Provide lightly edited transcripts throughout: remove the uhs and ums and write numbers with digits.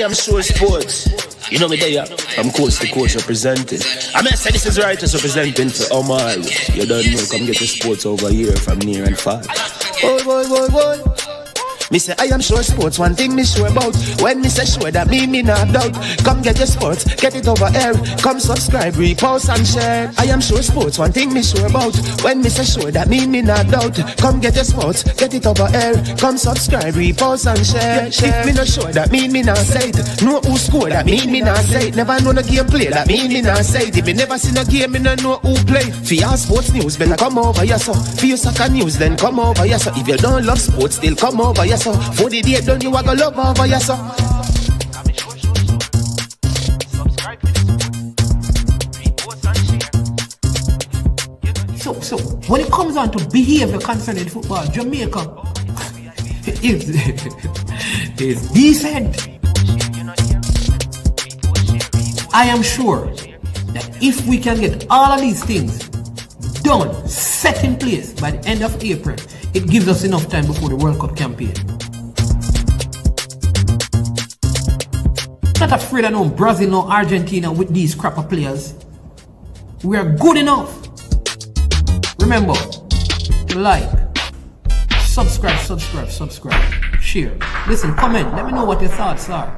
am sure sports. You know me there, from coast to coast representing. I mean, I say this is righteous representing for Omar. You don't know, come get the sports over here from near and far. Boy. Me say I am sure sports, one thing me sure about. When me say sure, that me not doubt. Come get your sports, get it over here. Come subscribe, repost and share. I am sure sports, one thing me sure about. When me say sure, that me not doubt. Come get your sports, get it over here. Come subscribe, repost and share. If me not sure, that me not say it. Know who score, that me not say it. Never know no game play, that me not say it. If me never seen a game, me not know who play. For your sports news, better come over here so. For your soccer news, then come over here so. If you don't love sports, still come over here so. For the day done, you are gonna love over here so. So when it comes on to behavior concerning football, Jamaica is decent. I am sure that if we can get all of these things done, set in place by the end of April, it gives us enough time before the World Cup campaign. Not afraid of no Brazil, no Argentina with these crap of players. We are good enough. Remember to like, subscribe, share. Listen, comment, let me know what your thoughts are.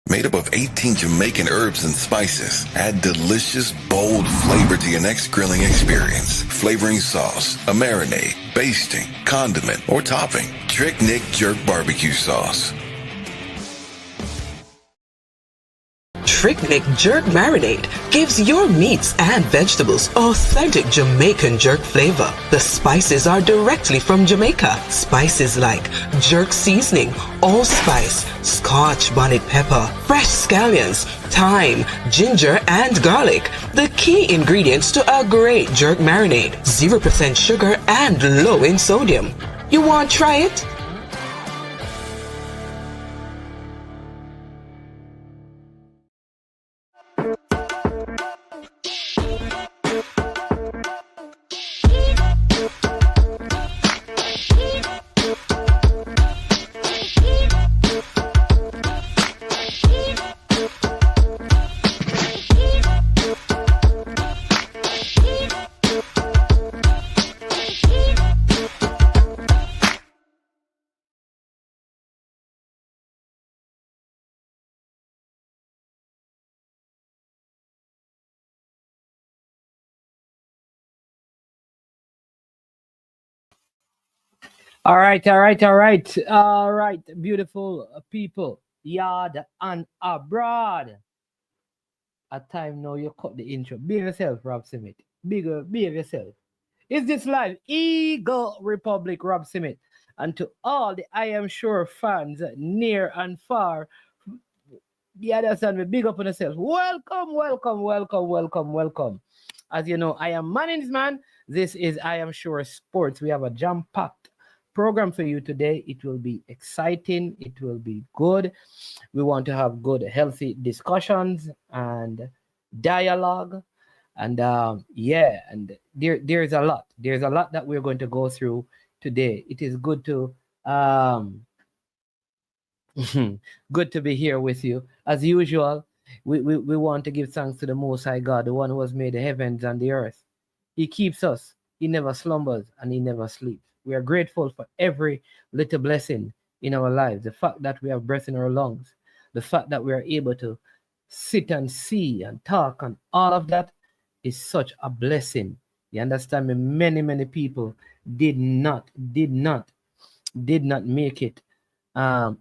Made up of 18 Jamaican herbs and spices, add delicious, bold flavor to your next grilling experience. Flavoring sauce, a marinade, basting, condiment, or topping. Trick Nick Jerk Barbecue Sauce. Trick Nick Jerk Marinade gives your meats and vegetables authentic Jamaican jerk flavor. The spices are directly from Jamaica. Spices like jerk seasoning, allspice, Scotch bonnet pepper, fresh scallions, thyme, ginger, and garlic. The key ingredients to a great jerk marinade. 0% sugar and low in sodium. You want to try it? All right, beautiful people, yard and abroad. At time now, you cut the intro. Behave yourself, Rob Simmet. Behave yourself. Is this live? Eagle Republic, Rob Simmet. And to all the I Am Sure fans near and far, you understand me, big up on yourself. Welcome. As you know, I am Manning's man. This is I Am Sure Sports. We have a jam-packed program for you today. It will be exciting. It will be good. We want to have good, healthy discussions and dialogue. And and there's a lot. There's a lot that we're going to go through today. It is good to good to be here with you. As usual, we want to give thanks to the Most High God, the one who has made the heavens and the earth. He keeps us. He never slumbers and he never sleeps. We are grateful for every little blessing in our lives. The fact that we have breath in our lungs, the fact that we are able to sit and see and talk and all of that is such a blessing. You understand me? Many people did not make it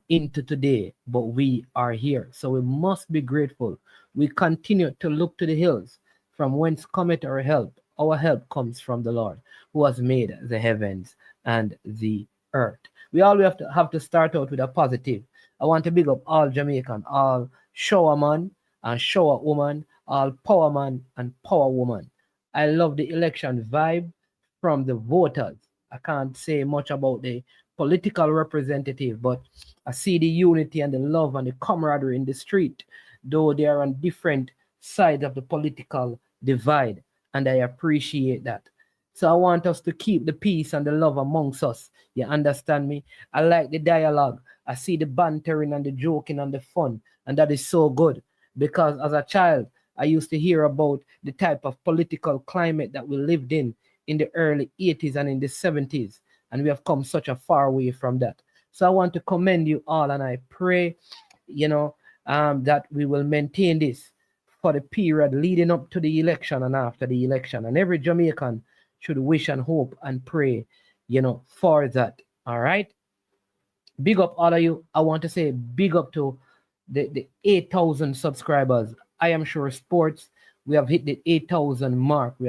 into today, but we are here. So we must be grateful. We continue to look to the hills from whence cometh our help. Our help comes from the Lord who has made the heavens and the earth. We always have to start out with a positive. I want to big up all Jamaican, all shower man and shower woman, all power man and power woman. I love the election vibe from the voters. I can't say much about the political representative, but I see the unity and the love and the camaraderie in the street, though they are on different sides of the political divide, and I appreciate that. So I want us to keep the peace and the love amongst us. You understand me? I like the dialogue. I see the bantering and the joking and the fun. And that is so good. Because as a child, I used to hear about the type of political climate that we lived in the early 80s and in the 70s. And we have come such a far way from that. So I want to commend you all, and I pray, that we will maintain this for the period leading up to the election and after the election. And every Jamaican should wish and hope and pray, for that. All right. Big up all of you. I want to say big up to the 8,000 subscribers. I am sure sports, we have hit the 8,000 mark. We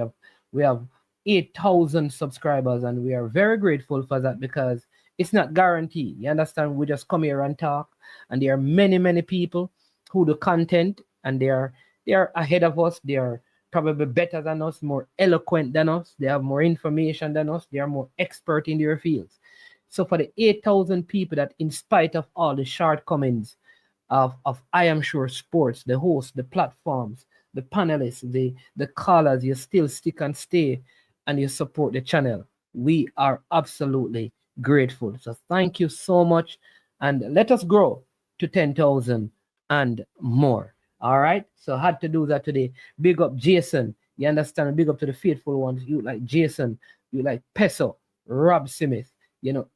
have 8,000 subscribers, and we are very grateful for that, because it's not guaranteed. You understand? We just come here and talk, and there are many, many people who do content, and they are ahead of us. They are probably better than us, more eloquent than us. They have more information than us. They are more expert in their fields. So for the 8,000 people that, in spite of all the shortcomings of I Am Sure Sports, the hosts, the platforms, the panelists, the callers, you still stick and stay, and you support the channel. We are absolutely grateful. So thank you so much, and let us grow to 10,000 and more. All right. So I had to do that today. Big up Jason. You understand? Big up to the faithful ones. You like Jason. You like Peso, Rob Smith.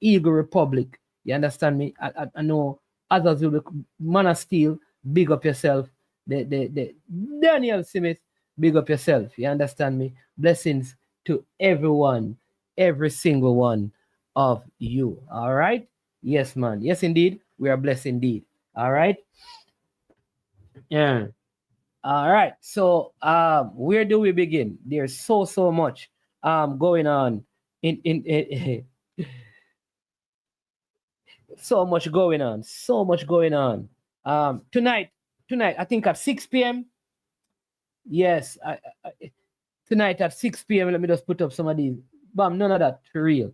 Eagle Republic. You understand me? I know others will be Man of Steel. Big up yourself. The Daniel Smith. Big up yourself. You understand me? Blessings to everyone, every single one of you. All right. Yes, man. Yes, indeed. We are blessed indeed. All right. Yeah. All right. So where do we begin? There's so much going on in so much going on. Tonight I think at 6 p.m. Yes, tonight at 6 p.m. Let me just put up some of these. Bam, none of that for real.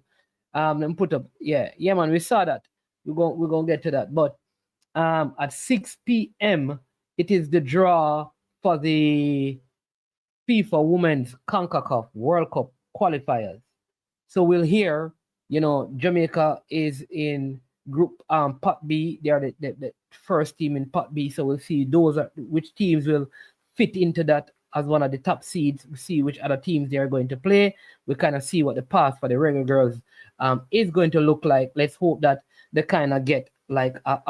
Let me put up. Yeah, man. We saw that. We're gonna get to that. But at 6 p.m. it is the draw for the FIFA Women's CONCACAF World Cup qualifiers. So we'll hear, Jamaica is in group Pot B. They are the first team in Pot B. So we'll see which teams will fit into that as one of the top seeds. We'll see which other teams they are going to play. We kind of see what the path for the Reggae Girls is going to look like. Let's hope that they kind of get like a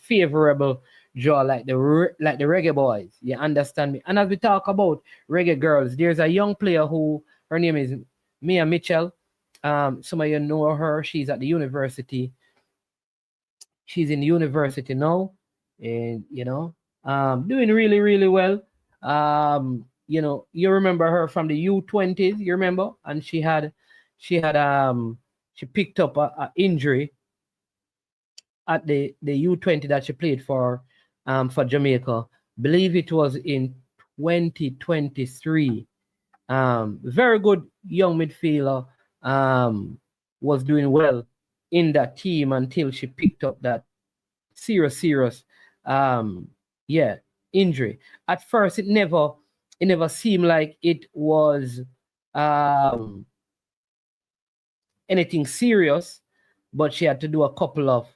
favorable draw like the Reggae Boyz. You understand me? And as we talk about Reggae Girls, there's a young player who, her name is Mia Mitchell. Some of you know her. She's at the university. She's in the university now, and doing really, really well. You remember her from the U20s, you remember? And she picked up a injury at the U20 that she played for Jamaica. Believe it was in 2023. Very good young midfielder. Was doing well in that team until she picked up that serious injury. At first, it never seemed like it was anything serious, but she had to do a couple of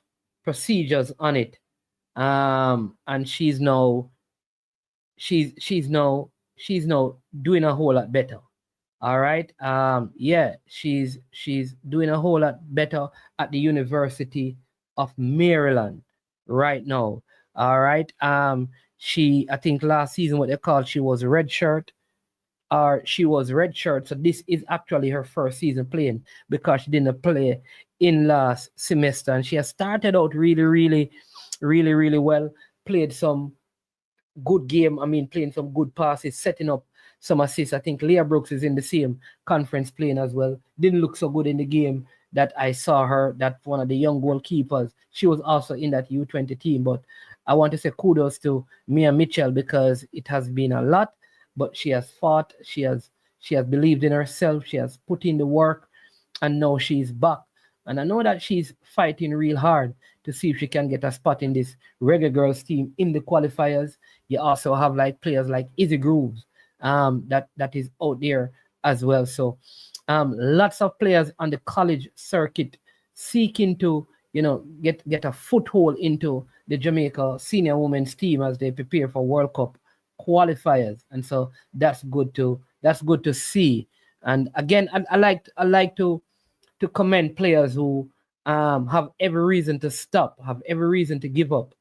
procedures on it, and she's now doing a whole lot better. All right. She's doing a whole lot better at the University of Maryland right now. All right. I think last season what they called, she was redshirt. So this is actually her first season playing, because she didn't play in last semester, and she has started out really well. Played some good game. Playing some good passes, setting up some assists. I think Leah Brooks is in the same conference playing as well. Didn't look so good in the game that I saw her. That's one of the young goalkeepers. She was also in that U20 team. But I want to say kudos to Mia Mitchell, because it has been a lot, but she has fought. She has believed in herself. She has put in the work, and now she's back. And I know that she's fighting real hard to see if she can get a spot in this Reggae Girls team in the qualifiers. You also have players like Izzy Grooves that is out there as well. So lots of players on the college circuit seeking to, get a foothold into the Jamaica senior women's team as they prepare for World Cup qualifiers, and so that's good to see. And again, I like to commend players who have every reason to stop, have every reason to give up,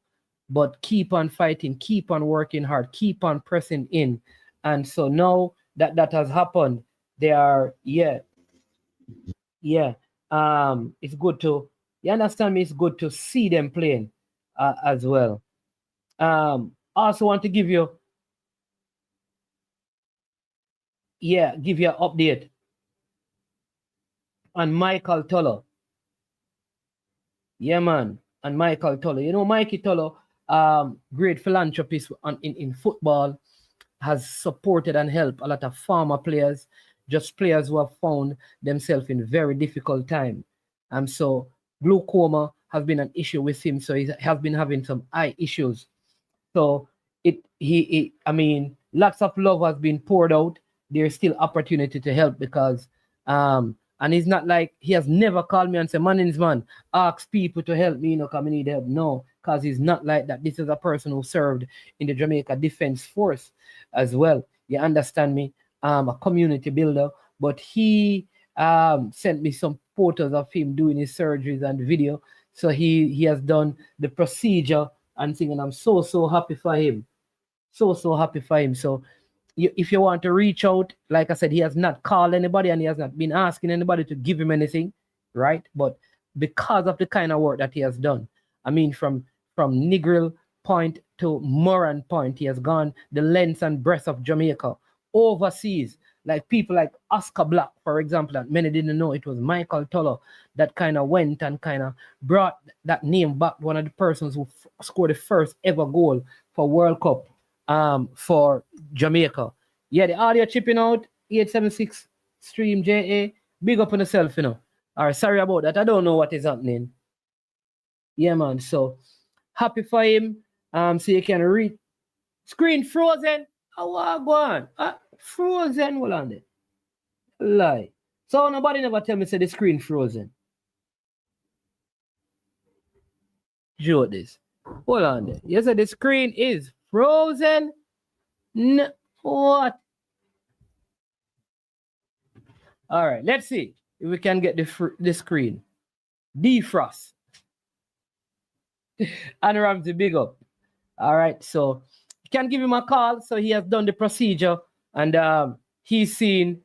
but keep on fighting, keep on working hard, keep on pressing in. And so now that has happened, they are it's good to, you understand me, it's good to see them playing as well. Also want to give you an update on Michael Tull. Yeah, man. And Michael Tull. You know, Mikey Tull, great philanthropist in football, has supported and helped a lot of former players, just players who have found themselves in very difficult time. And so glaucoma has been an issue with him. So he has been having some eye issues. So lots of love has been poured out. There's still opportunity to help because and it's not like he has never called me and said, man, ask people to help me, because I need help. No, because he's not like that. This is a person who served in the Jamaica Defense Force as well. You understand me? A community builder. But he sent me some photos of him doing his surgeries and video. So he has done the procedure and thing, and I'm so happy for him. So happy for him. So if you want to reach out, like I said, he has not called anybody and he has not been asking anybody to give him anything, right? But because of the kind of work that he has done, from Negril Point to Moran Point, he has gone the length and breadth of Jamaica, overseas. Like people like Oscar Black, for example, that many didn't know it was Michael Tull that kind of went and kind of brought that name back, one of the persons who scored the first ever goal for World Cup for Jamaica. Yeah, the audio chipping out, 876 stream JA. Big up on yourself, All right, sorry about that. I don't know what is happening. Yeah, man. So happy for him. So you can read. Screen frozen. Oh, go on. Frozen. Hold on there. Lie. So nobody never tell me say the screen frozen. Show this. Hold on there. You said the screen is frozen. What? All right, let's see if we can get the screen. Defrost. And Ramsey, big up. All right, so you can give him a call. So he has done the procedure and he's seen.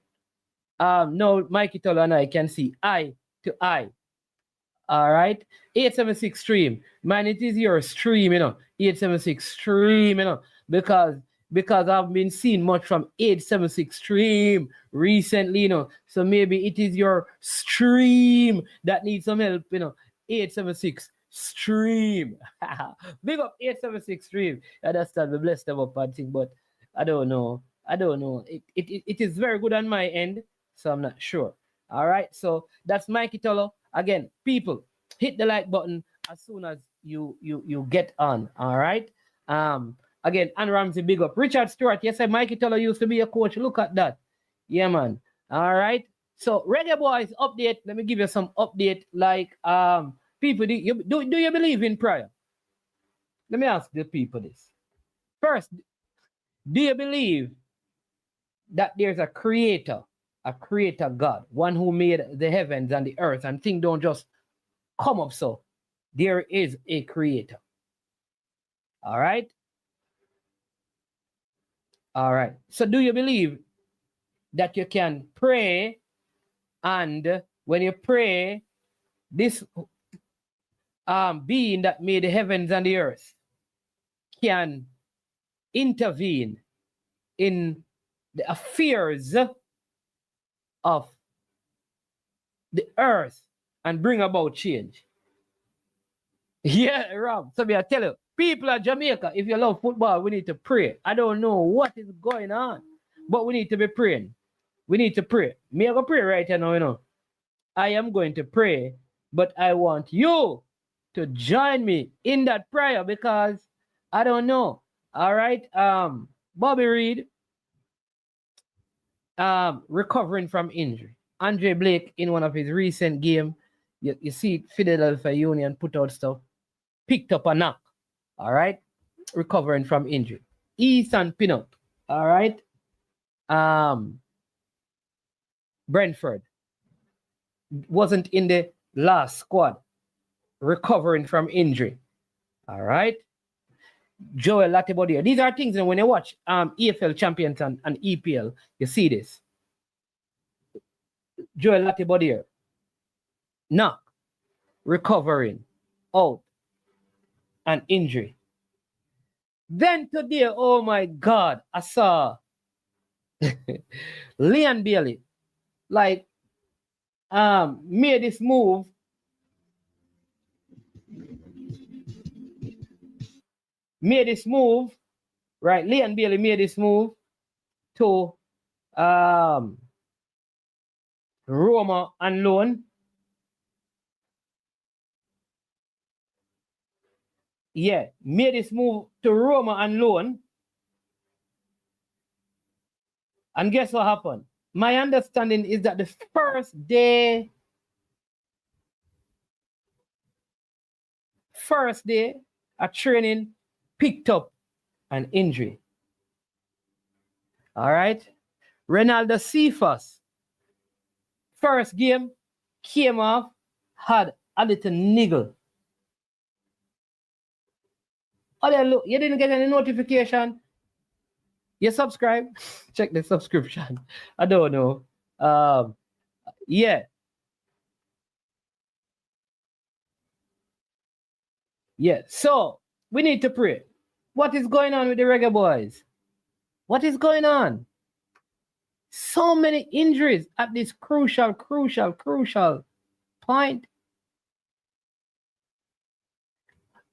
No, Mikey Tull and I can see eye to eye. All right, 876 stream. Man, it is your stream, 876 stream, because I've been seeing much from 876 stream recently, So maybe it is your stream that needs some help, 876 stream. Big up 876 stream. I understand we bless them up and thing, but I don't know. It is very good on my end, so I'm not sure. All right, so that's Mikey Tull. Again, people, hit the like button as soon as you get on. All right. Again, Ann Ramsey, big up. Richard Stewart, yes, Mikey Tull used to be a coach. Look at that. Yeah, man. All right. So, Reggae Boyz update. Let me give you some update. Like, people, do you believe in prayer? Let me ask the people this. First, do you believe that there's a creator God, one who made the heavens and the earth, and things don't just come up so? There is a creator. All right? All right. So do you believe that you can pray, and when you pray, this being that made the heavens and the earth can intervene in the affairs of the earth and bring about change? Yeah, Rob. So I tell you, people of Jamaica, if you love football, we need to pray. I don't know what is going on, but we need to be praying. We need to pray. Me, I go pray right now, I am going to pray, but I want you to join me in that prayer because I don't know. All right. Bobby Reed, recovering from injury. Andre Blake in one of his recent game, you see Philadelphia Union put out stuff, picked up a knock, all right, recovering from injury. Ethan Pinnock, all right, Brentford wasn't in the last squad, recovering from injury, all right. Joel Latibodier. These are things that when you watch EFL Champions and EPL, you see this. Joel Latibodier, knock, recovering, out, and injury. Then today, oh my God, I saw Leon Bailey, like, made this move. Right? Leon Bailey made this move to Roma on loan. Yeah, made this move to Roma on loan. And guess what happened? My understanding is that the first day of training picked up an injury. All right. Ronaldo Cephas, first game, came off, had a little niggle. Oh, look, you didn't get any notification. You subscribe? Check the subscription. I don't know. Yeah. Yeah. So we need to pray. What is going on with the Reggae Boyz? What is going on? So many injuries at this crucial point.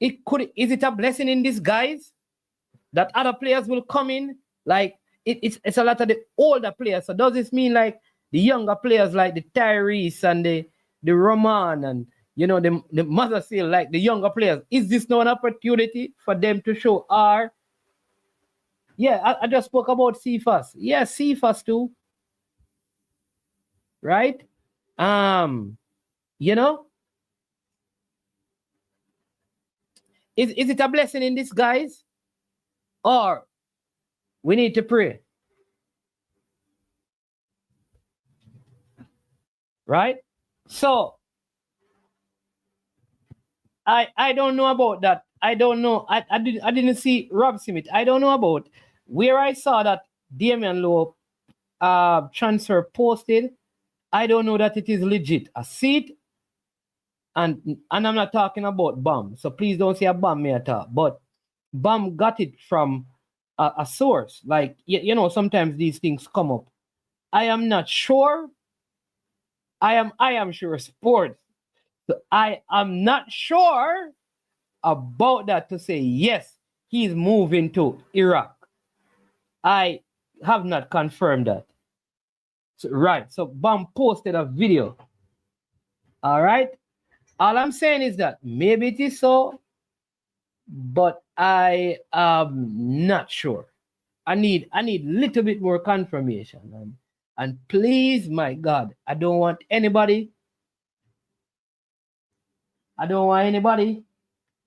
Is it a blessing in disguise that other players will come in? Like it's a lot of the older players. So does this mean like the younger players like the Tyrese and the Roman and the Mother Seal, like the younger players? Is this now an opportunity for them to show our? Yeah, I just spoke about Cephas. Yeah, Cephas too. Right? Is it a blessing in disguise? Or we need to pray? Right? So I don't know about that. I don't know. I didn't see Rob Smith. I don't know about where I saw that Damian Lowe transfer posted. I don't know that it is legit. I see it, and I'm not talking about BAM. So please don't say a BAM me at all. But BAM got it from a source. Like, sometimes these things come up. I am not sure. I am sure sports. So I am not sure about that to say, yes, he's moving to Iraq. I have not confirmed that. So, right. So BAM posted a video. All right. All I'm saying is that maybe it is so, but I am not sure. I need a little bit more confirmation. And please, my God, I don't want anybody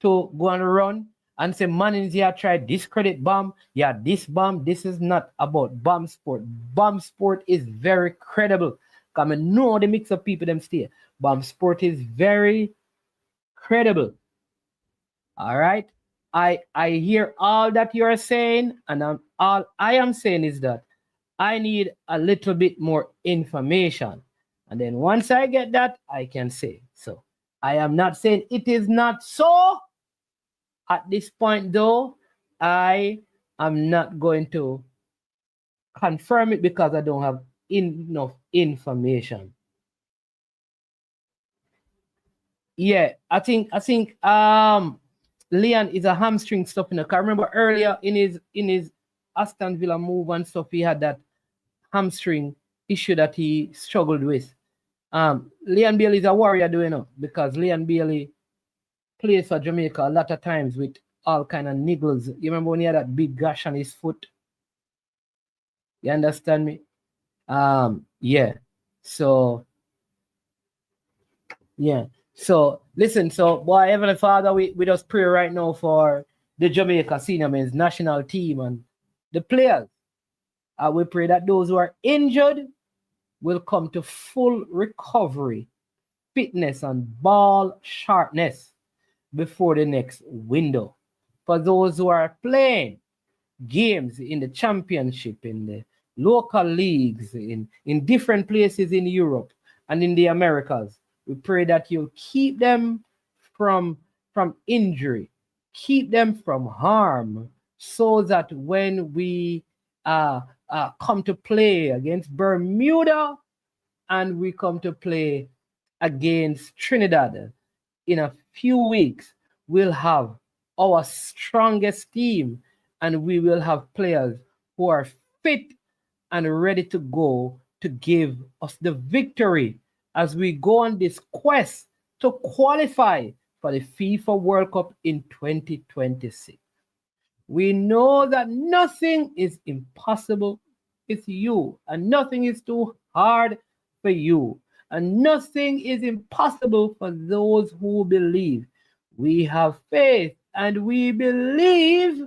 to go on a run and say, man, in here try discredit BAM. Yeah, this BAM, this is not about BAM sport. BAM sport is very credible. Come and know the mix of people them stay. BAM sport is very credible. All right. I hear all that you are saying, and all I am saying is that I need a little bit more information. And then once I get that, I can say so. I am not saying it is not so. At this point, though, I am not going to confirm it because I don't have enough information. Yeah, I think Leon is a hamstring stuff in the car. I remember earlier in his Aston Villa move and stuff, he had that hamstring issue that he struggled with. Leon Bailey is a warrior, do you know? Because Leon Bailey plays for Jamaica a lot of times with all kind of niggles. You remember when he had that big gash on his foot? You understand me? Yeah. So yeah. So listen, so boy, Heavenly Father, we just pray right now for the Jamaica senior men's national team and the players. We pray that those who are injured will come to full recovery, fitness, and ball sharpness before the next window. For those who are playing games in the championship, in the local leagues, in different places in Europe and in the Americas, we pray that you'll keep them from injury, keep them from harm, so that when we come to play against Bermuda and we come to play against Trinidad in a few weeks, we'll have our strongest team and we will have players who are fit and ready to go to give us the victory as we go on this quest to qualify for the FIFA World Cup in 2026. We know that nothing is impossible with you, and nothing is too hard for you, and nothing is impossible for those who believe. We have faith and we believe,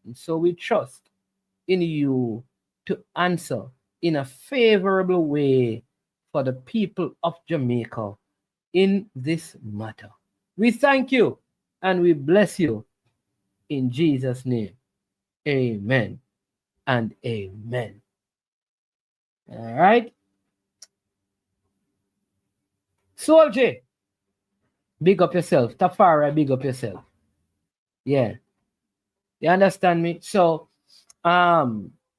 and so we trust in you to answer in a favorable way for the people of Jamaica in this matter. We thank you and we bless you in Jesus' name. Amen and amen. All right. Soldier, big up yourself. Tafari, big up yourself. Yeah. You understand me? So,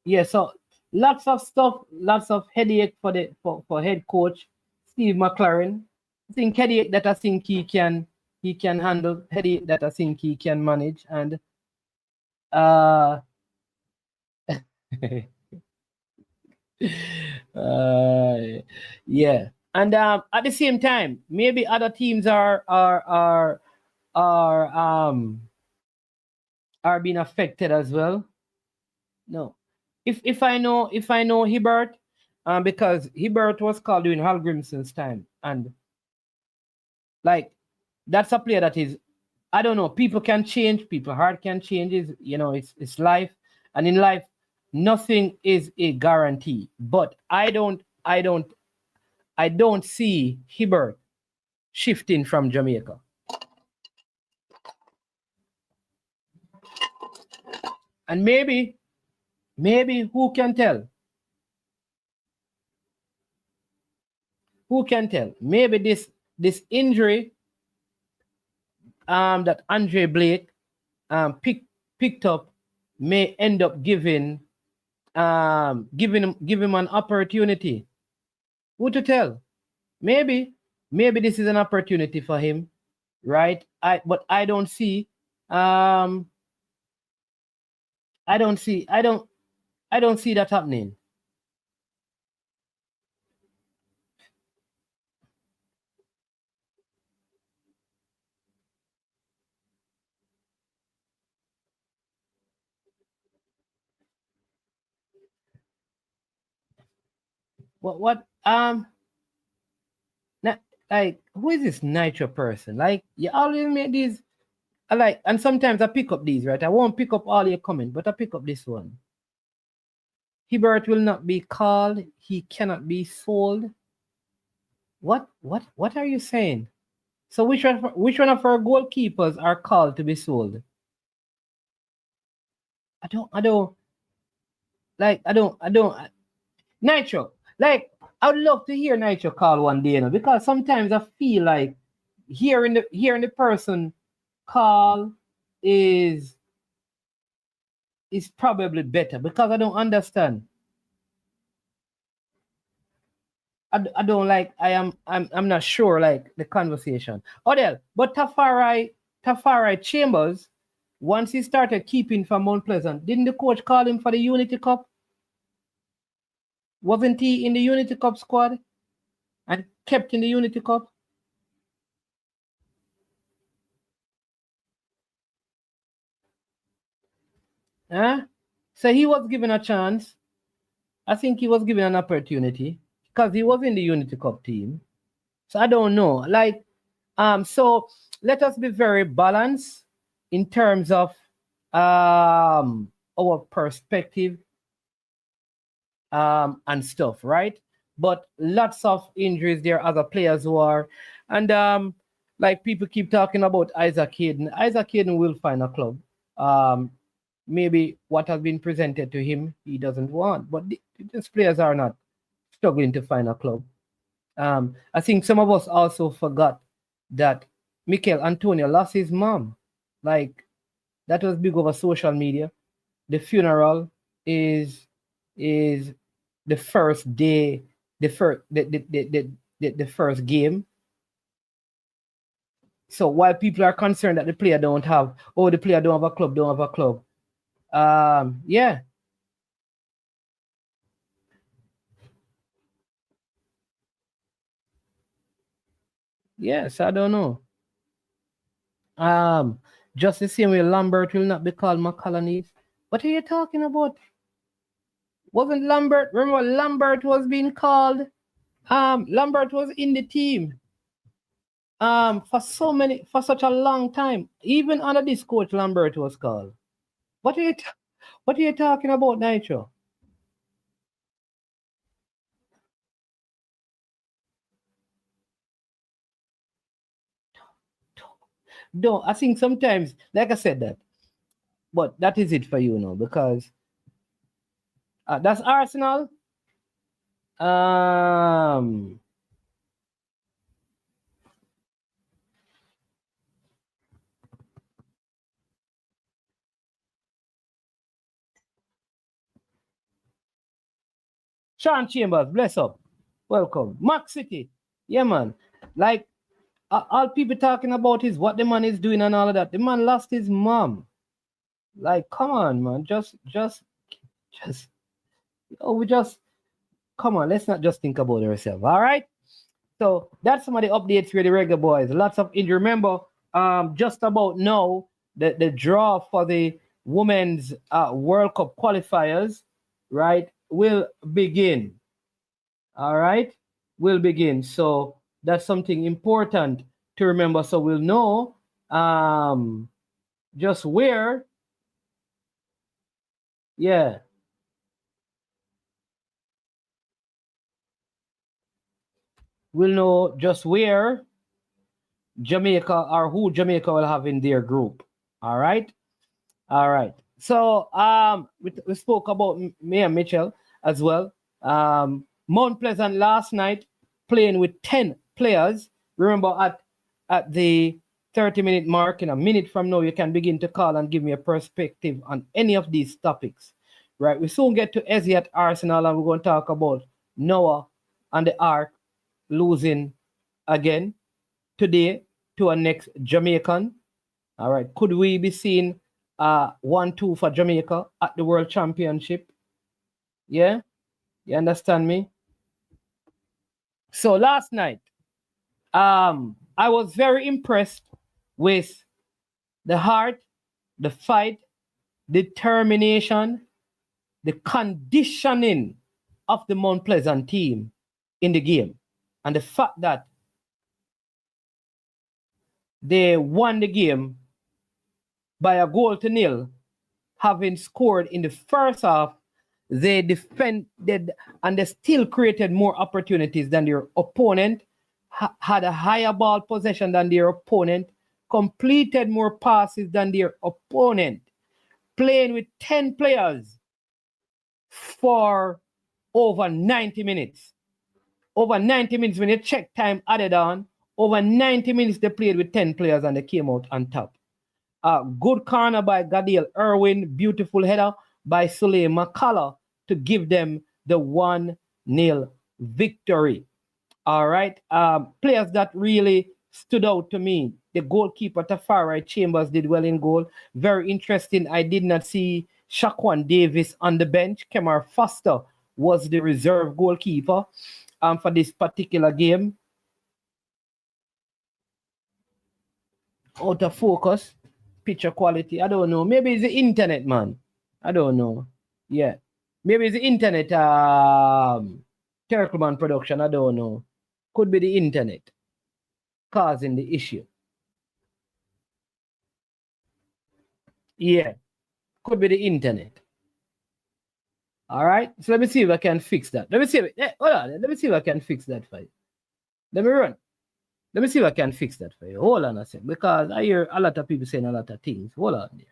yeah, so lots of stuff, lots of headache for head coach Steve McLaren. I think headache that I think he can handle, headache that I think he can manage, and yeah, and at the same time, maybe other teams are being affected as well. No, if I know Hibbert, because Hibbert was called during Hal Grimson's time, and like that's a player that is, I don't know, people can change, people heart can change, it's life, and in life nothing is a guarantee. But I don't see Hibbert shifting from Jamaica. And maybe who can tell? Who can tell? Maybe this injury that Andre Blake picked up may end up giving him an opportunity. Who to tell? Maybe this is an opportunity for him, right? But I don't see that happening. What like, who is this Nitro person? Like, you always make these, and sometimes I pick up these, right? I won't pick up all your comments, but I pick up this one. Hibbert will not be called. He cannot be sold. What are you saying? So which one of our goalkeepers are called to be sold? I don't Nitro. Like, I would love to hear Nitro call one day, because sometimes I feel like hearing the person call is probably better, because I don't understand. I don't like, I'm not sure, like, the conversation. Odell, but Tafari Chambers, once he started keeping from Mount Pleasant, didn't the coach call him for the Unity Cup? Wasn't he in the Unity Cup squad and kept in the Unity Cup? Huh? So he was given a chance. I think he was given an opportunity. because he was in the Unity Cup team. So I don't know. Like, so let us be very balanced in terms of our perspective and stuff, right? But lots of injuries. There are other players who are, and like people keep talking about Isaac Hayden. Isaac Hayden will find a club. Maybe what has been presented to him, he doesn't want. But these players are not struggling to find a club. I think some of us also forgot that Mikel Antonio lost his mom. Like, that was big over social media. The funeral is the first day, the first game. So while people are concerned that the player don't have a club, yeah. Yes, I don't know. Just the same way Lambert will not be called McCallany. What are you talking about? Wasn't Lambert? Remember, Lambert was being called. Lambert was in the team. For such a long time. Even under this coach, Lambert was called. What are you talking about, Nitro? No, I think sometimes, like I said that, but that is it for you now, because that's Arsenal. Sean Chambers, bless up. Welcome. Max City. Yeah, man. Like, all people talking about is what the man is doing and all of that. The man lost his mom. Like, come on, man. Come on. Let's not just think about ourselves. All right. So that's some of the updates for the Reggae Boyz. Lots of injury. Remember, just about now, the draw for the Women's World Cup qualifiers, right, will begin. All right, will begin. So that's something important to remember. So we'll know just where, yeah. We'll know just where Jamaica, or who Jamaica will have in their group. All right. All right. So we spoke about Mia Mitchell as well. Mount Pleasant last night playing with 10 players. Remember, at the 30-minute mark, in a minute from now, you can begin to call and give me a perspective on any of these topics. Right. We soon get to Eze at Arsenal, and we're going to talk about Noah and the Ark losing again today to a next Jamaican. All right. Could we be seeing 1-2 for Jamaica at the World Championship? Yeah? You understand me? So last night, I was very impressed with the heart, the fight, determination, the conditioning of the Mount Pleasant team in the game. And the fact that they won the game by 1-0, having scored in the first half, they defended and they still created more opportunities than their opponent, had a higher ball possession than their opponent, completed more passes than their opponent, playing with 10 players for over 90 minutes. Over 90 minutes, when you check time added on, over 90 minutes they played with 10 players and they came out on top. Good corner by Gadiel Irwin, beautiful header by Suley McCullough to give them the 1-0 victory. All right. Players that really stood out to me. The goalkeeper, Tafari Chambers, did well in goal. Very interesting. I did not see Shaquan Davis on the bench. Kemar Foster was the reserve goalkeeper for this particular game. Out of focus, picture quality. I don't know. Maybe it's the internet, man. I don't know. Yeah. Maybe it's the internet Turkleman production, I don't know. Could be the internet causing the issue. Yeah, could be the internet. All right, so let me see if I can fix that. Let me see if I can fix that for you. Let me run. Let me see if I can fix that for you. Hold on a second, because I hear a lot of people saying a lot of things. Hold on there.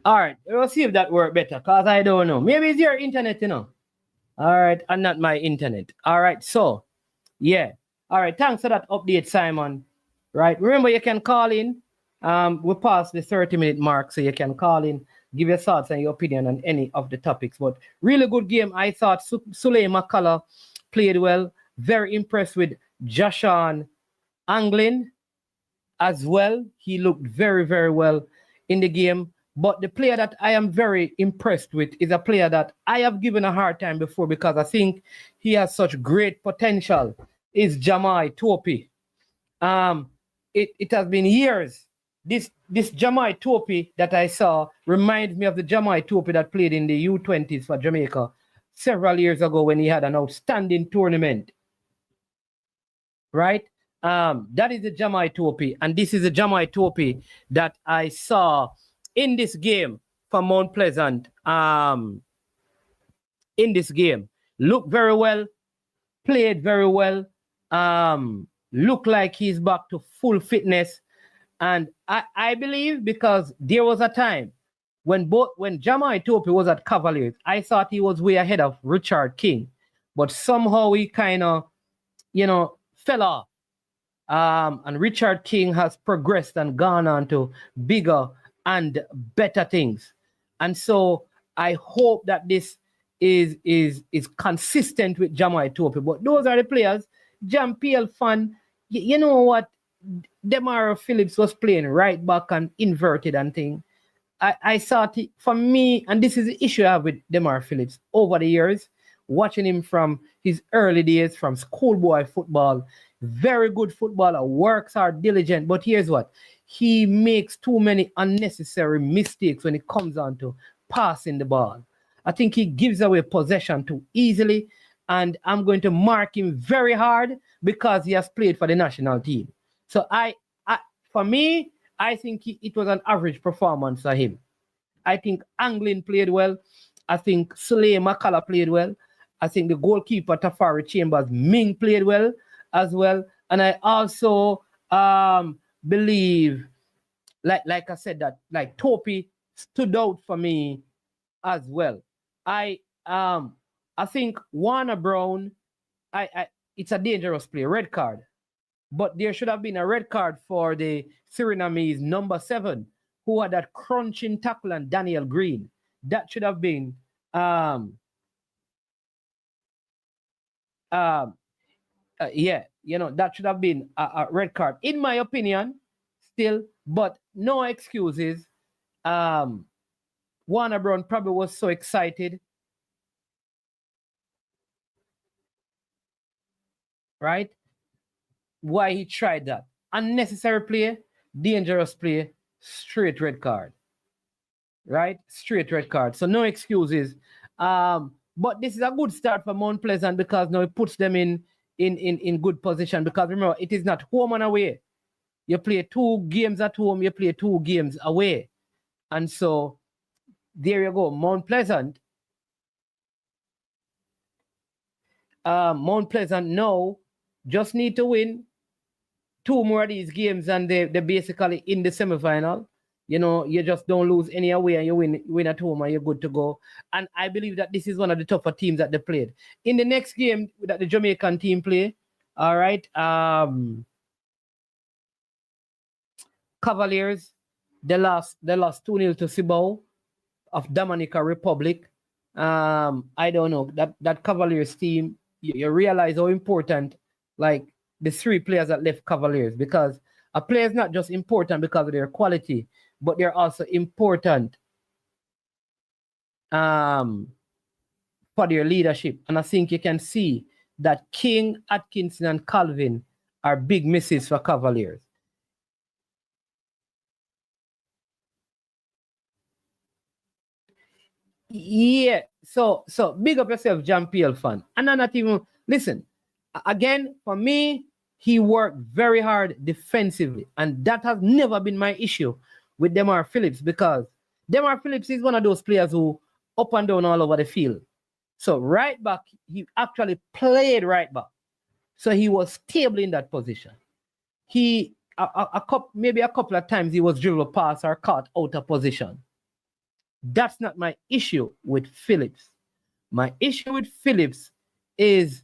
All right, we'll see if that work better, because I don't know. Maybe it's your internet, All right, and not my internet. All right, so, yeah. All right, thanks for that update, Simon. Right, remember you can call in. We passed the 30-minute mark, so you can call in, give your thoughts and your opinion on any of the topics. But really good game. I thought Sule McCullough played well. Very impressed with Joshan Anglin as well. He looked very, very well in the game. But the player that I am very impressed with is a player that I have given a hard time before, because I think he has such great potential, is Jamai Topi. It has been years. This Jamai Topi that I saw reminds me of the Jamai Topi that played in the U20s for Jamaica several years ago when he had an outstanding tournament. Right? That is the Jamai Topi, and this is the Jamai Topi that I saw in this game for Mount Pleasant. In this game, looked very well, played very well. Looked like he's back to full fitness, and I believe, because there was a time when Jamai Topi was at Cavaliers, I thought he was way ahead of Richard King, but somehow he kind of, fell off. And Richard King has progressed and gone on to bigger and better things. And so I hope that this is consistent with Jamai Topi. But those are the players. Jean-Pierre Fan, you know what? Demar Phillips was playing right back and inverted and thing. I thought, for me, and this is the issue I have with Demar Phillips over the years, watching him from his early days, from schoolboy football, very good footballer, works hard, diligent, but here's what, he makes too many unnecessary mistakes when it comes on to passing the ball. I think he gives away possession too easily, and I'm going to mark him very hard because he has played for the national team. So for me, I think it was an average performance for him. I think Anglin played well. I think Sule McCullough played well. I think the goalkeeper, Tafari Chambers Ming, played well as well. And I also believe, like I said, that like Topi stood out for me as well. I think Warner Brown, it's a dangerous play, red card. But there should have been a red card for the Surinamese number 7, who had that crunching tackle on Daniel Green. That should have been that should have been a red card, in my opinion, still, but no excuses. Warner Brown probably was so excited, right? Why he tried that. Unnecessary play, dangerous play, straight red card. Right? Straight red card. So no excuses. But this is a good start for Mount Pleasant because now it puts them in good position. Because remember, it is not home and away. You play 2 games at home, you play 2 games away. And so there you go. Mount Pleasant. Mount Pleasant now just need to win 2 more of these games and they're basically in the semifinal. You know, you just don't lose any away and you win at home and you're good to go. And I believe that this is one of the tougher teams that they played. In the next game that the Jamaican team play, all right, Cavaliers, they lost 2-0 to Cibao of Dominica Republic. I don't know, that Cavaliers team, you realize how important, like, the 3 players that left Cavaliers, because a player is not just important because of their quality, but they're also important for their leadership. And I think you can see that King, Atkinson, and Calvin are big misses for Cavaliers. Yeah, so big up yourself, John PL fan. And I'm not even, listen, again, for me, he worked very hard defensively. And that has never been my issue with Demar Phillips, because Demar Phillips is one of those players who up and down all over the field. So right back, he actually played right back. So he was stable in that position. He, maybe a couple of times he was dribbled past or caught out of position. That's not my issue with Phillips. My issue with Phillips is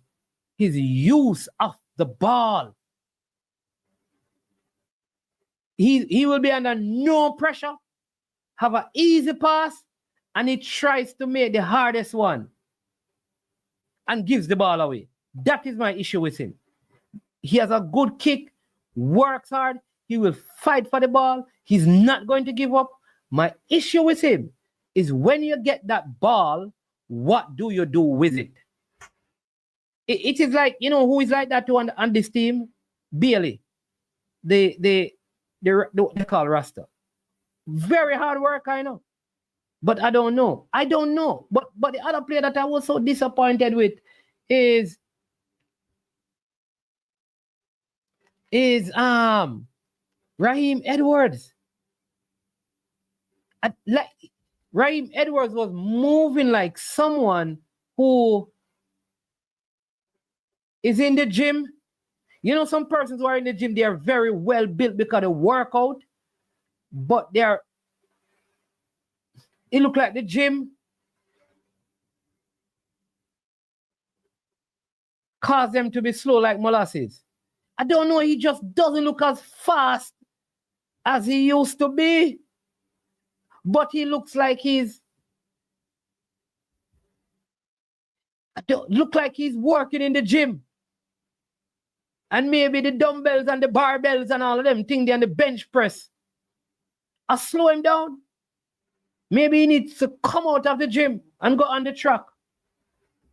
his use of the ball. He will be under no pressure, have an easy pass, and he tries to make the hardest one and gives the ball away. That is my issue with him. He has a good kick, works hard, he will fight for the ball, he's not going to give up. My issue with him is when you get that ball, what do you do with it? It is like, you know who is like that on this team? Bailey. They call Rasta. Very hard work, I know. But I don't know. But the other player that I was so disappointed with is Raheem Edwards. Raheem Edwards was moving like someone who is in the gym. You know, some persons who are in the gym, they are very well built because they work out, but it look like the gym caused them to be slow like molasses. I don't know, he just doesn't look as fast as he used to be, but he looks like he's working in the gym. And maybe the dumbbells and the barbells and all of them things and the bench press are slow him down. Maybe he needs to come out of the gym and go on the track,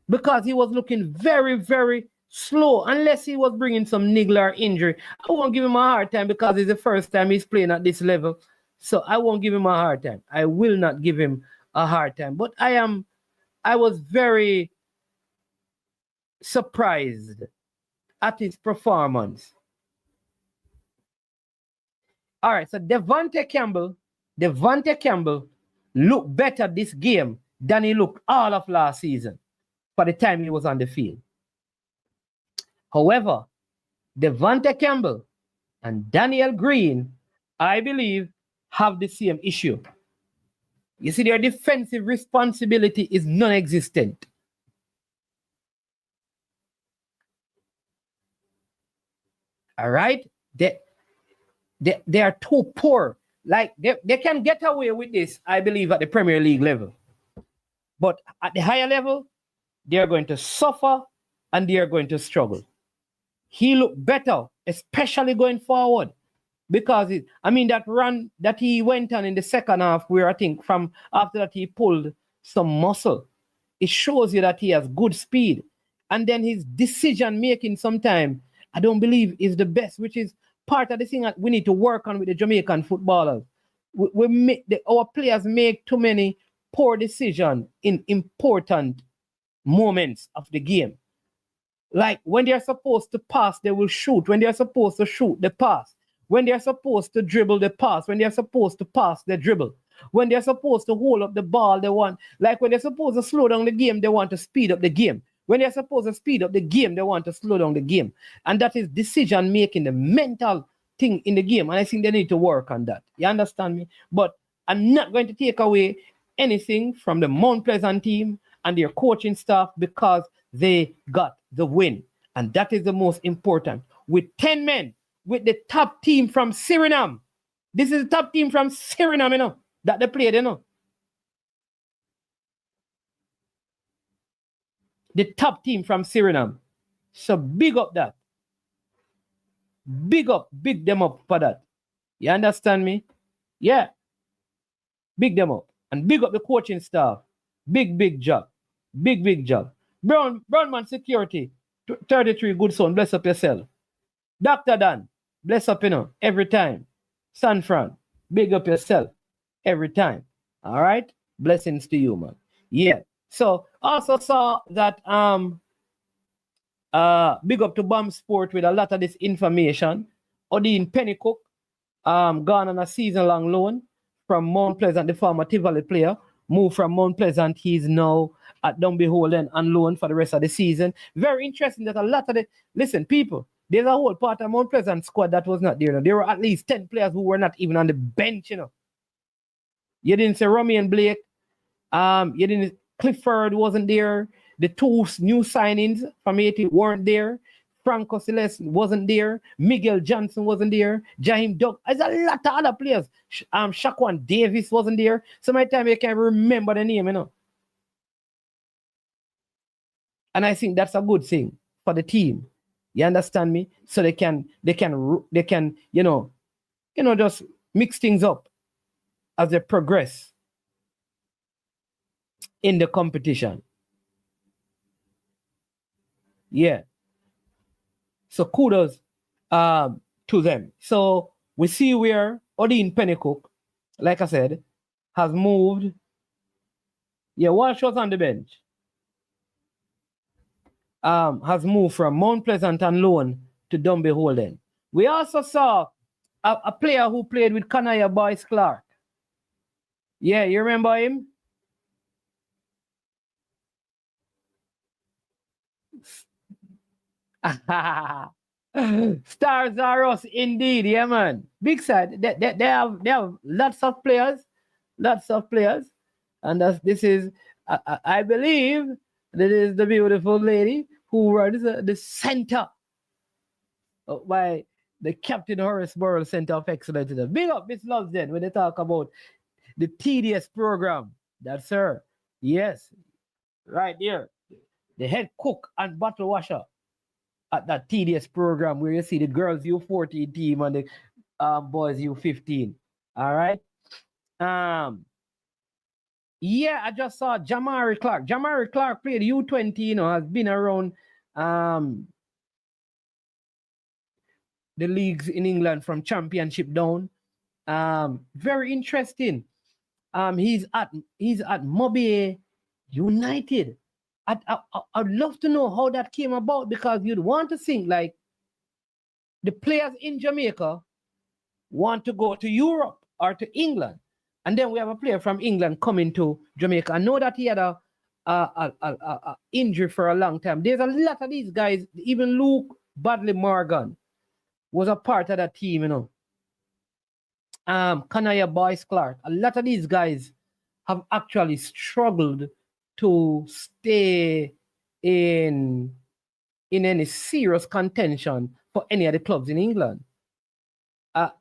because he was looking very, very slow, unless he was bringing some niggler injury. I won't give him a hard time because it's the first time he's playing at this level. So I won't give him a hard time. I will not give him a hard time. But I was very surprised at his performance. All right, so Devontae Campbell looked better this game than he looked all of last season for the time he was on the field. However, Devontae Campbell and Daniel Green, I believe, have the same issue. You see, their defensive responsibility is non-existent. All right? They are too poor. Like, they can get away with this, I believe, at the Premier League level. But at the higher level, they are going to suffer and they are going to struggle. He looked better, especially going forward. Because, that run that he went on in the second half, where I think from after that he pulled some muscle, it shows you that he has good speed. And then his decision-making sometimes, I don't believe is the best, which is part of the thing that we need to work on with the Jamaican footballers. Our players make too many poor decisions in important moments of the game. Like when they're supposed to pass, they will shoot. When they're supposed to shoot, they pass. When they're supposed to dribble, they pass. When they're supposed to pass, they dribble. When they're supposed to hold up the ball, they want, like when they're supposed to slow down the game, they want to speed up the game. When they're supposed to speed up the game, they want to slow down the game. And that is decision making, the mental thing in the game. And I think they need to work on that. You understand me? But I'm not going to take away anything from the Mount Pleasant team and their coaching staff because they got the win. And that is the most important. With 10 men, with the top team from Suriname. This is the top team from Suriname, you know, that they played, you know. The top team from Suriname. So big up that. Big them up for that. You understand me? Yeah. Big them up. And big up the coaching staff. Big job. Big job. Brownman Security. 33 good son. Bless up yourself. Dr. Dan. Bless up, you know, every time. San Fran. Big up yourself. Every time. All right? Blessings to you, man. Yeah. So also saw that big up to Bomb Sport with a lot of this information. Odin Pennycook gone on a season-long loan from Mount Pleasant, the former Tivoli player. Moved from Mount Pleasant. He's now at Dunbeholden on loan for the rest of the season. Very interesting that a lot of the... Listen, people, there's a whole part of Mount Pleasant squad that was not there. You know. There were at least 10 players who were not even on the bench, you know. You didn't say Romy and Blake. You didn't... Clifford wasn't there. The two new signings from Haiti weren't there. Franco Celeste wasn't there. Miguel Johnson wasn't there. Jaheim Doug. There's a lot of other players. Shaquan Davis wasn't there. So many times I can't remember the name, you know. And I think that's a good thing for the team. You understand me? So they can, you know, just mix things up as they progress in the competition. Yeah. So kudos to them. So we see where Odin Pennycook, like I said, has moved. Yeah, Walsh was on the bench. Has moved from Mount Pleasant and loan to Dunbeholden. We also saw a player who played with Kanaya Boyce Clark. Yeah, you remember him? Stars are us indeed, yeah, man. Big side. They have lots of players, and this is I believe that is the beautiful lady who runs the center by the Captain Horace Burrell Center of Excellence. Big up Miss Loves then when they talk about the TDS program. That's her. Yes, right there. The head cook and bottle washer at that TDS program where you see the girls U14 team and the boys U15. All right. Yeah, I just saw Jamari Clark. Jamari Clark played U20, you know, has been around the leagues in England from championship down. Very interesting. He's at Mobile United. I'd love to know how that came about because you'd want to think like the players in Jamaica want to go to Europe or to England. And then we have a player from England coming to Jamaica. I know that he had a injury for a long time. There's a lot of these guys, even Luke Badley Morgan was a part of that team, you know. Kanaya Boyce Clark. A lot of these guys have actually struggled to stay in any serious contention for any of the clubs in England. It's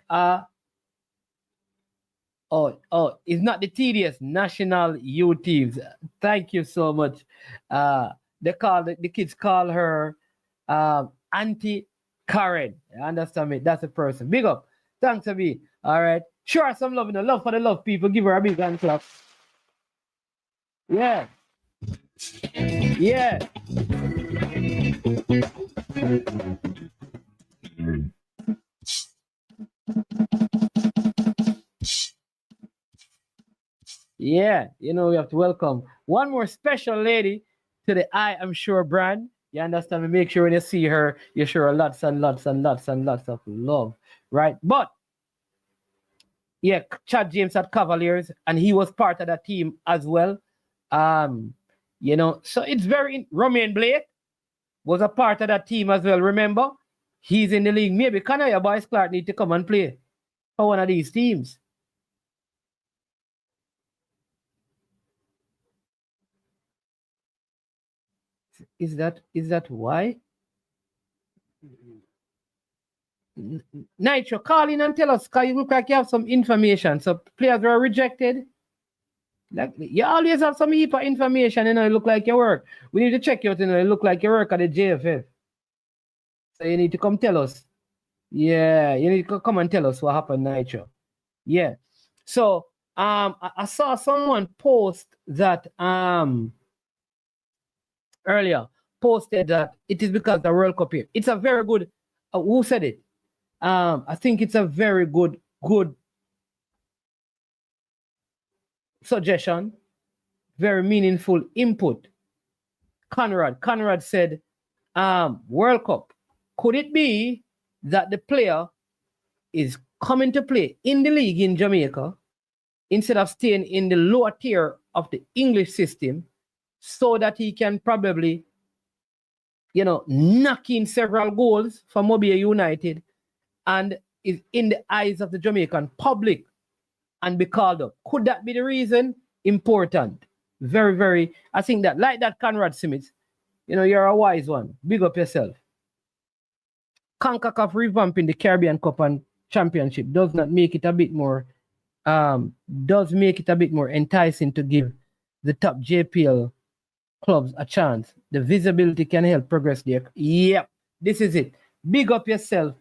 not the TDS National Youth Teams. Thank you so much. The kids call her Auntie Karen. You understand me? That's the person. Big up. Thanks to me. All right. Sure, some love, love for the love people. Give her a big hand clap. Yeah. Yeah. Yeah, we have to welcome one more special lady to the I Am Sure brand. You understand me? Make sure when you see her, you show her lots and lots and lots and lots of love, right? But yeah, Chad James at Cavaliers, and he was part of that team as well. You know, so it's very Romain Blake was a part of that team as well. Remember, he's in the league. Maybe Kanaya Boys Clark need to come and play for one of these teams. Is that why? Nitro, call in and tell us, because you look like you have some information. So players were rejected. Like, you always have some heap of information, you know, you look like you work. We need to check you out, you know, you look like you work at the JFF. So you need to come tell us. Yeah, you need to come and tell us what happened, Nitro. Yeah. So I saw someone post that earlier, posted that it is because the World Cup here. It's a very good, who said it? I think it's a very good suggestion, very meaningful input. Conrad said, World Cup, could it be that the player is coming to play in the league in Jamaica instead of staying in the lower tier of the English system so that he can probably, you know, knock in several goals for Mobile United and is in the eyes of the Jamaican public and be called up? Could that be the reason? Important. Very, very, I think that, like that Conrad Smith, you know, you're a wise one. Big up yourself. CONCACAF revamping the Caribbean Cup and Championship does make it a bit more enticing to give the top JPL clubs a chance. The visibility can help progress there. Yep, this is it. Big up yourself.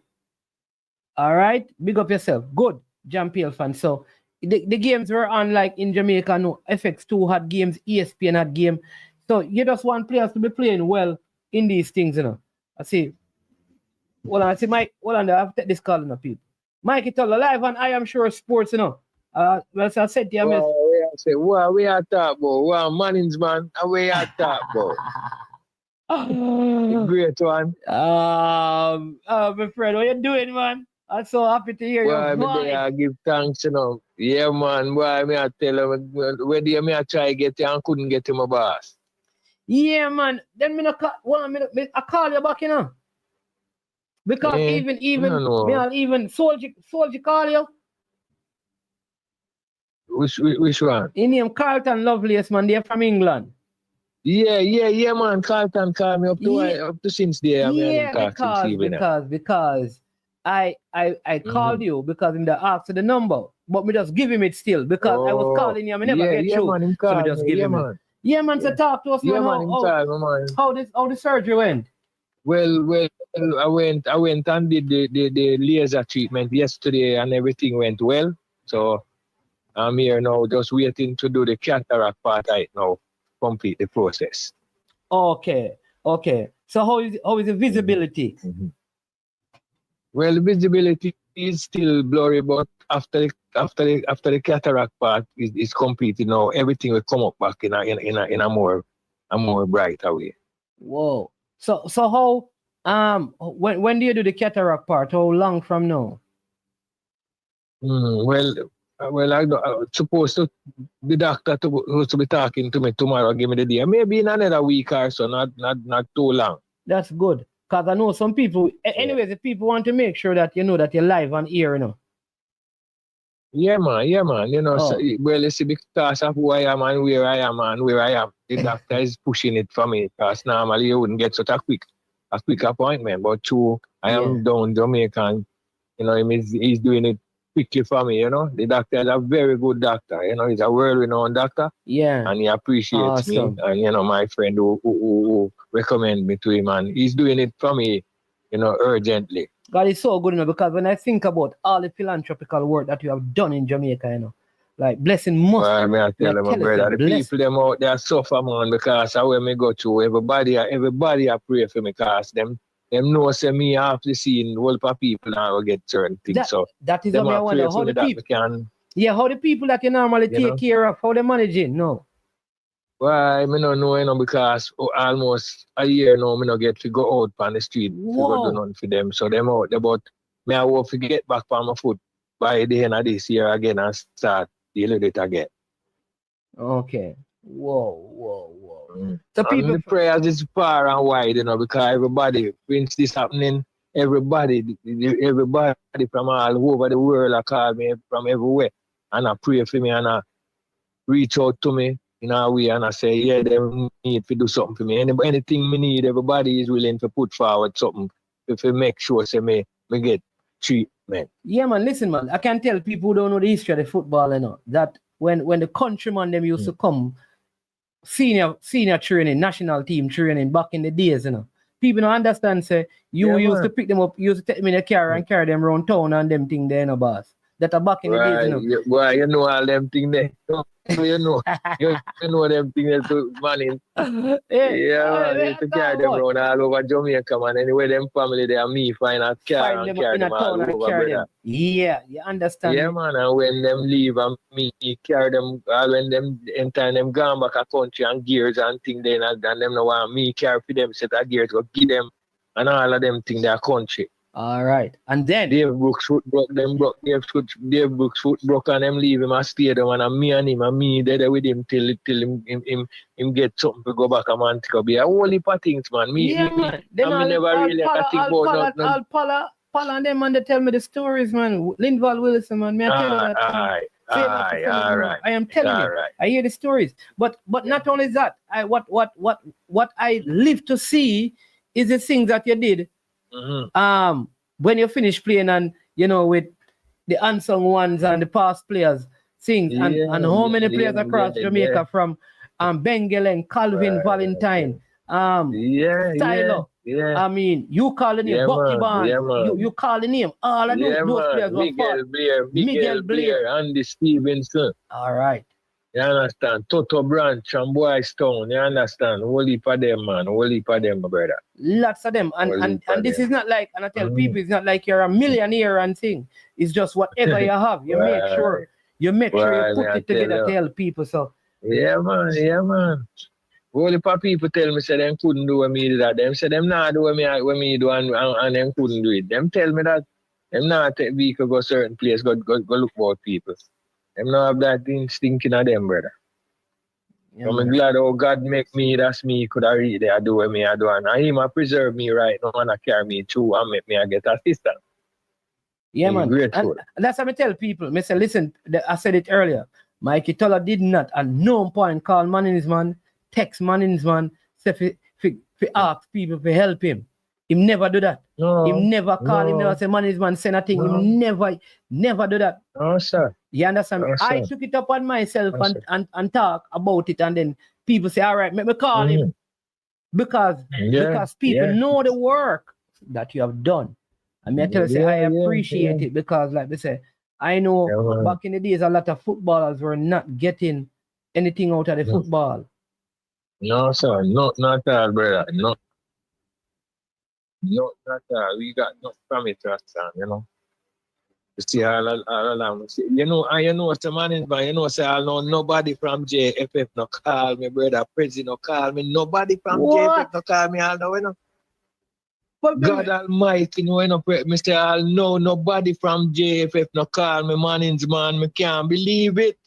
All right, big up yourself. Good, JPL fans. So the games were on, like in Jamaica. No, FX2 had games, ESPN had game. So you just want players to be playing well in these things, you know. I see. Hold on, I see Mike. Hold on, I have to take this call, you know, people. Mikey Tull live on I Am Sure Sports, you know. Well, so I said to you, we are talk about? What Mannings, man? We are talk about? The great one. My friend, what you doing, man? I'm so happy to hear your voice. I give thanks, you know. Yeah, man. Boy, me I tell him, where do me I try to get you and couldn't get him a boss. Yeah, man. Then me I call you back, you know. Because even Soldier call you. Which one? His name Carlton Lovelace, man. They're from England. Yeah, man. Carlton called me up to since there. Yeah, because I called you because in the asked the number, but me just give him it still because I was calling you. I never get through. Man, so me just give him man. it. Yeah, man. So talk to us, man. How the surgery went? Well, I went and did the laser treatment yesterday and everything went well. So I'm here now just waiting to do the cataract part right now, complete the process. Okay. So how is the visibility? Mm-hmm. Well, the visibility is still blurry, but after the cataract part is completed now, everything will come up back in a more brighter way. Whoa. So how when do you do the cataract part? How long from now? Well, I'm supposed to the doctor to be talking to me tomorrow. Give me the day. Maybe in another week or so. Not too long. That's good. Because I know some people. Anyways, the people want to make sure that you know that you're live on air, you know. Yeah, man. You know, so, well, you see, because of who I am and where I am, the doctor is pushing it for me. Because normally you wouldn't get such a quick appointment. But I am down Jamaican. You know, he's doing it quickly for me, you know. The doctor is a very good doctor, you know, he's a world-renowned doctor. Yeah. And he appreciates me and, you know, my friend who recommend me to him, and he's doing it for me, you know, urgently. God is so good, you know, because when I think about all the philanthropical work that you have done in Jamaica, you know, like blessing most. Well, I tell them, my brother, the people them out there suffer, man, because I when me go to everybody I pray for me, because them know say me have to see whole of people now get certain things. That is what I wonder. How the people how the people that you normally take care of, how they managing? No. Why? I don't know, because almost a year now, I don't get to go out on the street to go do nothing for them. So them out there, but I hope to get back on my foot by the end of this year again and start dealing with it again. Okay. Whoa. So people, the prayers is far and wide, because everybody, since this happening, everybody from all over the world I call me from everywhere, and I pray for me and I reach out to me in a way and I say, yeah, they need to do something for me. Anything me need, everybody is willing to put forward something to make sure say me get treatment. Yeah, man, listen, man. I can tell people who don't know the history of the football, that when the countryman them used to come, senior training, national team training back in the days, people don't understand, say, you used to pick them up, you used to take them in a car and carry them around town and them thing there, boss. That are back in the days, Well, you know all them things there. you know them things there too, man. They used to carry them around all over Jamaica, man. Anyway, them family there, me find a car and carry them all over, brother. Yeah, you understand? Yeah, man, and when them leave and me carry them, when them enter them gone back a country and gears and things there, and them know want me carry for them, set of gears, go give them, and all of them things their country. All right, and then Dave Brooks' foot broke, Dave Brooks' foot broke and them leave him a stadium and me and me there with him till him get something to go back a man to be a whole heap of things, man. Me never really think about nothing. Paul and them, man, they tell me the stories, man. Linval Wilson, man, me I tell you that. All right. I am telling you. Right. I hear the stories. But not only that, what I live to see is the things that you did. Mm-hmm. When you finish playing and with the unsung ones and the past players things and how many players across Jamaica from Bengeleng, Calvin, Valentine, Stylo. I mean, you call the name Bucky Barnes, you call the name all of those players were Miguel Blair, Andy Stevenson. All right. You understand? Toto Branch and Boys Town. You understand? Whole heap of them, man. Whole heap of them, my brother. Lots of them. And this is not like, and I tell people, it's not like you're a millionaire and thing. It's just whatever you have. You make sure you put it together, tell people. So yeah, man. Whole heap of people tell me say them couldn't do what me did that. Them say them not do what me do and them couldn't do it. Them tell me that them not take vehicle go certain place, go look for people. Them not have that instinct in them, brother. Yeah, I'm glad God make me, that's me, could I read there, do what me I do. And He might preserve me right now and carry me through and make me get assistance. Yeah, man. And that's what I tell people. I say, listen, I said it earlier. Mikey Tull did not at no point call management, text management, say for ask people to help him. He never do that. No, he never call him, never say management send a thing. No. He never do that. No, sir. You understand? No, I took it up on myself and talk about it, and then people say, all right, let me call him. Because people know the work that you have done. I mean, I tell you, I appreciate it because, like they say, I know back in the days, a lot of footballers were not getting anything out of the football. No, sir. Not at all, brother. Not at all. We got nothing from it, You see, all along. What's the management, say, I know nobody from JFF no call me, brother. President no call me. Nobody from JFF no call me, all know, God Almighty, Mr. I'll know nobody from JFF no call me, management. Me can't believe it.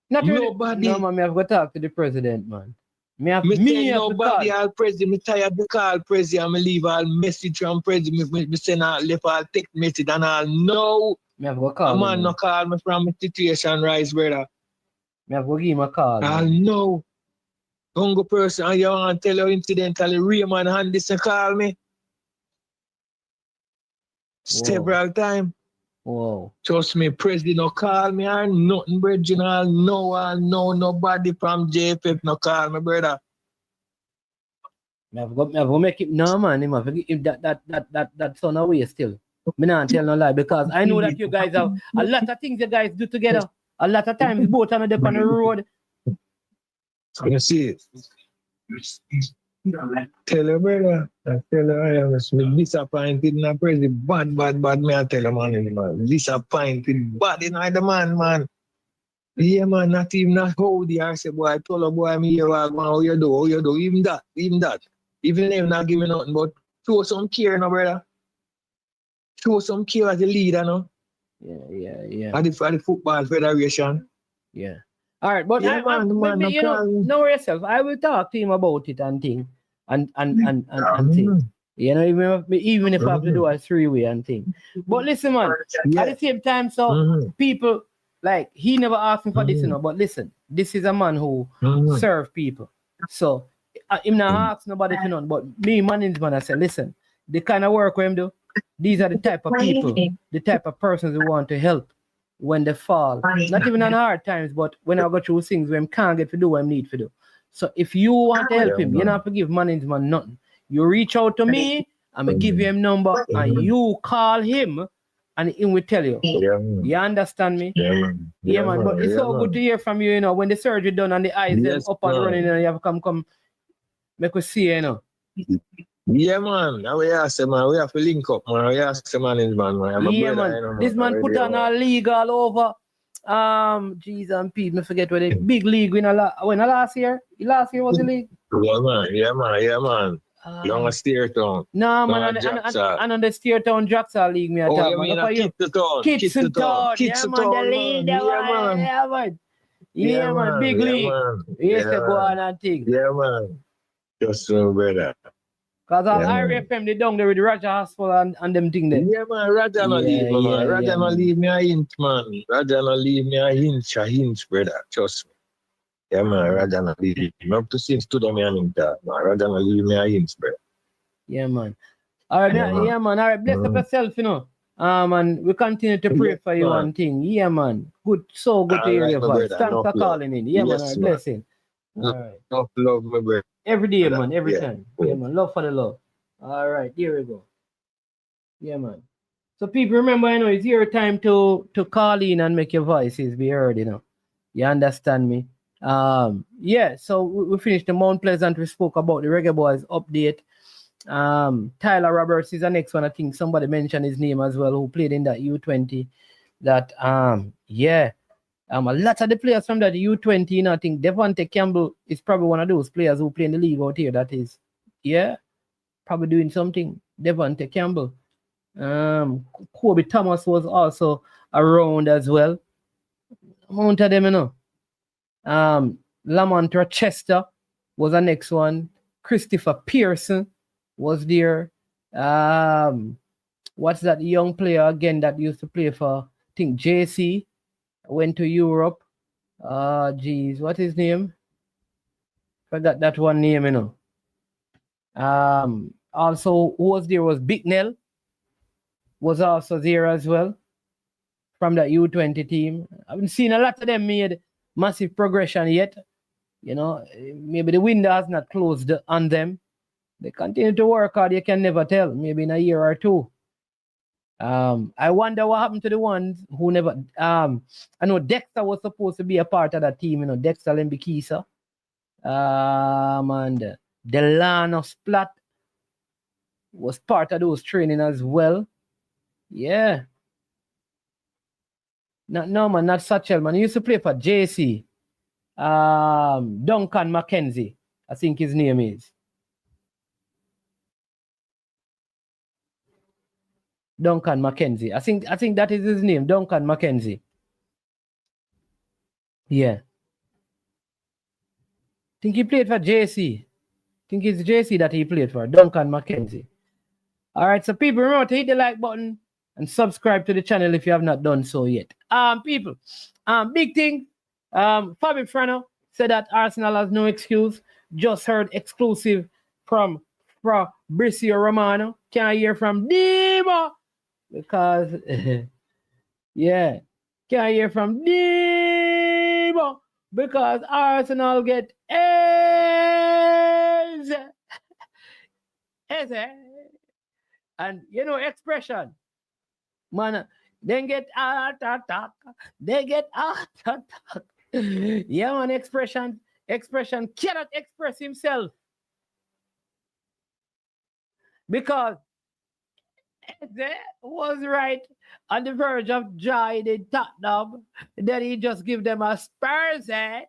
Nobody. No, man, I have to talk to the president, man. Nobody all president, me tired to call president, me leave all message from president, me send all left all text message and all no. Me have to call a man no call me from my situation rise, brother. Me have to give him a call. I'll know. Hungry person and you want to tell you incidentally Raymond Anderson call me. Several times. Whoa. Trust me, president no call me or nothing, brethren. No, nobody from JFF no call me, brother. I have to make it no, man. I have to give that son away still. Me not tell no lie because I know that you guys have a lot of things you guys do together. A lot of times both of them on the road. You see it. Tell her, brother. Tell her I am disappointed in the president. Bad, me I tell her, man. Disappointed, bad in the man. Yeah, man, not even not hold the I say, boy, Tull, boy, me here, how you do, even that. Even them not giving nothing, but show some care, no, brother. Show some care as a leader, no? Yeah. At the Football Federation. Yeah. All right, but Yeah, man, maybe, you know yourself. I will talk to him about it and thing, and thing. You know, even if I have to do a 3-way and thing. But listen, man, at the same time, so people, like, he never asked me for this, you know, but listen, this is a man who serve people. So, him not ask nobody to know, but me, management, I say, listen, the kind of work we him do, these are the type of people, the type of persons who want to help when they fall. Not even on hard times, but when I go through things where I can't get to do what I need to do. So if you want to help him, you don't have to give management nothing. You reach out to me, I'm going to give you him number, and you call him, and he will tell you. You understand me? Yeah, man. But it's so good to hear from you, you know, when the surgery done and the eyes them up and running, and you have to come, make us see, you know. Yeah, man. Now we ask him, man. We have to link up, man. We ask the management, man. Yeah, man. You know, this man put on a league all over. Jeez and Pete, I forget what the big league when last year? Last year was the league? Yeah, man. Long Steer Town. No, man, and on the Steer Town Jackson League, me talk, man. Kitson Town. Yeah, man, the league. Yeah, man, big league. Yes, to go on and thing. Yeah, man. Just so, brother. Because I RFM they down there with Roger Hospital and them thing there. Yeah, man, Roger no leave me, man. Roger no leave me a hint, man. Roger no leave me a hint, brother. Trust me. Yeah, man, Roger no leave me. I'm up to since to them and man. Roger no leave me a hint, brother. Yeah, man. All right, yeah, man. All right, bless up yourself, you know. And we continue to pray for you and thing. Yeah, man. Good, so good to hear your voice. Thanks for calling in. Yeah, man. All right, blessing. All right. Love, my brother. Every day, man. Every time. Yeah, man. Love for the love. All right. Here we go. Yeah, man. So people, remember, you know, it's your time to call in and make your voices be heard, you know. You understand me? Yeah, so we finished the Mount Pleasant. We spoke about the Reggae Boyz update. Tyler Roberts is the next one. I think somebody mentioned his name as well, who played in that U20. That a lot of the players from that U20, you know, I think Devontae Campbell is probably one of those players who play in the league out here. That is, probably doing something. Devontae Campbell. Kobe Thomas was also around as well. Amount of them, you know. Lamont Rochester was the next one. Christopher Pearson was there. What's that young player again that used to play for, I think, JC? Went to Europe. What his name? Forgot that one name, you know. Also, who was there was Big Nell. Was also there as well. From that U20 team. I haven't seen a lot of them made massive progression yet. You know, maybe the window has not closed on them. They continue to work hard, you can never tell. Maybe in a year or two. I wonder what happened to the ones who never. I know Dexter was supposed to be a part of that team. You know, Dexter Lembikisa. And Delano Splat was part of those training as well. Yeah. No, man, not Satchel, man. He used to play for JC. Duncan McKenzie, I think his name is. Duncan McKenzie. I think that is his name, Duncan McKenzie. Yeah. I think he played for JC. I think it's JC that he played for, Duncan McKenzie. All right, so people, remember to hit the like button and subscribe to the channel if you have not done so yet. People, big thing. Fabi Frano said that Arsenal has no excuse. Just heard exclusive from Fabrizio Romano. Can't hear from Dima because can't hear from Dima because Arsenal get Eze. And you know expression, man. Then get attack. They get attack. Yeah, man. Expression cannot express himself because Eze was right on the verge of joining Tottenham. Then he just give them a Spurs and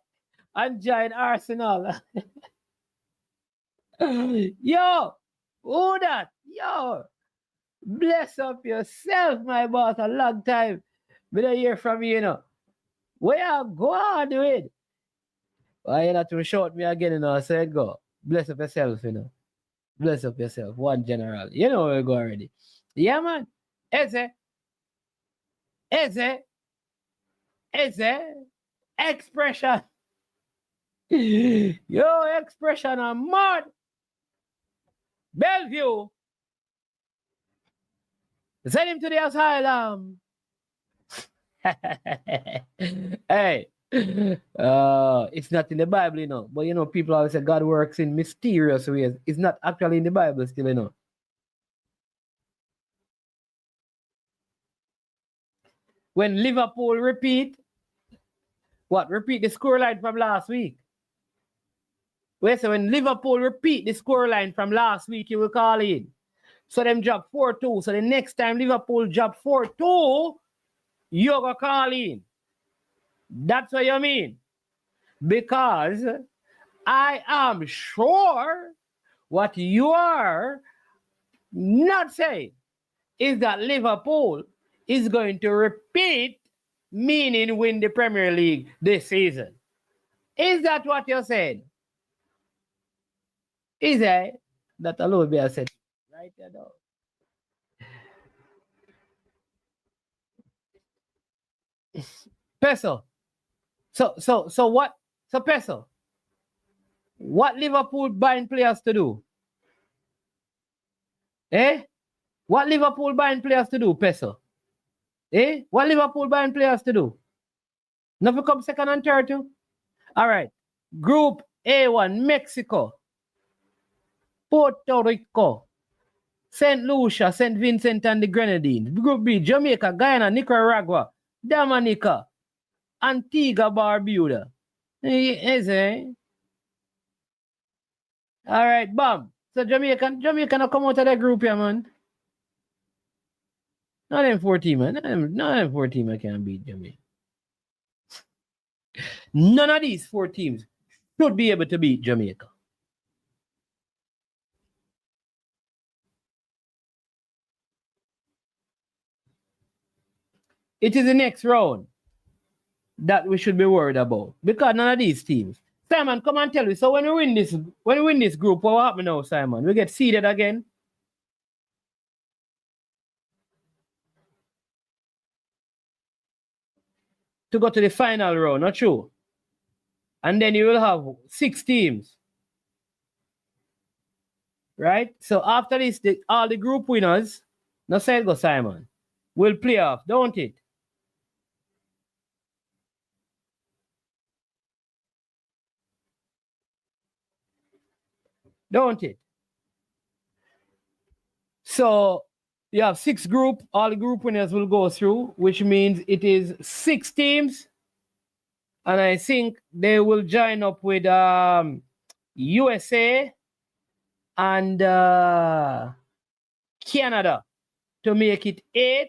join Arsenal. Yo, who that? Yo, bless up yourself, my boss. A long time. We don't hear from you, you know. Where you go on with? Why you not to shout me again, you know? I said go. Bless up yourself, you know. Bless up yourself. One general. You know where we go already. Yeah, man. Eze. Expression. Yo, expression on mud. Bellevue. Send him to the asylum. Hey. It's not in the Bible, you know. But you know, people always say God works in mysterious ways. It's not actually in the Bible still, you know. When Liverpool repeat the scoreline from last week. So when Liverpool repeat the scoreline from last week, you will call in. So them drop 4-2. So the next time Liverpool drop 4-2, you're going to call in. That's what you mean. Because I am sure what you are not saying is that Liverpool is going to repeat, meaning win the Premier League this season. Is that what you're saying? Is it? That alone be a set right there though. Peso. So what? So Peso. What Liverpool buying players to do? What Liverpool buying players to do, Peso? What Liverpool buying players to do? Never come second and third too? All right. Group A1, Mexico, Puerto Rico, St. Lucia, St. Vincent and the Grenadines. Group B, Jamaica, Guyana, Nicaragua, Dominica, Antigua, Barbuda. All right, bam. So Jamaica not come out of that group here, man. Not them 14, man. Not them 4 teams I can't beat Jamaica. None of these 4 teams should be able to beat Jamaica. It is the next round that we should be worried about. Because none of these teams. Simon, come and tell me. So when we win this group, what will happen now, Simon? We get seeded again? To go to the final round, not true? And then you will have 6 teams. Right? So after this, all the group winners, now say it go, Simon, will play off, don't it? Don't it? So you have 6 group, all the group winners will go through, which means it is 6 teams. And I think they will join up with USA and Canada to make it 8.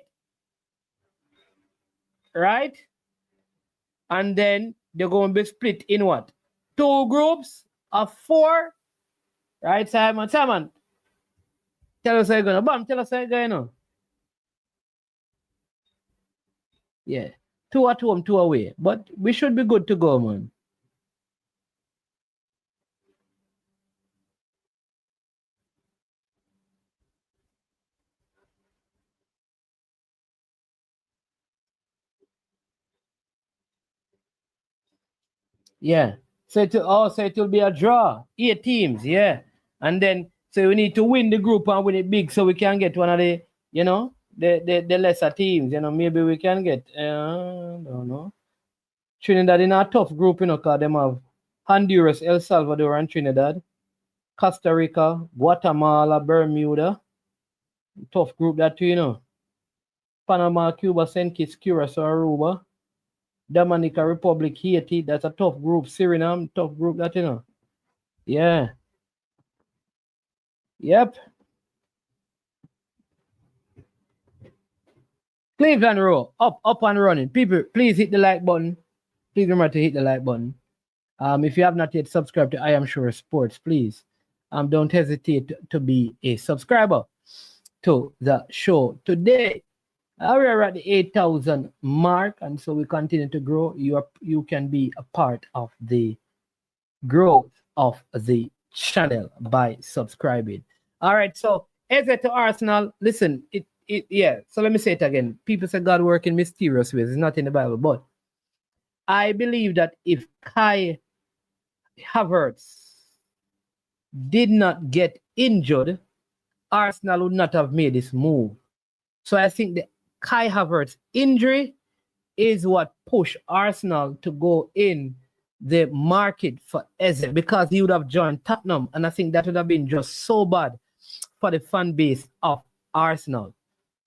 Right? And then they're going to be split in what? 2 groups of 4. Right, Simon? Simon, tell us how you're going to. Bam, tell us how you're going to. Yeah. 2 at home, 2 away. But we should be good to go, man. Yeah. So it will be a draw. 8 teams, yeah. And then, so we need to win the group and win it big so we can get one of the, you know, the lesser teams. You know, maybe we can get, I don't know. Trinidad in a tough group, you know, because them have Honduras, El Salvador, and Trinidad. Costa Rica, Guatemala, Bermuda. Tough group that too, you know. Panama, Cuba, St. Kitts, Curacao, Aruba. Dominica Republic, Haiti, that's a tough group. Suriname, tough group that, you know. Yeah. Yep. Cleveland Row, up and running. People, please hit the like button. Please remember to hit the like button. If you have not yet subscribed to I Am Sure Sports, please don't hesitate to be a subscriber to the show. Today, we are at the 8,000 mark, and so we continue to grow. You can be a part of the growth of the channel by subscribing. All right, so Eze to Arsenal. Listen, so let me say it again. People say God work in mysterious ways. It's not in the Bible, but I believe that if Kai Havertz did not get injured, Arsenal would not have made this move. So I think the Kai Havertz injury is what pushed Arsenal to go in the market for Eze, because he would have joined Tottenham, and I think that would have been just so bad for the fan base of Arsenal.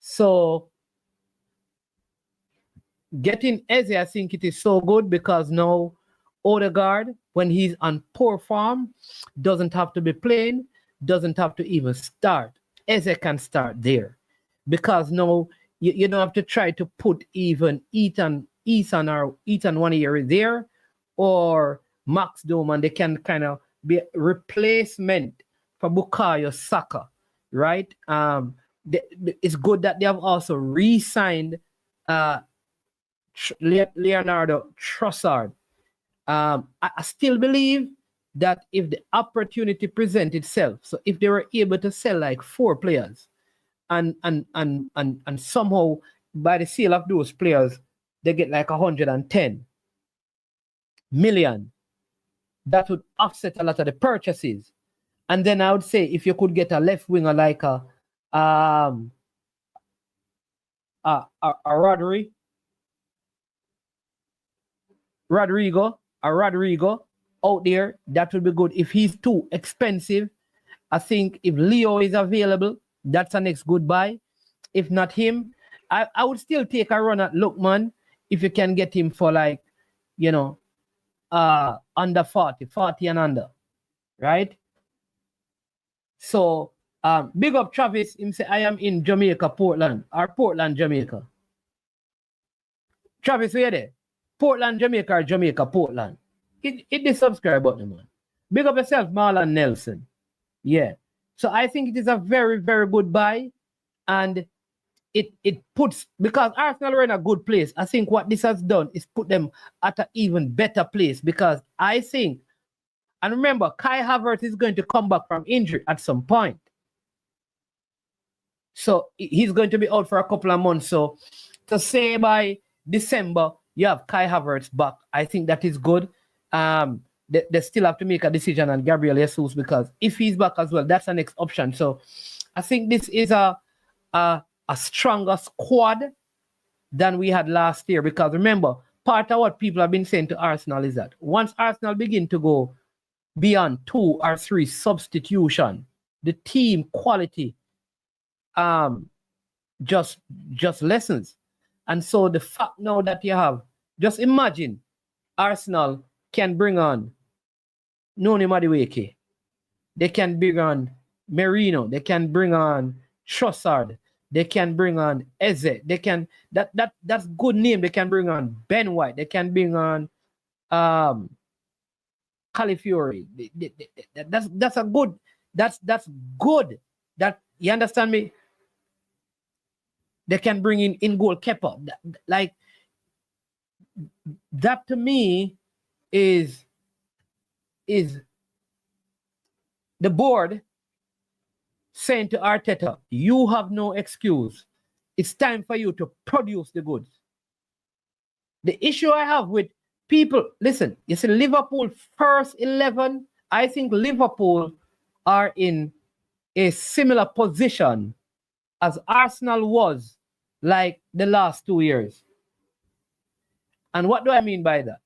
So getting Eze, I think it is so good, because now Odegaard, when he's on poor form, doesn't have to be playing, doesn't have to even start. Eze can start there, because now you don't have to try to put even Ethan one year there, or Max Doman. They can kind of be a replacement for Bukayo Saka, right? It's good that they have also re-signed Leonardo Trossard. I still believe that if the opportunity presents itself, so if they were able to sell like 4 players, and somehow by the sale of those players they get like 110 million, that would offset a lot of the purchases. And then I would say if you could get a left winger like a Rodrigo out there, that would be good. If he's too expensive, I think if Leo is available, that's a next good buy. If not him, I would still take a run at Lookman if you can get him for like, under 40 and under, right? So big up Travis. Him say I am in Jamaica, Portland, Jamaica. Travis, where there? Portland, Jamaica, or Jamaica, Portland? Hit the subscribe button, man. Big up yourself, Marlon Nelson. Yeah. So I think it is a very, very good buy, and it puts, because Arsenal are in a good place. I think what this has done is put them at an even better place, because I think, and remember, Kai Havertz is going to come back from injury at some point. So he's going to be out for a couple of months. So to say by December, you have Kai Havertz back, I think that is good. They still have to make a decision on Gabriel Jesus, because if he's back as well, that's the next option. So I think this is a stronger squad than we had last year, because remember, part of what people have been saying to Arsenal is that once Arsenal begin to go beyond 2 or 3 substitution, the team quality just lessens. And so the fact now that you have, just imagine Arsenal can bring on Noni Madueke, they can bring on Merino, they can bring on Trossard, they can bring on Eze, they can, that's good name. They can bring on Ben White, they can bring on Calafiori. That's a good, that's good. That, you understand me? They can bring in goal Kepa. Like that to me is the board saying to Arteta, you have no excuse. It's time for you to produce the goods. The issue I have with people, listen, you see Liverpool first 11, I think Liverpool are in a similar position as Arsenal was like the last 2 years. And what do I mean by that?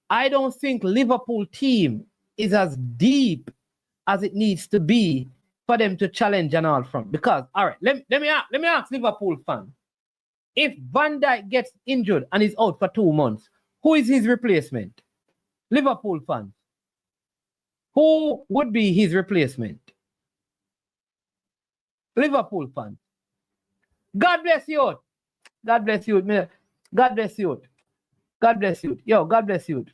I don't think Liverpool team is as deep as it needs to be for them to challenge on all front. Because, all right, let me ask Liverpool fan. If Van Dijk gets injured and is out for 2 months, who is his replacement? Liverpool fans. Who would be his replacement? Liverpool fans. God bless you. God bless you. God bless you. God bless you. Yo, God bless you.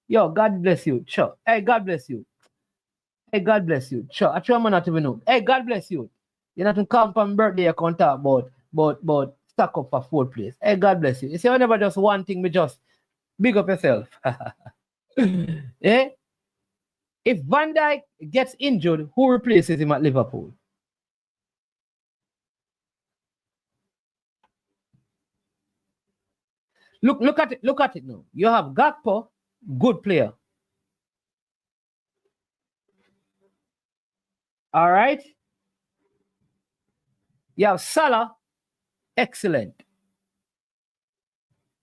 Yo, God bless you. Sure. Hey, God bless you. Hey, God bless you. Sure. I try not even know. Hey, God bless you. You're not to come for my birthday, you can't talk about stack up for fourth place. Hey, God bless you. You see, whenever just one thing, me just big up yourself. Eh? If Van Dijk gets injured, who replaces him at Liverpool? Look at it now. You have Gakpo, good player. All right. You have Salah, excellent.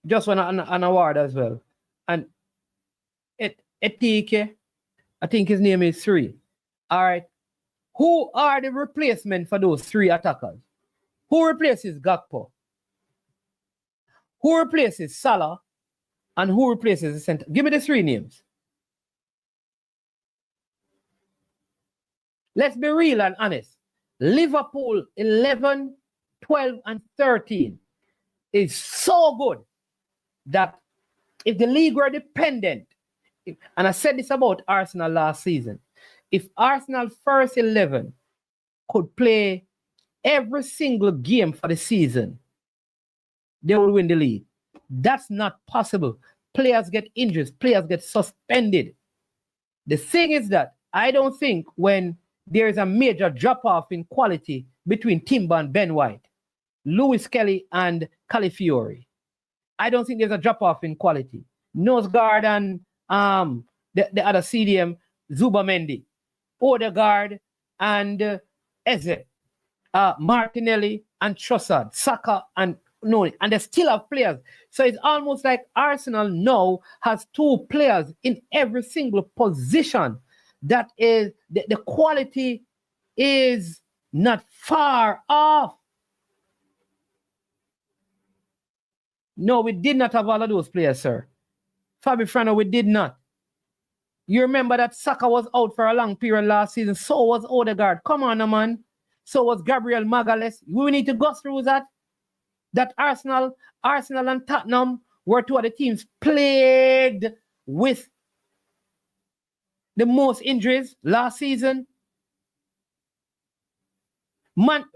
Just won an award as well. And Etike, I think his name is 3. All right. Who are the replacement for those 3 attackers? Who replaces Gakpo? Who replaces Salah? And who replaces the center? Give me the 3 names. Let's be real and honest. Liverpool 11, 12, and 13 is so good that if the league were dependent, and I said this about Arsenal last season, if Arsenal first 11 could play every single game for the season, they will win the league. That's not possible. Players get injured, players get suspended. The thing is that I don't think when there is a major drop-off in quality between Timber and Ben White, Lewis Kelly and Calafiori, I don't think there's a drop-off in quality. Nosegard and the other CDM, Zubamendi, Odegaard and Eze, Martinelli and Trossard, Saka and Noni, and they still have players. So it's almost like Arsenal now has 2 players in every single position. That is, the quality is not far off. No, we did not have all of those players, sir. Fabi Frano, we did not. You remember that Saka was out for a long period last season. So was Odegaard. Come on, man. So was Gabriel Magalhaes. We need to go through that. That Arsenal and Tottenham were 2 of the teams plagued with the most injuries last season.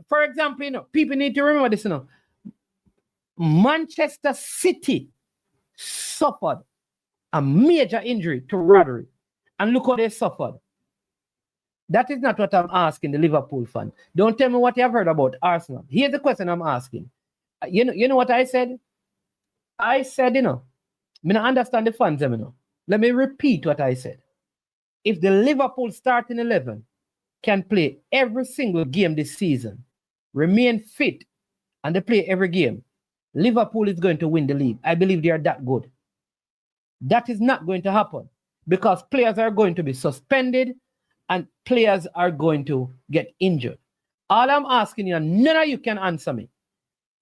For example, people need to remember this, Manchester City suffered a major injury to Rodri. And look how they suffered. That is not what I'm asking the Liverpool fan. Don't tell me what you have heard about Arsenal. Here's the question I'm asking. You know what I said? I said, I don't understand the fans, Let me repeat what I said. If the Liverpool starting 11 can play every single game this season, remain fit, and they play every game, Liverpool is going to win the league. I believe they are that good. That is not going to happen because players are going to be suspended and players are going to get injured. All I'm asking you, none of you can answer me.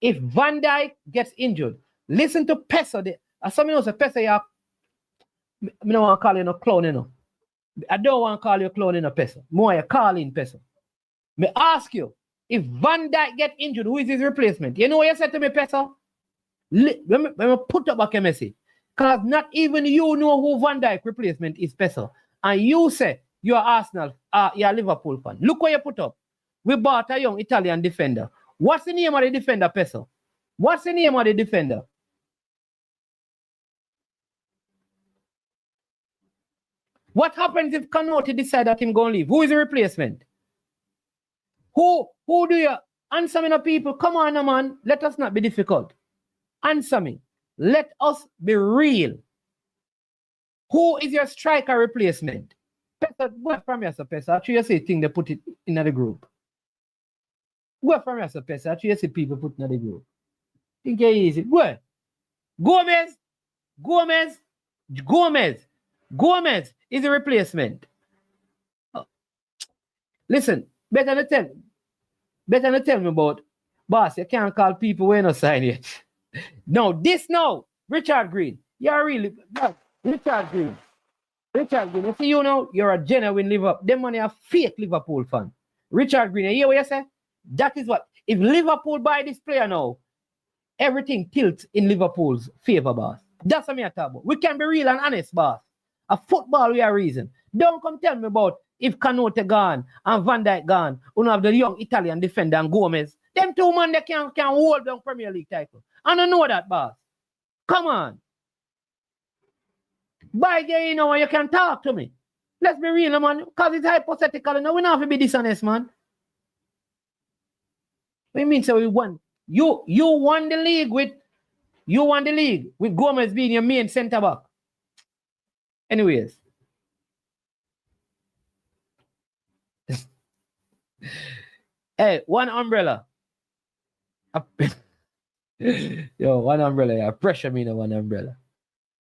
If Van Dijk gets injured, listen to Pesa. Some say Pesa, I don't want to call you no clown, I don't want to call you a clown in a Pesa. More you calling Pesa. Me ask you, if Van Dijk get injured, who is his replacement? You know what you said to me, Pesa? Let me put up back a message. Because not even you know who Van Dijk replacement is, Pesa. And you say you're Arsenal, you're a Liverpool fan. Look what you put up. We bought a young Italian defender. What's the name of the defender, Pesa? What's the name of the defender? What happens if Canotti decide that him going to leave? Who is the replacement? Who do you answer me, people? Come on, man. Let us not be difficult. Answer me. Let us be real. Who is your striker replacement? Pesa, go from here, Pesa. Actually, you say thing they put it in the group. Go from here, Pesa. Actually, you see people put it in the group. Think it's easy. Go. Gomez is a replacement. Listen, better not tell me about boss. You can't call people when not sign yet. No, Richard Green. You're really Richard Green. You see, you're a genuine Liverpool. Them money are fake Liverpool fan. Richard Green, you hear what you say? That is what if Liverpool buy this player now, everything tilts in Liverpool's favor, boss. That's what I talk about. We can be real and honest, boss. A football we are reason. Don't come tell me about if Canote gone and Van Dijk gone, you have the young Italian defender and Gomez. Them two men they can hold the Premier League title. I don't know that, boss. Come on. By there, you know, you can talk to me. Let's be real, man. Because it's hypothetical. No, we don't have to be dishonest, man. What do you mean? So we won. You won the league with Gomez being your main centre back. Anyways. Hey, one umbrella. Yo, one umbrella. Yeah. Pressure me in one umbrella.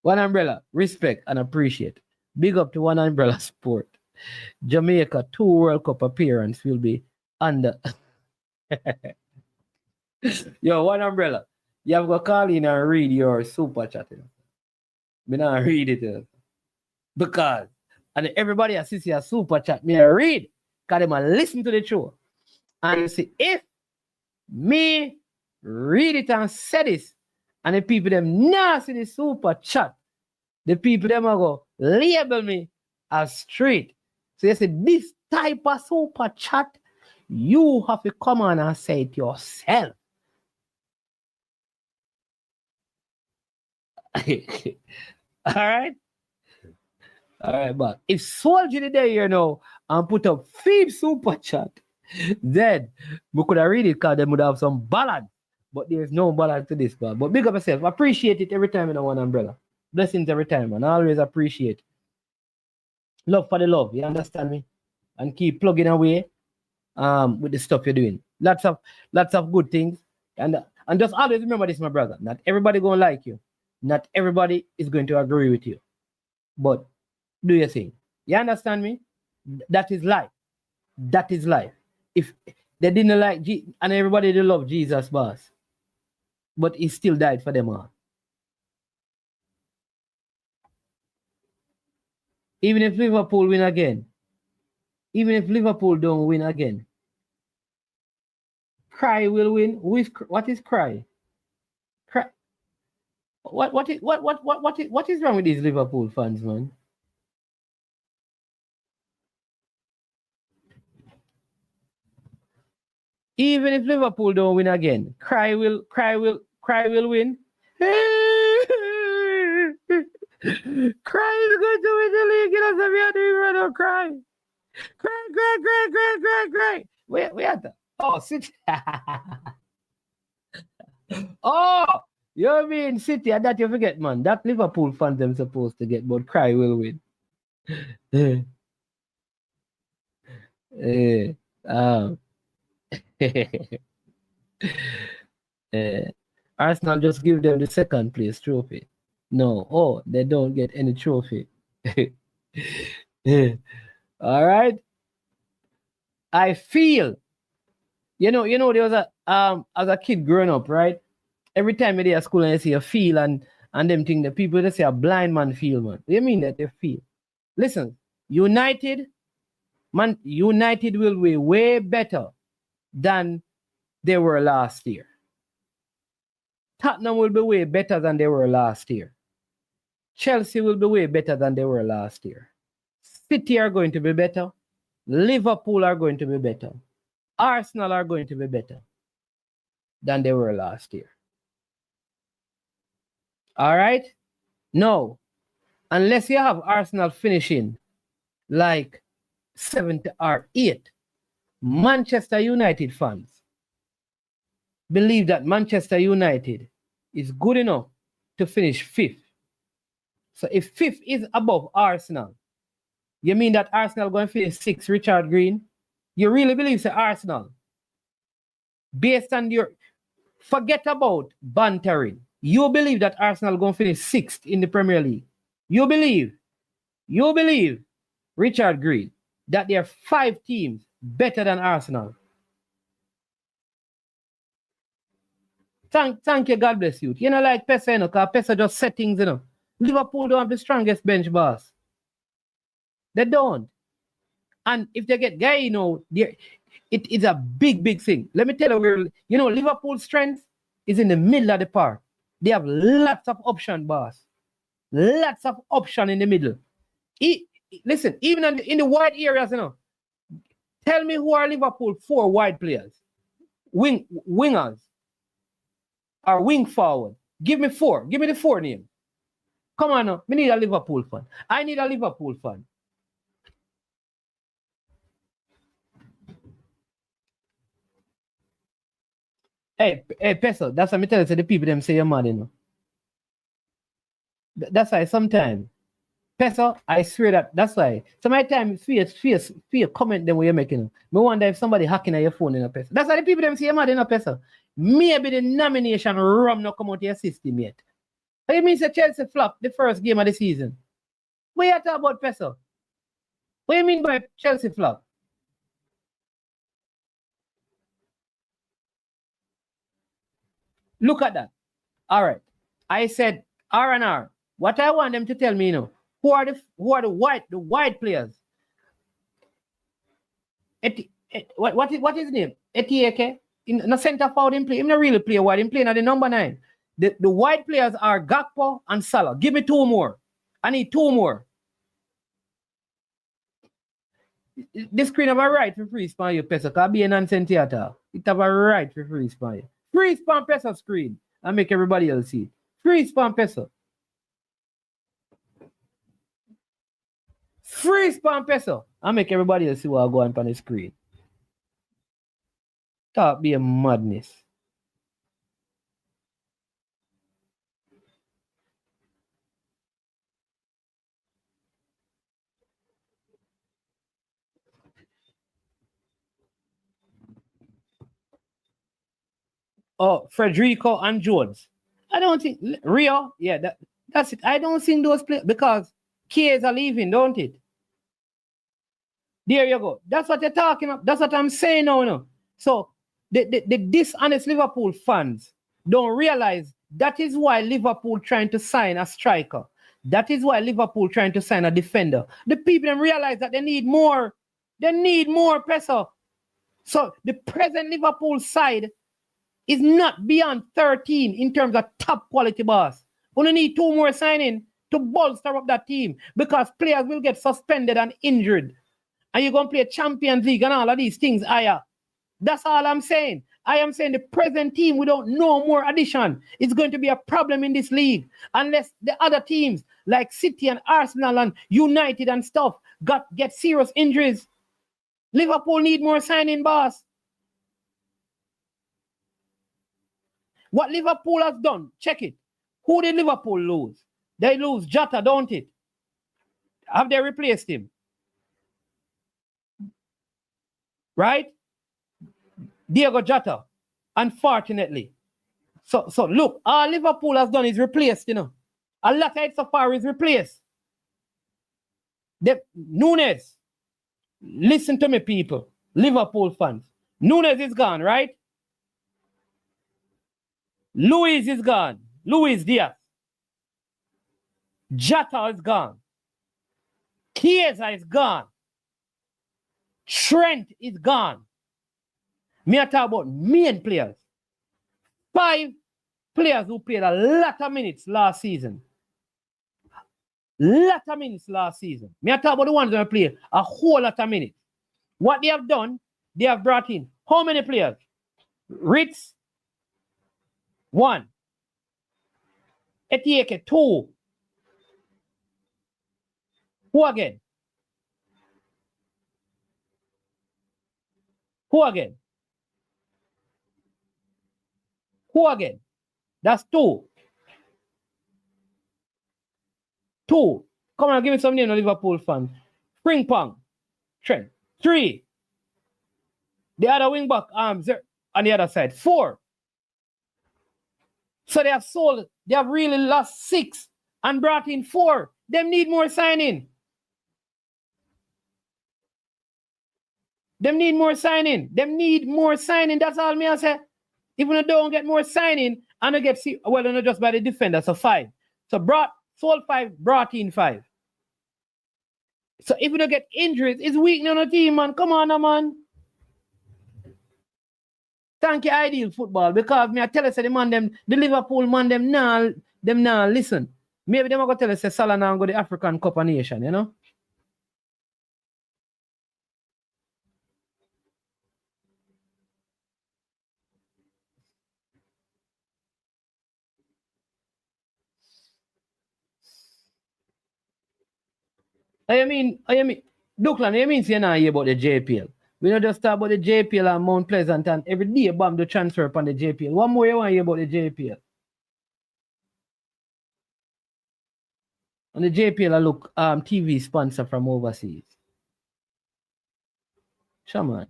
One umbrella. Respect and appreciate. Big up to one umbrella sport. Jamaica 2 World Cup appearance will be under. Yo, one umbrella. You have to call in and read your super chat. Me not read it. Because and everybody that sees your super chat, me read. Because they might listen to the show. And you see, if me read it and say this, and the people them not see the super chat, the people them are go label me as straight. So you say this type of super chat, you have to come on and say it yourself. All right, but if Soldier today, you know, and put up 5 super chat, then we could have read it because they would have some ballad. But there's no ballad to this, but big up yourself. Appreciate it every time in one umbrella. Blessings every time, and I always appreciate. Love for the love, you understand me? And keep plugging away with the stuff you're doing. Lots of good things. And just always remember this, my brother. Not everybody gonna like you. Not everybody is going to agree with you. But do your thing. You understand me? That is life. That is life. If they didn't like and everybody they love Jesus, boss. But he still died for them all. Even if Liverpool win again. Even if Liverpool don't win again. Cry will win. What is cry? Cry. What is wrong with these Liverpool fans, man? Even if Liverpool don't win again, cry will win. Cry is going to win the league. You know, so we are doing right cry. Cry. We had that. Oh, City. Oh, you mean City? And that you forget, man. That Liverpool fans them supposed to get, but cry will win. Arsenal just give them the second place trophy. No, they don't get any trophy. All right. I feel, you know, there was as a kid growing up, right? Every time they at school and they say a feel and them thing, the people they say a blind man feel, man. They mean that they feel. Listen, United will be way better than they were last year. Tottenham will be way better than they were last year. Chelsea will be way better than they were last year. City are going to be better. Liverpool are going to be better. Arsenal are going to be better than they were last year. All right? No. Unless you have Arsenal finishing like 7th or 8th, Manchester United fans believe that Manchester United is good enough to finish 5th. So if 5th is above Arsenal, you mean that Arsenal going to finish 6th, Richard Green? You really believe that Arsenal, based on your, forget about bantering, you believe that Arsenal going to finish 6th in the Premier League? You believe, Richard Green, that there are 5 teams better than Arsenal? Thank you, God bless you. You know, like Pesa, you know, because Pesa just set things, you know. Liverpool don't have the strongest bench, boss. They don't. And if they get guy, it is a big thing. Let me tell you, you know, Liverpool's strength is in the middle of the park. They have lots of option, boss. Lots of option in the middle. Listen, even in the wide areas, you know, tell me who are Liverpool 4 wide players. Wingers. Or wing forward. Give me 4. Give me the 4 name. Come on now. We need a Liverpool fan. I need a Liverpool fan. Hey, Peso, that's what I tell you to the people them say you're mad, you know. That's why sometimes, Peso, I swear that's why. Sometimes fear comment them what you're making. I wonder if somebody hacking at your phone in a Peso. That's why the people them say you're mad in a Peso. Maybe the nomination rum not come out of your system yet. It means that Chelsea flop the first game of the season. What you talk about, Peso? What do you mean by Chelsea flop? Look at that. All right. I said R&R. What I want them to tell me, you know, who are the wide players? What is his name? Etieke. In the center forward, him play. Him not really play wide. Him playing at the number 9. The wide players are Gakpo and Salah. Give me 2 more. I need 2 more. This screen have a right for free span you, Peso. Because be a nonsense theater. It have a right for free span you. Free span Peso screen. And make everybody else see it. Free span Peso. Free span Peso. And make everybody else see what I go on the screen. That be a madness. Oh, Federico and Jones. I don't think Rio, yeah, that's it. I don't think those players because Kids are leaving, don't it? There you go. That's what you're talking about. That's what I'm saying now. No? So the dishonest Liverpool fans don't realize that is why Liverpool trying to sign a striker. That is why Liverpool trying to sign a defender. The people don't realize that they need more. They need more pressure. So the present Liverpool side is not beyond 13 in terms of top quality boss. Only need 2 more signing to bolster up that team because players will get suspended and injured. And you're going to play Champions League and all of these things higher. That's all I'm saying. I am saying the present team without no more addition is going to be a problem in this league unless the other teams like City and Arsenal and United and stuff get serious injuries. Liverpool need more signing, boss. What Liverpool has done, check it. Who did Liverpool lose? They lose Jota, don't it? Have they replaced him? Right? Diego Jota, unfortunately. So look, all Liverpool has done is replaced, you know. A lot of it so far is replaced. Nunes, listen to me, people. Liverpool fans. Nunes is gone, right? Luis is gone. Luis Diaz. Jota is gone. Chiesa is gone. Trent is gone. Me talk about main players. 5 players who played a lot of minutes last season. Me talk about the ones that play a whole lot of minutes. What they have done, they have brought in how many players? Ritz, 1. Etieke, 2. Who again? That's 2. 2. Come on, give me some name of Liverpool fan. Frimpong, Trent. 3. The other wing back on the other side. 4. So they have really lost 6 and brought in 4. Them need more signing. Them need more signing. That's all me I say. If we don't get more signing, and I get not just by the defender, so 5. So sold 5, brought in 5. So if we don't get injuries, it's weak on the team, man. Come on, man. Thank you, Ideal Football, because me I tell us the man them, the Liverpool man them now listen. Maybe them are gonna tell us say Salah now go the African Cup of Nation, you know? I mean, Duckland, you mean say now hear about the JPL? We not just talk about the JPL and Mount Pleasant and every day bam the transfer upon the JPL. What more you want to hear about the JPL? And the JPL I look TV sponsor from overseas. Sure man.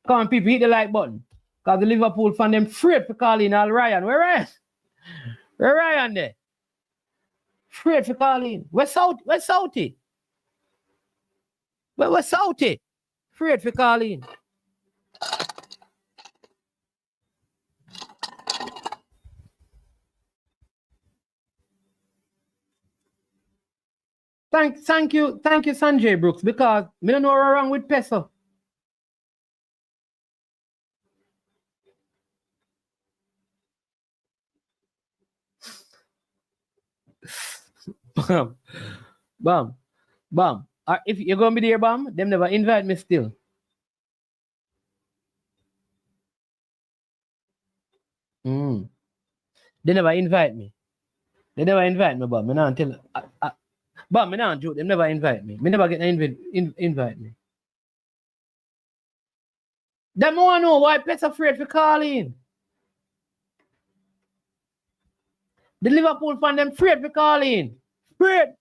Come on, people, hit the like button. Because the Liverpool fan them afraid for calling Al Ryan. Where Ryan? Where Ryan there? Afraid for calling. Where's Southie? Where's Southie? Afraid for calling. Thank you, Sanjay Brooks, because me don't know what's wrong with Peso. Bam. If you're gonna be there, Bam, them never invite me still. They never invite me. Bam. Me not tell. Bam, me not joke. Them never invite me. Me never get an invite me. Them want to know why Pet's afraid for calling. The Liverpool fan them afraid for calling. Afraid.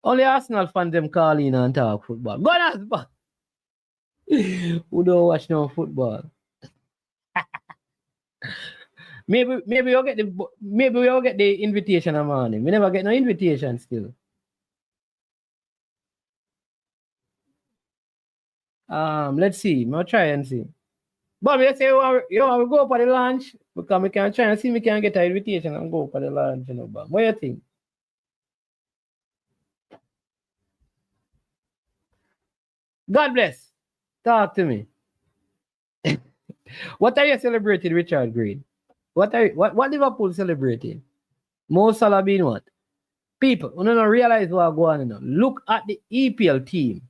Only Arsenal fan them calling and talk football. Go on, Aspa. Who don't watch no football? Maybe we'll get the invitation on morning. We never get no invitation still. Let's see. I'll try and see. But we say we go for the lunch because we can try and see if we can get an invitation and go for the lunch, you know. But what do you think? God bless. Talk to me. What are you celebrating, Richard Green? What Liverpool celebrating? Mo Salah being what? People, you don't realize what's going on. Look at the EPL team.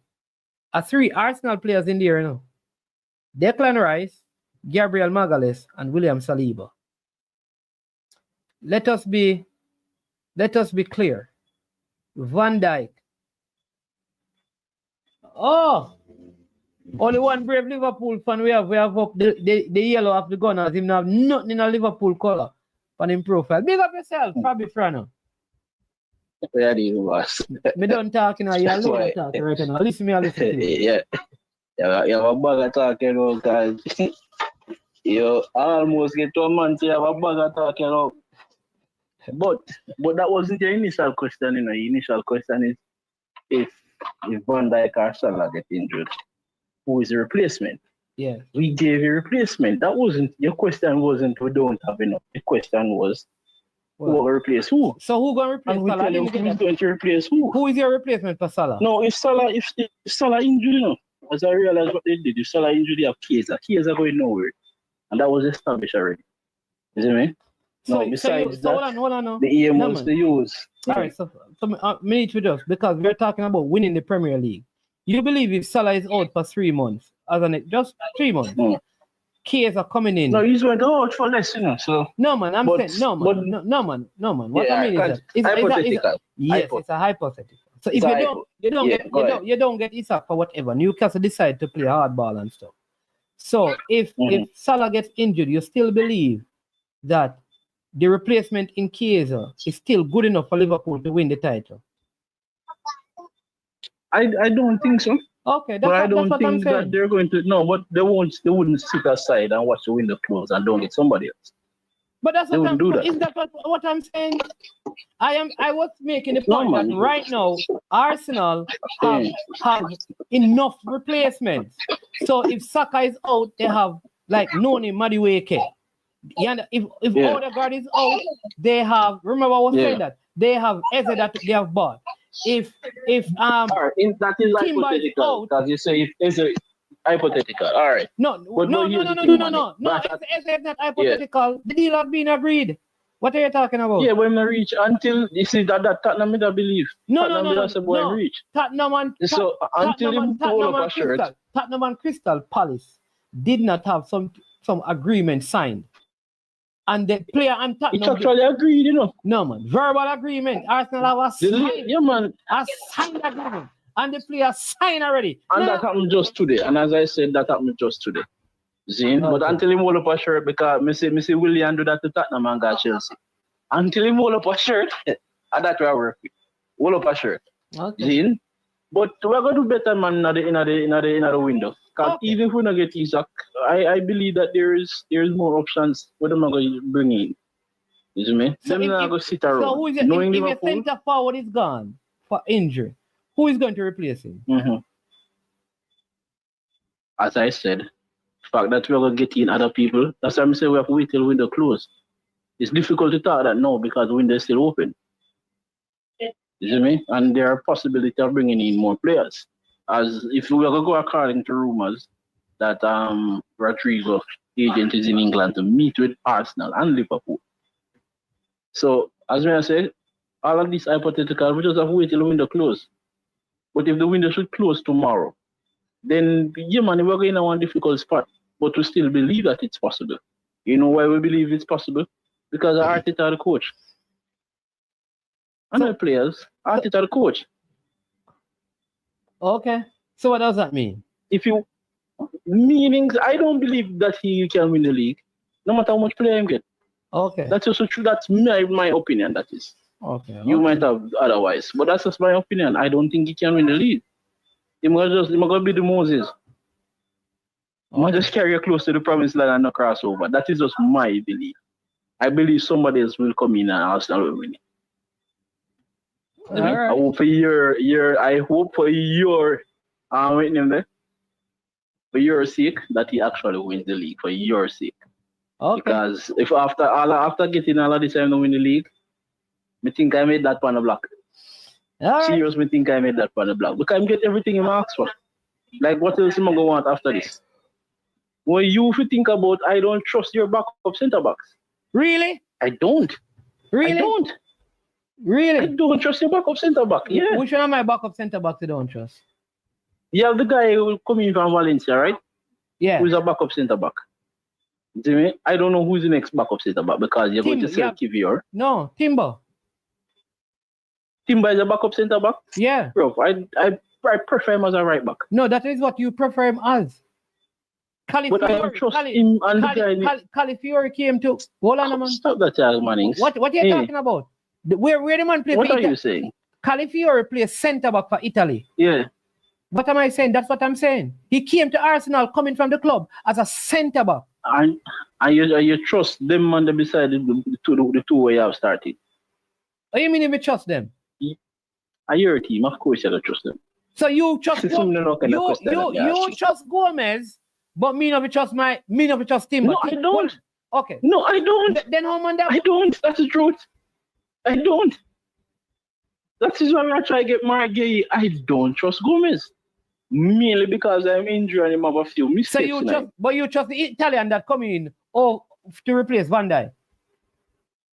3 Arsenal players in there, you know. Declan Rice, Gabriel Magalhaes, and William Saliba. Let us be clear. Van Dijk. Oh, only one brave Liverpool fan we have up the yellow of the Gunners. Him have nothing in a Liverpool color on him profile. Big up yourself, Fabi Frano. Yeah, you was. Me don't talk now. You alone talk right now. Listen to me. Yeah. You have a bag of talking about guys. You almost get to a month. You have a bag of talking about. But that wasn't your initial question. You know, your initial question is if Van Dijk or Salah get injured, who is the replacement? Yeah. We gave a replacement. That wasn't your question. Wasn't we don't have enough. The question was who will replace who? So who gonna replace and we Salah? tell you who's going to replace who? Who is your replacement for Salah? No, if Salah injured, you know, as I realized what they did, if Salah injured, they have Chiesa going nowhere, and that was established already. You see me? No, besides that, hold on, no. the aim was to use. All right, so me need to just because we're talking about winning the Premier League. You believe if Salah is out for 3 months, just 3 months, Chiesa coming in. No, he's going to out for less, you know. So no man, I'm saying no man. What I mean is hypothetical. It's a hypothetical. So if you don't get Isak for whatever, Newcastle decide to play hardball and stuff. So if Salah gets injured, you still believe that the replacement in Chiesa is still good enough for Liverpool to win the title? I don't think so. Okay, but I don't think that they're going to. No, but they wouldn't sit aside and watch the window close and don't get somebody else. But that's what is that what I'm saying? I was making the point that right now Arsenal have enough replacements. So if Saka is out, they have like Noni Madueke. If Odegaard is out, they have. Remember I was saying that they have Eze that they have bought. if All right, that is Timber is hypothetical. out. Because you say it's a hypothetical. All right. No, But no, here's the no, thing, no, man. no, no. But It's not hypothetical. The deal has been agreed. What are you talking about? yeah, when I reach until you see that Tottenham, I believe. No, Tottenham no, no, is when no. reach. Tottenham and So until you pull up a shirt. Tottenham and Crystal Palace did not have some agreement signed. And the player and Tottenham... It's actually agreed, you know. No, man. Verbal agreement. Arsenal have a signed agreement. And the player signed already. And that happened just today. And as I said, that happened just today. See? Okay. But until he hold up a shirt, because me see William do that to Tottenham and got Chelsea. Until he hold up a shirt, and that's where I work with. Hold up a shirt. Okay. See? But we're going to do better, man, in the window. Because even if we don't get Isaac, I believe that there's more options what am I going to bring in. You see me? So them not going to sit around. So who is it? If your centre forward is gone for injury, who is going to replace him? Mm-hmm. As I said, the fact that we're going to get in other people, that's why I say we have to wait till the window close. It's difficult to talk that now because the window is still open. You see me? And there are possibilities of bringing in more players. As if we are going to go according to rumors that Rodrigo agent is in England to meet with Arsenal and Liverpool. So, as I say, all of these hypothetical, we just have to wait till the window close. But if the window should close tomorrow, then, yeah, man, we're going in one difficult spot. But we still believe that it's possible. You know why we believe it's possible? Because Arteta the coach. And the players, Arteta the coach. Okay. So what does that mean? Meaning, I don't believe that he can win the league, no matter how much player he get. Okay. That's also true. That's my opinion, that is. Okay. You might have otherwise, but that's just my opinion. I don't think he can win the league. He might be the Moses. He might just carry you close to the promised land and not cross over. That is just my belief. I believe somebody else will come in and Arsenal will win it. Right. I hope for your sake that he actually wins the league, for your sake. Okay. Because if after getting all of this time to win the league, I think I made that pan of black. Right. Serious, I think I made that pan of black. Because I get everything in my ask for. Like what else am I going to want after this? When you think about, I don't trust your backup centre backs. Really? I don't. Really? I don't. Really? I don't trust your backup centre back. Yeah. Which one of my backup centre backs you don't trust? You have the guy who coming from Valencia, right? Yeah. Who's a backup centre back? See me? I don't know who's the next backup centre back because you're going to sell Kivior. No, Timber. Timber is a backup centre back? Yeah. Bro, I prefer him as a right back. No, that is what you prefer him as. But I don't trust him and the guy. Califiori came to. Hold on, man. Stop that, Mannings. What are you talking about? Where the man play? What are you saying? Califiori plays centre back for Italy. Yeah. What am I saying? That's what I'm saying. He came to Arsenal coming from the club as a centre back. And you trust them man beside the two way you have started. What do you mean if you trust them? Are your team? Of course you don't trust them. So you trust you trust Gomez, but me not trust him. No, I don't. Okay. No, I don't. Then how man that? I don't. That's the truth. I don't. That is why I try to get Mark Gay. I don't trust Gomez. Mainly because I'm injured and him have a few mistakes. So you trust the Italian that come in to replace Van Dijk?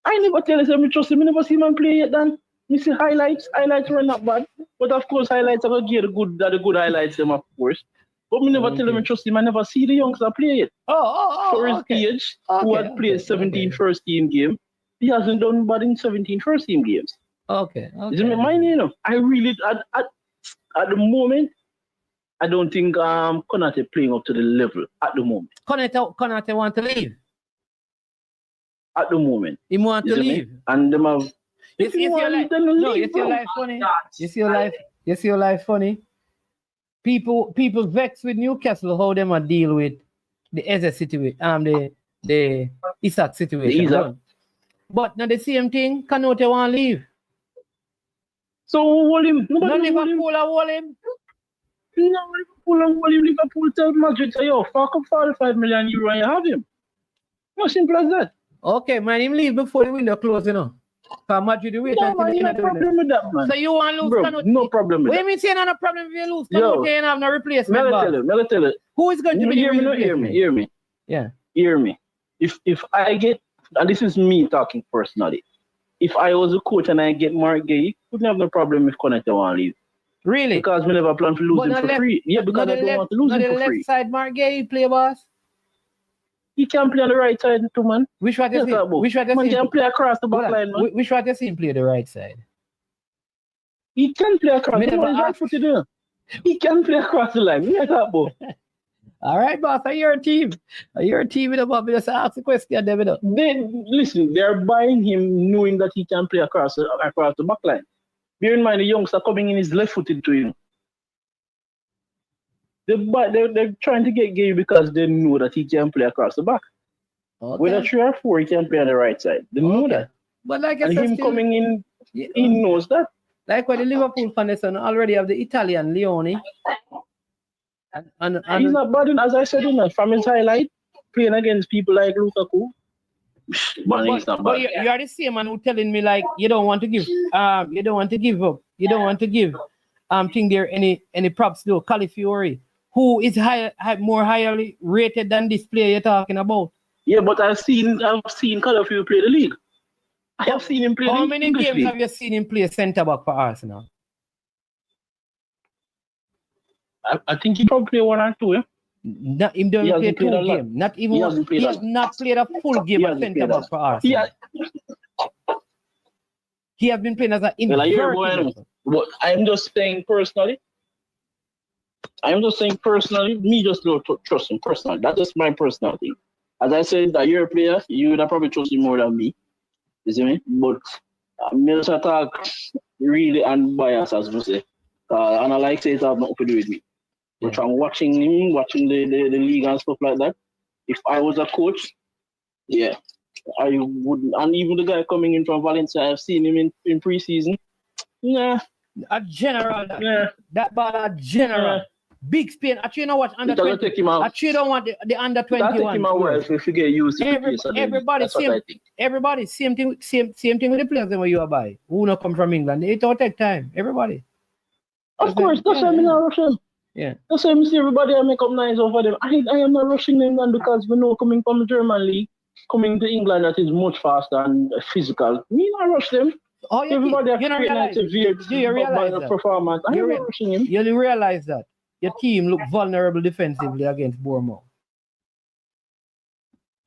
I never tell you I trust him. I never see him play yet then. Me see highlights were not bad. But of course highlights are gonna get the good highlights them of course. But me never tell him I trust him. I never see the youngster play yet. For his age, who had played 17 first team game, he hasn't done bad in 17 first team games. Okay. Is it mine, you know? I really at the moment I don't think Konate playing up to the level at the moment. Konate want to leave. At the moment. He want to leave. And them have you see your life funny. You see your life funny. People vex with Newcastle how them a deal with the Eze situation, the Isak situation. But now the same thing, Konate want to leave. So hold him. No Liverpool hold him. No, Liverpool tell Madrid say, yo, fuck up 45 million euro and you have him. No simple as that. Okay, man, him leave before the window close, you know. Because Madrid the wait No, until man, the you end no of the problem with that, man. So you want to lose Bro, Canute? no problem with What do that. you mean saying no problem if you lose Yo. Canute and have no replacement? Let boss? me tell you. Who is going to be the Hear me, replacement? hear me. Yeah. Hear me. If I get, and this is me talking personally, if I was a coach and I get Mark Gay, wouldn't have no problem if Connector want to leave. Really? Because we never plan to lose him for free. Yeah, because I don't want to lose him for free. left side Mark Gay play, boss? He can play on the right side too, man. Which one you see? Which one you Man see? can play across the back line, man. Which one you see him play the right side? He can play across. He's right-footed, you know. He can play across the line. What are you about? All right, boss. Are you a team? Are you a team with a just ask the question, David? Listen, they're buying him knowing that he can play across the back line. Bear in mind, the youngster coming in is left-footed to him. They're trying to get Gay because they know that he can play across the back. Okay. Whether 3 or 4, he can play on the right side. They know that. But like and him coming in, he knows that. Like when the Liverpool fans already have the Italian Leone. And he's not bad, as I said, from his highlight, playing against people like Lukaku. But you are the same man who telling me like you don't want to give up, you don't want to give thing there any props to Calafiori, who is more highly rated than this player you're talking about. Yeah, but I've seen Calafiori play the league. I have seen him play. How many games have you seen him play centre back for Arsenal? I think he probably played 1 or 2, yeah? Not him don't play 2 games. Not even he has not played a full game at centre back for Arsenal. He has been playing as an inverted. But I'm just saying personally, me just don't trust him personally. That's just my personal thing. As I said, that you're a player, you would probably trust him more than me. You see me? But me just attack really unbiased, as we say. And I like say it have nothing to do with me. But from watching him, watching the league and stuff like that, if I was a coach, yeah, I wouldn't. And even the guy coming in from Valencia, I've seen him in preseason. Nah. A general. That ball a general. Nah. Big spin. Actually, you know what? Under 20. Actually, you don't want the under 21. Take him out if you get used to everybody, same thing with the players that you are by. Who not come from England? It don't take time. Everybody. Of course, that's why I'm not rushing. Yeah. That's why I see everybody I make up nice over them. I am not rushing England because we know coming from the German league, coming to England that is much faster and physical. Me not rush them. Oh, everybody you don't realize. Do you realize that? Performance. I'm not rushing him. You realize that your team look vulnerable defensively against Bournemouth.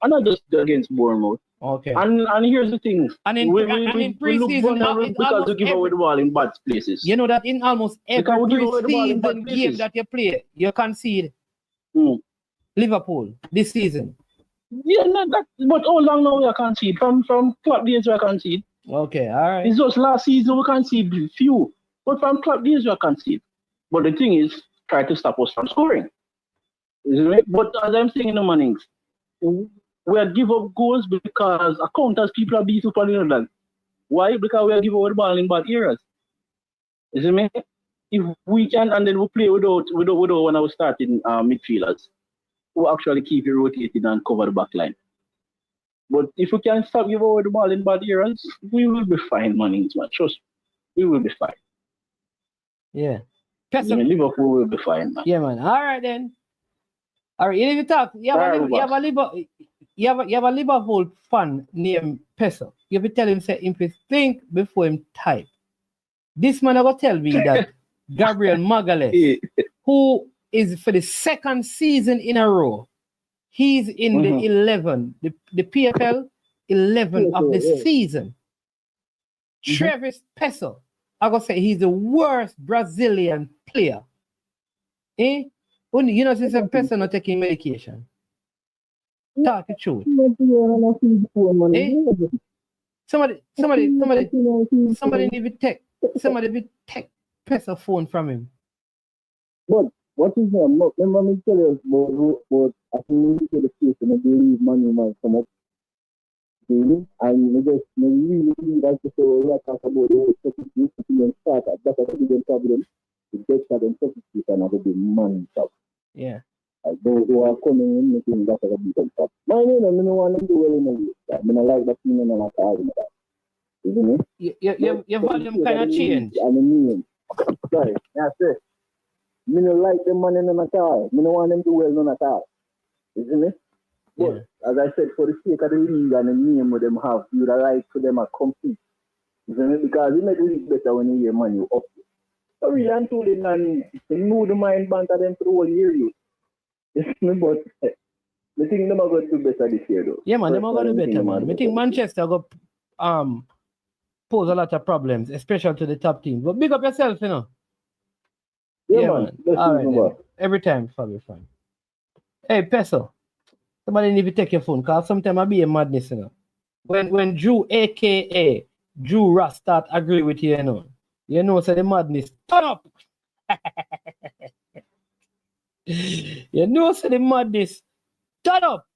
I'm not just against Bournemouth. Okay. And here's the thing. And in preseason, because we give away the ball in bad places. You know that in almost every preseason game that you play, you concede. Liverpool this season. Yeah, not that. But how long now we concede? From club days we concede. Okay, all right. It's just last season we concede few. But from club days we concede. But the thing is, try to stop us from scoring. But as I'm saying in the mornings, we are give up goals because accountants people are beat up on the Netherlands. Why? Because we are give away the ball in bad areas. You see me? If we can, and then we play without when I was starting midfielders, who actually keep it rotated and cover the back line. But if we can stop giving away the ball in bad areas, we will be fine, man. Trust me, we will be fine. Yeah. Liverpool will be fine, man. Yeah, man. All right then. All right, you talk. You have a Liverpool fan named Peso. You have to tell him, say, if you think before him type. This man will tell me that Gabriel Magalhaes, who is for the second season in a row, he's in the 11, the PFL 11 of the season. Travis Peso, I gotta say, he's the worst Brazilian player. You know, since a person not taking medication. Talk the truth. Somebody need to take Peso phone from him. But what is him? Remember me tell you about I think the case and I believe money might come up. And I really like to say we talk about the substitute and start at that the problem. The best that and substitute and have the money top. Yeah. Those who are coming in making that a bit of top. My name, I don't want to do well in the I like that team and I like that. Isn't it? Your volume kind of changed. And the name. Sorry, that's it. Me no like them man none at all. Me no want them to well none at all. Isn't it? But as I said, for the sake of the league and the name of them have, you would like for them to compete. Isn't it? Because it make the league better when you hear man you up. So really and truly, man, you know the mind banter them for the whole year, you. But I think them are going to do better this year, though. Yeah, man, them are going to do better, man. I think Manchester got pose a lot of problems, especially to the top teams. But big up yourself, you know. Yeah, man. All right, every time, Fabio, fine. Hey, Peso. Somebody need to take your phone, because sometimes I be a madness, you know. When Drew, a.k.a. Drew Ross, start agree with you, you know, so the madness, turn up. You know, so the madness, turn up.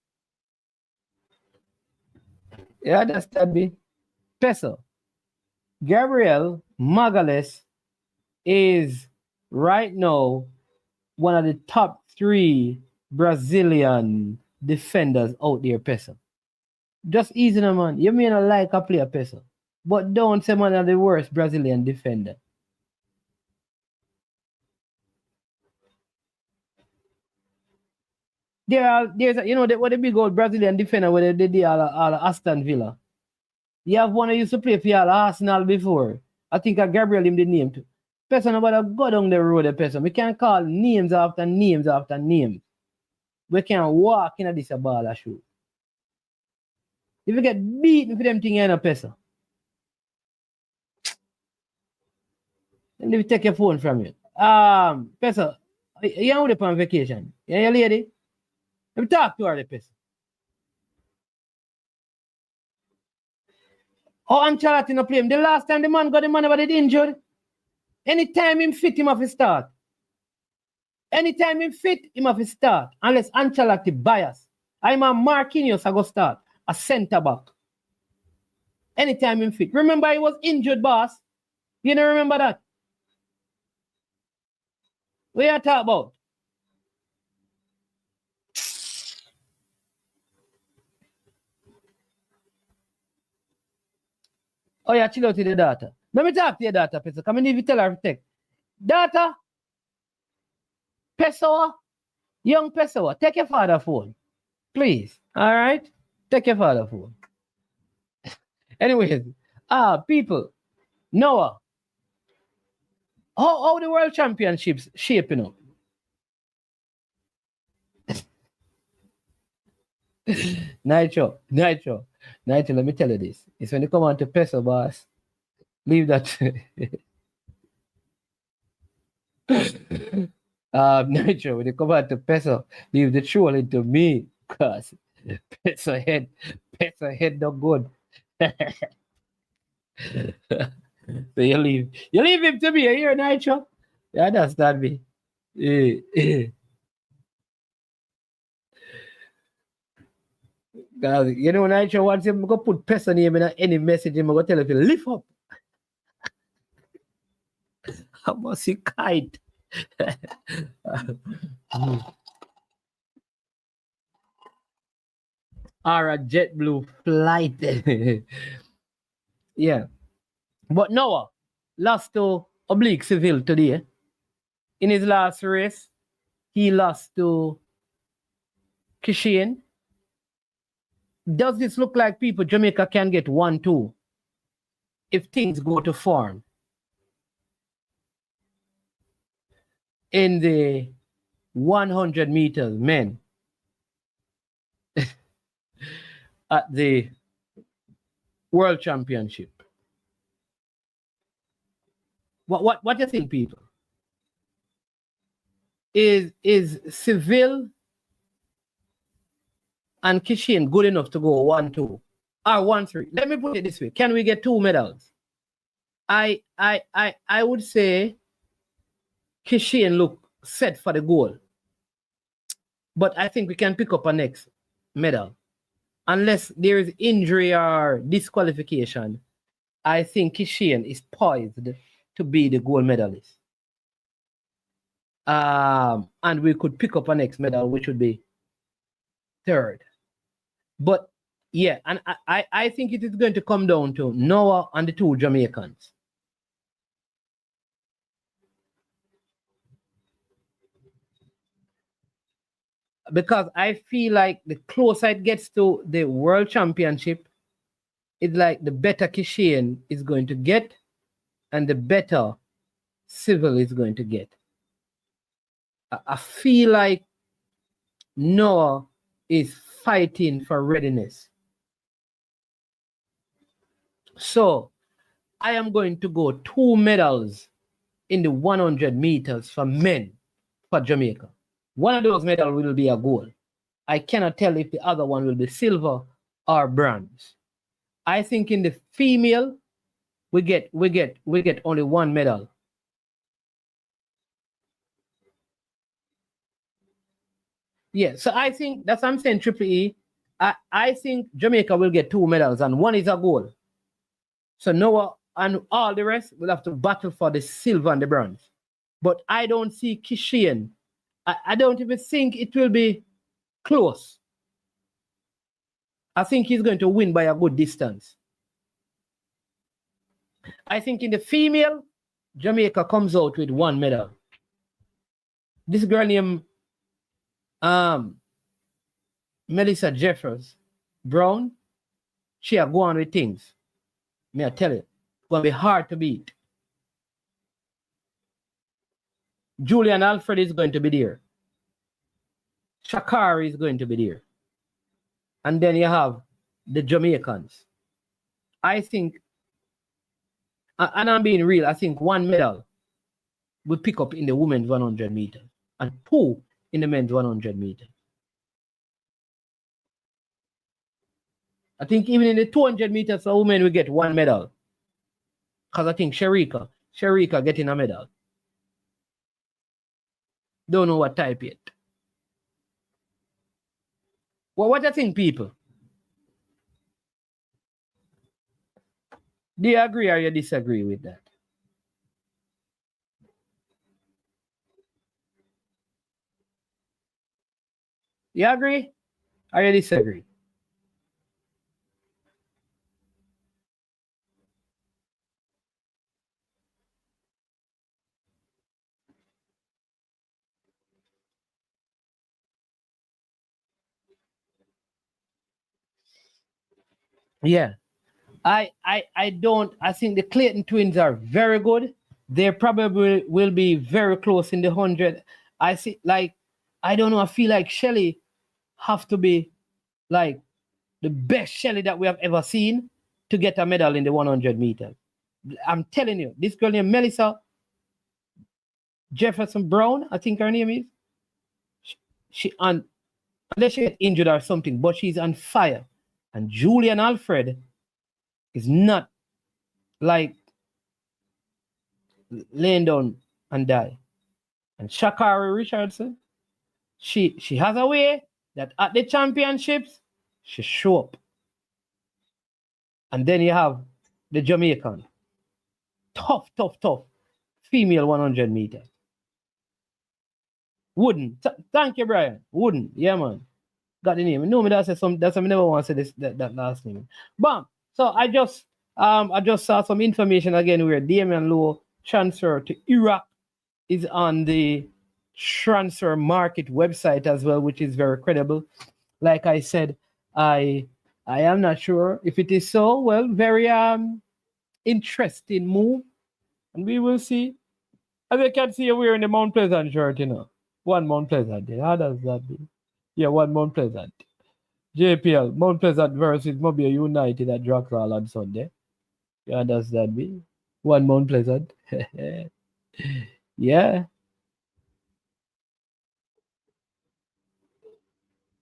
You understand me? Peso. Gabriel Magalhaes is right now one of the top 3 Brazilian defenders out there, Peso. Just easy, man. You may not like a player, Peso, but don't say man are the worst Brazilian defender. There's you know what the big old Brazilian defender where they did all Aston Villa. You have one who used to play for all Arsenal before. I think Gabriel him the name too. Person about go down the road, person. We can't call names after names after names. We can't walk in this ball shoot. If you get beaten for them thing, you're not person. Let me take your phone from you. Person, you're out on vacation. Yeah, lady? Let me talk to her, the person. Oh, Ancelotti no play him. The last time the man got the man about it injured. Anytime him fit, him have to start. Anytime him fit, him have to start. Unless Ancelotti bias. I'm a Marquinhos, I go start. A centre back. Anytime him fit. Remember he was injured, boss. You don't remember that? What you talk about? Oh, yeah, chill out to the daughter. Let me talk to your daughter, Peso. Come and if you tell her to take. Daughter, Peso, young Peso, take your father's phone. Please. All right? Take your father's phone. Anyways, people, Noah, how the World Championships shaping up? Nitro, let me tell you this. It's when you come on to Peso, boss, leave that. Nitro, when you come on to Peso, leave the trolling to me, because Peso head no good. So you leave him to me, you hear, Nitro? You understand me? You know, Nitro, once I'm going to put Peso name in any message, I'm going to tell him to lift up. I must see kite. Or a JetBlue flight. Yeah. But Noah lost to Oblique Seville today. In his last race, he lost to Kishian. Does this look like people Jamaica can get 1-2 if things go to form in the 100 meters men at the World Championship? What do you think, people? Is Seville and Kishian good enough to go 1-2 or 1-3? Let me put it this way: can we get 2 medals? I would say Kishian look set for the goal, but I think we can pick up a next medal unless there is injury or disqualification. I think Kishian is poised to be the gold medalist, and we could pick up a next medal, which would be 3rd. But Yeah, and I think it is going to come down to Noah and the two Jamaicans. Because I feel like the closer it gets to the World Championship, it's like the better Kishian is going to get and the better Civil is going to get. I feel like Noah is fighting for readiness. So I am going to go 2 medals in the 100 meters for men for Jamaica. One of those medals will be a gold. I cannot tell if the other one will be silver or bronze. I think in the female, we get only 1 medal. Yeah, so I think that's what I'm saying, Triple E. I think Jamaica will get 2 medals and 1 is a gold. So Noah and all the rest will have to battle for the silver and the bronze. But I don't see Kishian. I don't even think it will be close. I think he's going to win by a good distance. I think in the female, Jamaica comes out with 1 medal. This girl named Melissa Jeffers Brown, she are going with things. May I tell you, it's going to be hard to beat. Julian Alfred is going to be there. Shakari is going to be there. And then you have the Jamaicans. I think, and I'm being real, I think 1 medal will pick up in the women's 100 meters and 2 in the men's 100 meters. I think even in the 200 meters for women, we get 1 medal. Because I think Sharika getting a medal. Don't know what type yet. Well, what do you think, people? Do you agree or you disagree with that? You agree or you disagree? Yeah. I think the Clayton twins are very good. They probably will be very close in the 100. I see, like, I don't know, I feel like Shelly have to be like the best Shelly that we have ever seen to get a medal in the 100 meters. I'm telling you, this girl named Melissa Jefferson Brown, I think her name is. She unless she get injured or something, but she's on fire. And Julian Alfred is not like laying down and die. And Shakari Richardson, she has a way that at the championships, she show up. And then you have the Jamaican. Tough female 100 meters. Wooden. Thank you, Brian. Wooden. Yeah, man. Got the name. No, me that's I never want to say this that last name. Bam. So I just saw some information again where Damian Lowe transfer to Iraq is on the transfer market website as well, which is very credible. Like I said, I am not sure if it is so. Well, very interesting move, and we will see. As you can see, you're wearing the Mount Pleasant shirt, you know. 1 Mount Pleasant. How does that mean? Yeah, 1 Mount Pleasant. JPL, Mount Pleasant versus Mobile United at Dracral on Sunday. Yeah, does that mean? 1 Mount Pleasant. Yeah.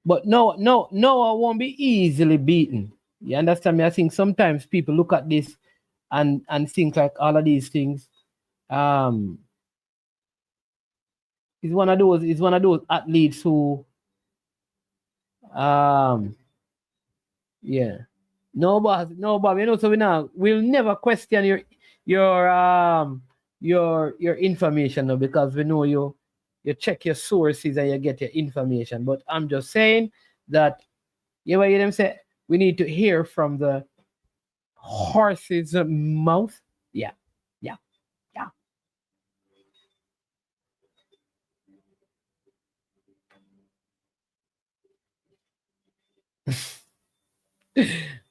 But no, I won't be easily beaten. You understand me? I think sometimes people look at this and think like all of these things. It's one of those athletes who yeah. No, Bob, you know, so we'll never question your information now, because we know you check your sources and you get your information. But I'm just saying that you hear them say We need to hear from the horse's mouth. Yeah.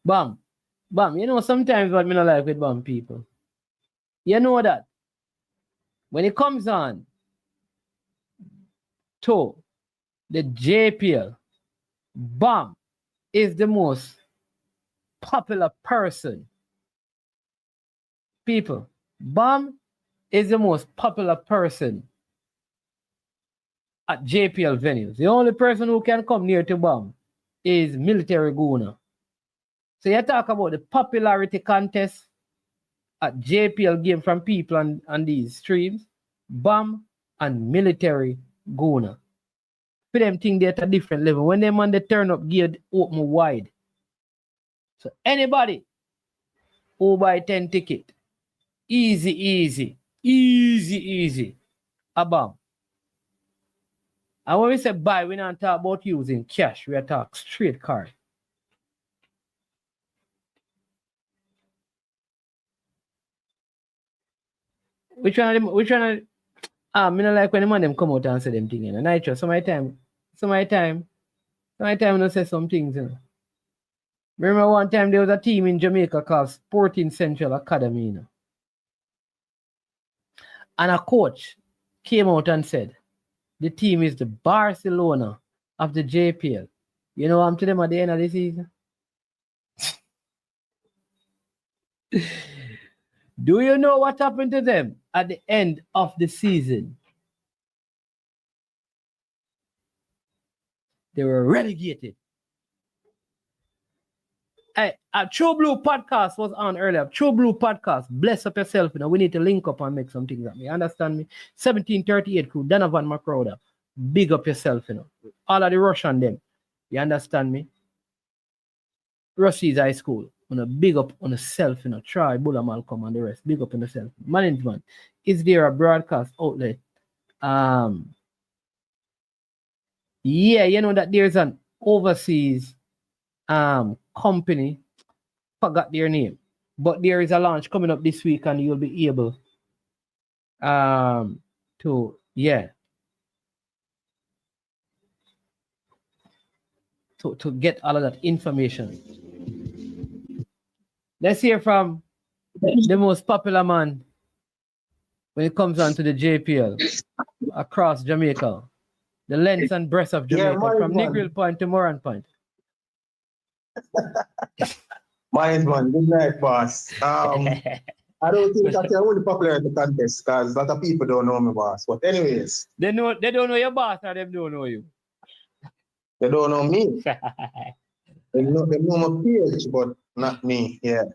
Bam. You know, sometimes what me not like with bam people. You know that when it comes on to the JPL, Bam is the most popular person. People, Bam is the most popular person at JPL venues. The only person who can come near to Bam is Military Guna. So you talk about the popularity contest at JPL game from people on these streams, Bam and Military Guna. For them think they're at a different level. When them on the turn up gear open wide. So anybody who buy 10 ticket, easy. A Bam. And when we say buy, we don't talk about using cash. We are talking straight card. Which one of them? I don't like when the man them come out and say them things, you know. Nitro, some of my time, I say some things, you know. Remember one time there was a team in Jamaica called Sporting Central Academy, you know. And a coach came out and said, the team is the Barcelona of the JPL. You know what I'm telling them at the end of the season? Do you know what happened to them at the end of the season? They were relegated. A True Blue podcast was on earlier. True Blue podcast. Bless up yourself. You know, we need to link up and make some things up. You understand me? 1738 crew, Donovan McCrowder. Big up yourself, you know. All of the rush on them. You understand me? Russies High School. You know, big up on yourself, you know. Try Bulla Malcolm and the rest. Big up on yourself. Management. Is there a broadcast outlet? Yeah, you know that there's an overseas company, forgot their name, but there is a launch coming up this week and you'll be able to get all of that information. Let's hear from the most popular man when it comes on to the JPL across Jamaica, the length and breadth of Jamaica, from Negril Point to Moran Point. Mine, man. Good night, boss. I don't think I can win the popularity contest because a lot of people don't know me, boss. But anyways. They don't know your boss or they don't know you? They don't know me. they know my page, but not me. Yeah.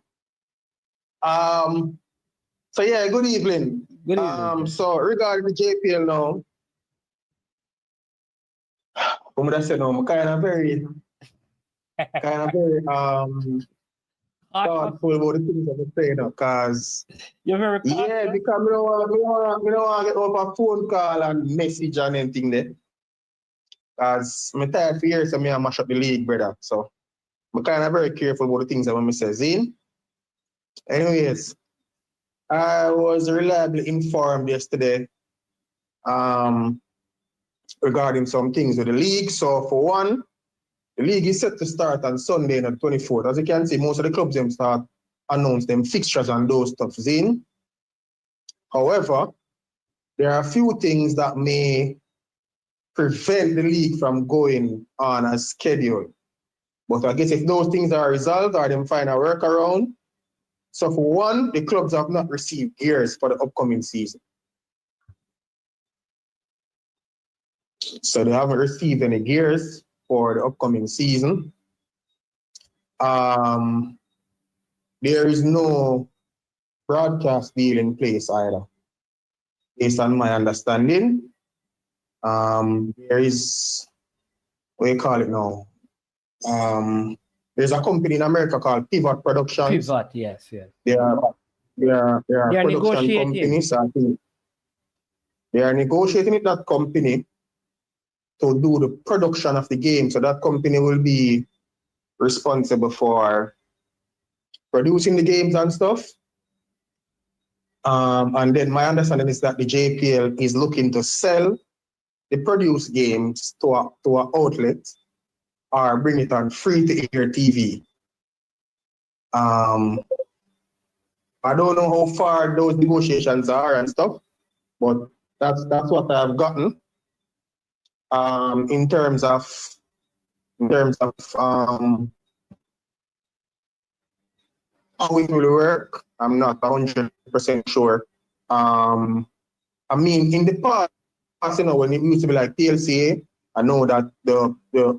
So yeah, good evening. Good evening. So regarding the JPL now, I'm kind of very thoughtful about the things I'm saying, because you're very because we don't want to get up a phone call and message and anything there. Because I'm tired for years and I mash up the league, brother. So I'm kind of very careful about the things that I say. Zine. Anyways, I was reliably informed yesterday regarding some things with the league. So for one, the league is set to start on Sunday, the 24th. As you can see, most of the clubs them start announce them fixtures and those stuff in. However, there are a few things that may prevent the league from going on as scheduled. But I guess if those things are resolved or them find a workaround. So for one, the clubs have not received gears for the upcoming season. So they haven't received any gears for the upcoming season. There is no broadcast deal in place either, based on my understanding. There is, what do you call it now? There's a company in America called Pivot Productions. Pivot, yes. They are production companies. I think they are negotiating with that company to do the production of the game. So that company will be responsible for producing the games and stuff. And then my understanding is that the JPL is looking to sell the produced games to an outlet or bring it on free-to-air TV. I don't know how far those negotiations are and stuff, but that's what I've gotten. In terms of how it will work, I'm not 100% sure. I mean, in the past, when it used to be like PLCA, I know that the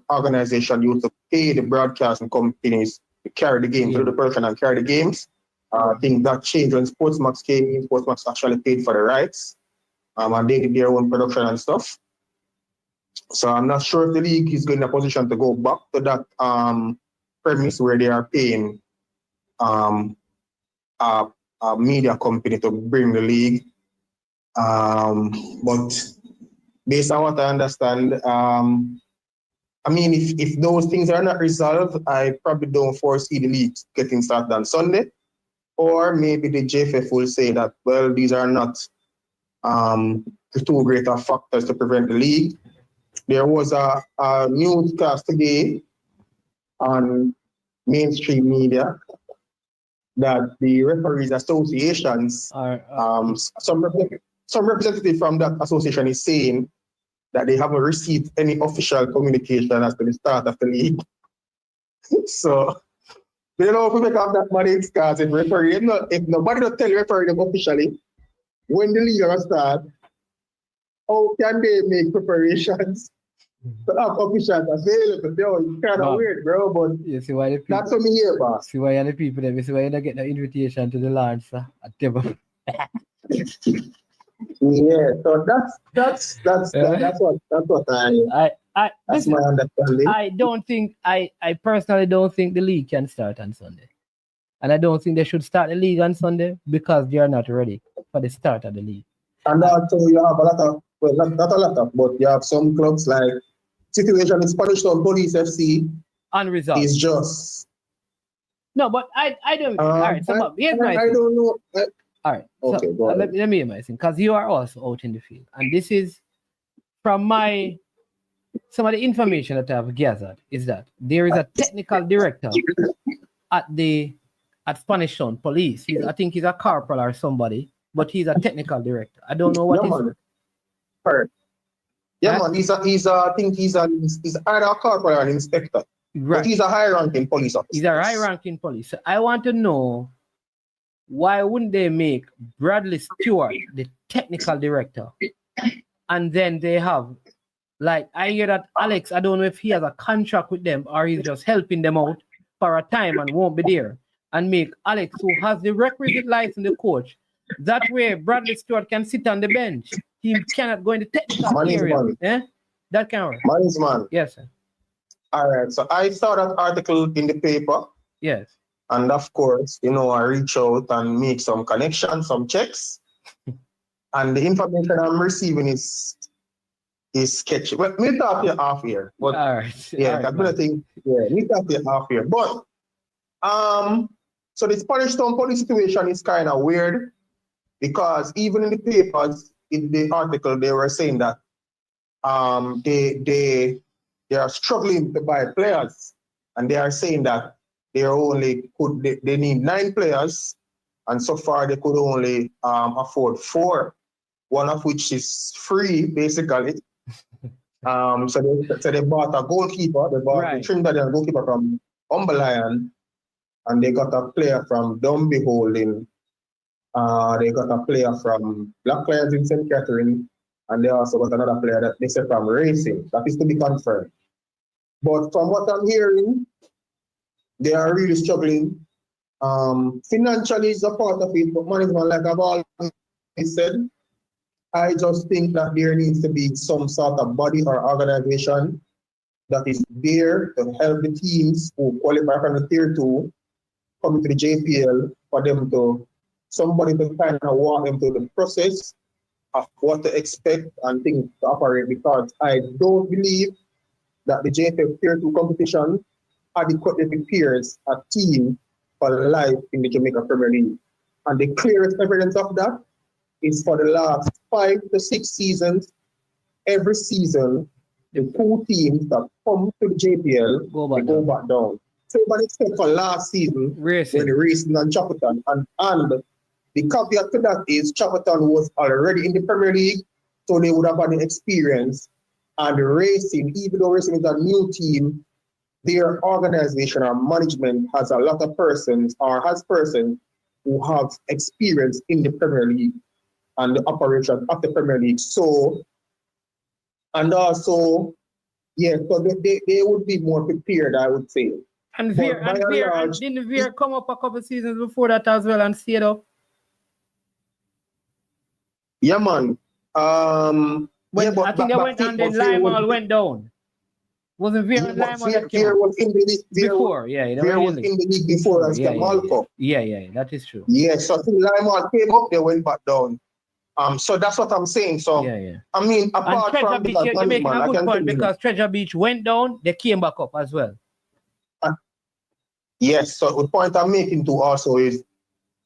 organization used to pay the broadcasting companies to carry the games, to do the production and carry the games. I think that changed when Sportsmax came in. Sportsmax actually paid for the rights, and they did their own production and stuff. So I'm not sure if the league is in a position to go back to that premise where they are paying a media company to bring the league. But based on what I understand, I mean, if those things are not resolved, I probably don't foresee the league getting started on Sunday. Or maybe the JFF will say that, well, these are not the two greater factors to prevent the league. There was a newscast today on mainstream media that the referees associations, some representative from that association is saying that they haven't received any official communication as to the start of the league. So, they don't know if we make up that money because if nobody will tell referee them officially when the league will start, how can they make preparations to have officials available? It's kind of weird, bro, but you see why the people, that's what me here, boss. See why the people there, see why you don't get the invitation to the launch at table. Yeah, so that's what that's my understanding. I personally don't think the league can start on Sunday. And I don't think they should start the league on Sunday because they are not ready for the start of the league. And also you have a lot of, well, not a lot of, but you have some clubs like situation in Spanish Town Police FC. Unresolved. Is just. No, but I don't. All right, so here's my I don't know. All right. Okay, so, go ahead. let me hear my thing, because you are also out in the field. And this is from some of the information that I've gathered is that there is a technical director at Spanish Town Police. I think he's a corporal or somebody, but he's a technical director. I don't know what he's. Yeah, man. I think he's either a corporal or an inspector. Right. But he's a high-ranking police officer. He's a high-ranking police. So I want to know, why wouldn't they make Bradley Stewart the technical director? And then they have, like, I hear that Alex, I don't know if he has a contract with them or he's just helping them out for a time and won't be there. And make Alex, who has the requisite license, the coach. That way, Bradley Stewart can sit on the bench. He cannot go in the technical area. Eh? That can work. Man is man. Yes, sir. All right. So I saw that article in the paper. Yes. And of course, I reach out and make some connections, some checks. And the information I'm receiving is sketchy. Well, me talk to you half here. But all right. Yeah, all right, that's thing. Yeah, me talk to you half here. But so the Spanish Town Police situation is kind of weird because even in the papers, in the article, they were saying that they are struggling to buy players, and they are saying that they need 9 players, and so far they could only afford 4, one of which is free basically. So they bought a goalkeeper. They bought the Trinidadian goalkeeper from Umberlion, and they got a player from Dumby Holding. They got a player from Black Lions in St. Catherine, and they also got another player that they said from Racing. That is to be confirmed. But from what I'm hearing, they are really struggling. Financially is a part of it, but management, like I've always said, I just think that there needs to be some sort of body or organization that is there to help the teams who qualify from the Tier 2 coming to the JPL for them to, somebody to kind of walk them through the process of what to expect and things to operate, because I don't believe that the JFF Tier 2 competition adequately prepares a team for life in the Jamaica Premier League. And the clearest evidence of that is for the last 5 to 6 seasons, every season, the 2 teams that come to the JPL go back down. So, but except for last season, when the Racing and Chapelton, and the caveat to that is Chapelton was already in the Premier League, so they would have had the experience. And the Racing, even though Racing is a new team, their organization or management has a lot of persons or has persons who have experience in the Premier League and the operation of the Premier League. So, and also, yeah, so they would be more prepared, I would say. And didn't Veer come up a couple seasons before that as well and see it up? Yeah, man. I think they went and then Limal went down. Wasn't Veer and Limal that came? Veer was in the league before. Veer was in the league before as Malcolm. Yeah, that is true. Yeah, so I think Limal came up, they went back down. So that's what I'm saying. So I mean, apart from Beach, you're making a good point because Treasure Beach went down, they came back up as well. Yes, so the point I'm making too also is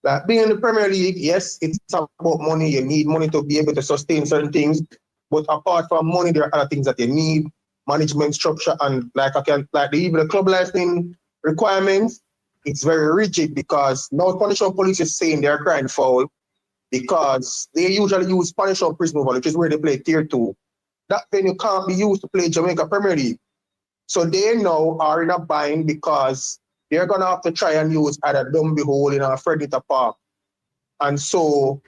that being in the Premier League, yes, it's about money. You need money to be able to sustain certain things. But apart from money, there are other things that you need, management structure, and even the club licensing requirements, it's very rigid because now Punishment Police is saying they're crying foul because they usually use Punishment Prison, which is where they play Tier 2. That venue can't be used to play Jamaica Premier League. So they now are in a bind because they're going to have to try and use either Dumby Hole in a Fredita Park. And so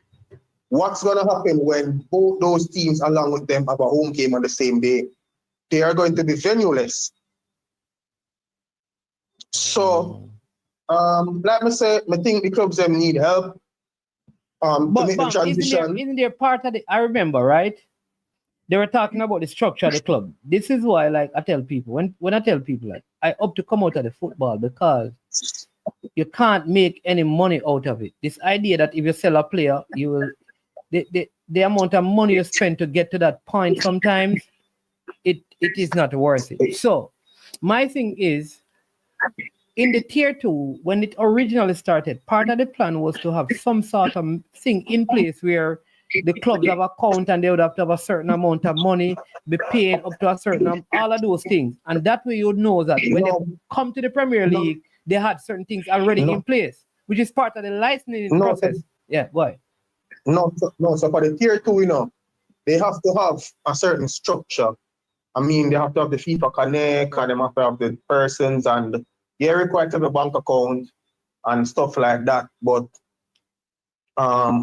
what's going to happen when both those teams along with them have a home game on the same day? They are going to be venueless. So, let me say, I think the clubs them need help to make the transition. Isn't there part of the, I remember, right? They were talking about the structure of the club. This is why, I tell people, when I tell people, I opt to come out of the football because you can't make any money out of it. This idea that if you sell a player, you will, the amount of money you spend to get to that point, sometimes it is not worth it. So my thing is, in the Tier 2, when it originally started, part of the plan was to have some sort of thing in place where the clubs have account and they would have to have a certain amount of money, be paid up to a certain all of those things. And that way you would know that when they come to the Premier League, they had certain things already in place, which is part of the licensing process. Yeah, why? No, so for the Tier 2, they have to have a certain structure. I mean, they have to have the FIFA Connect, and they have to have the persons, and they're required to have a bank account and stuff like that. But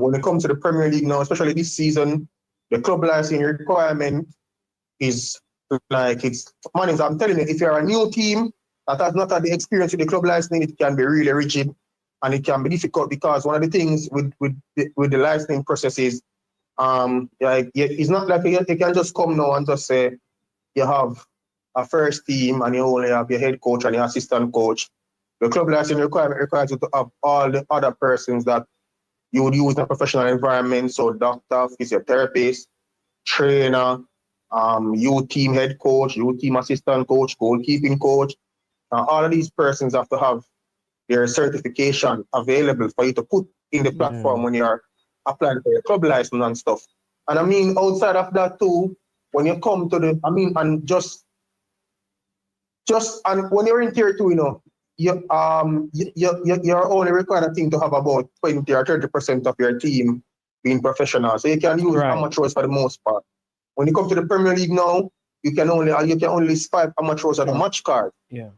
when it comes to the Premier League now, especially this season, the club licensing requirement is I'm telling you, if you're a new team that has not had the experience with the club licensing, it can be really rigid and it can be difficult because one of the things with the licensing process is, it's not like you can just come now and just say you have a first team and you only have your head coach and your assistant coach. The club licensing requirement requires you to have all the other persons that you would use in a professional environment, so doctor, physiotherapist, trainer, youth team head coach, youth team assistant coach, goalkeeping coach. All of these persons have to have their certification available for you to put in the platform when you're applying for your club license and stuff. And I mean, outside of that too, when you come to the, and when you're in Tier 2, you're only required, I think, to have about 20 or 30% of your team being professional. So you can use amateurs for the most part. When you come to the Premier League now, you can only list 5 amateurs on a match card. Yeah.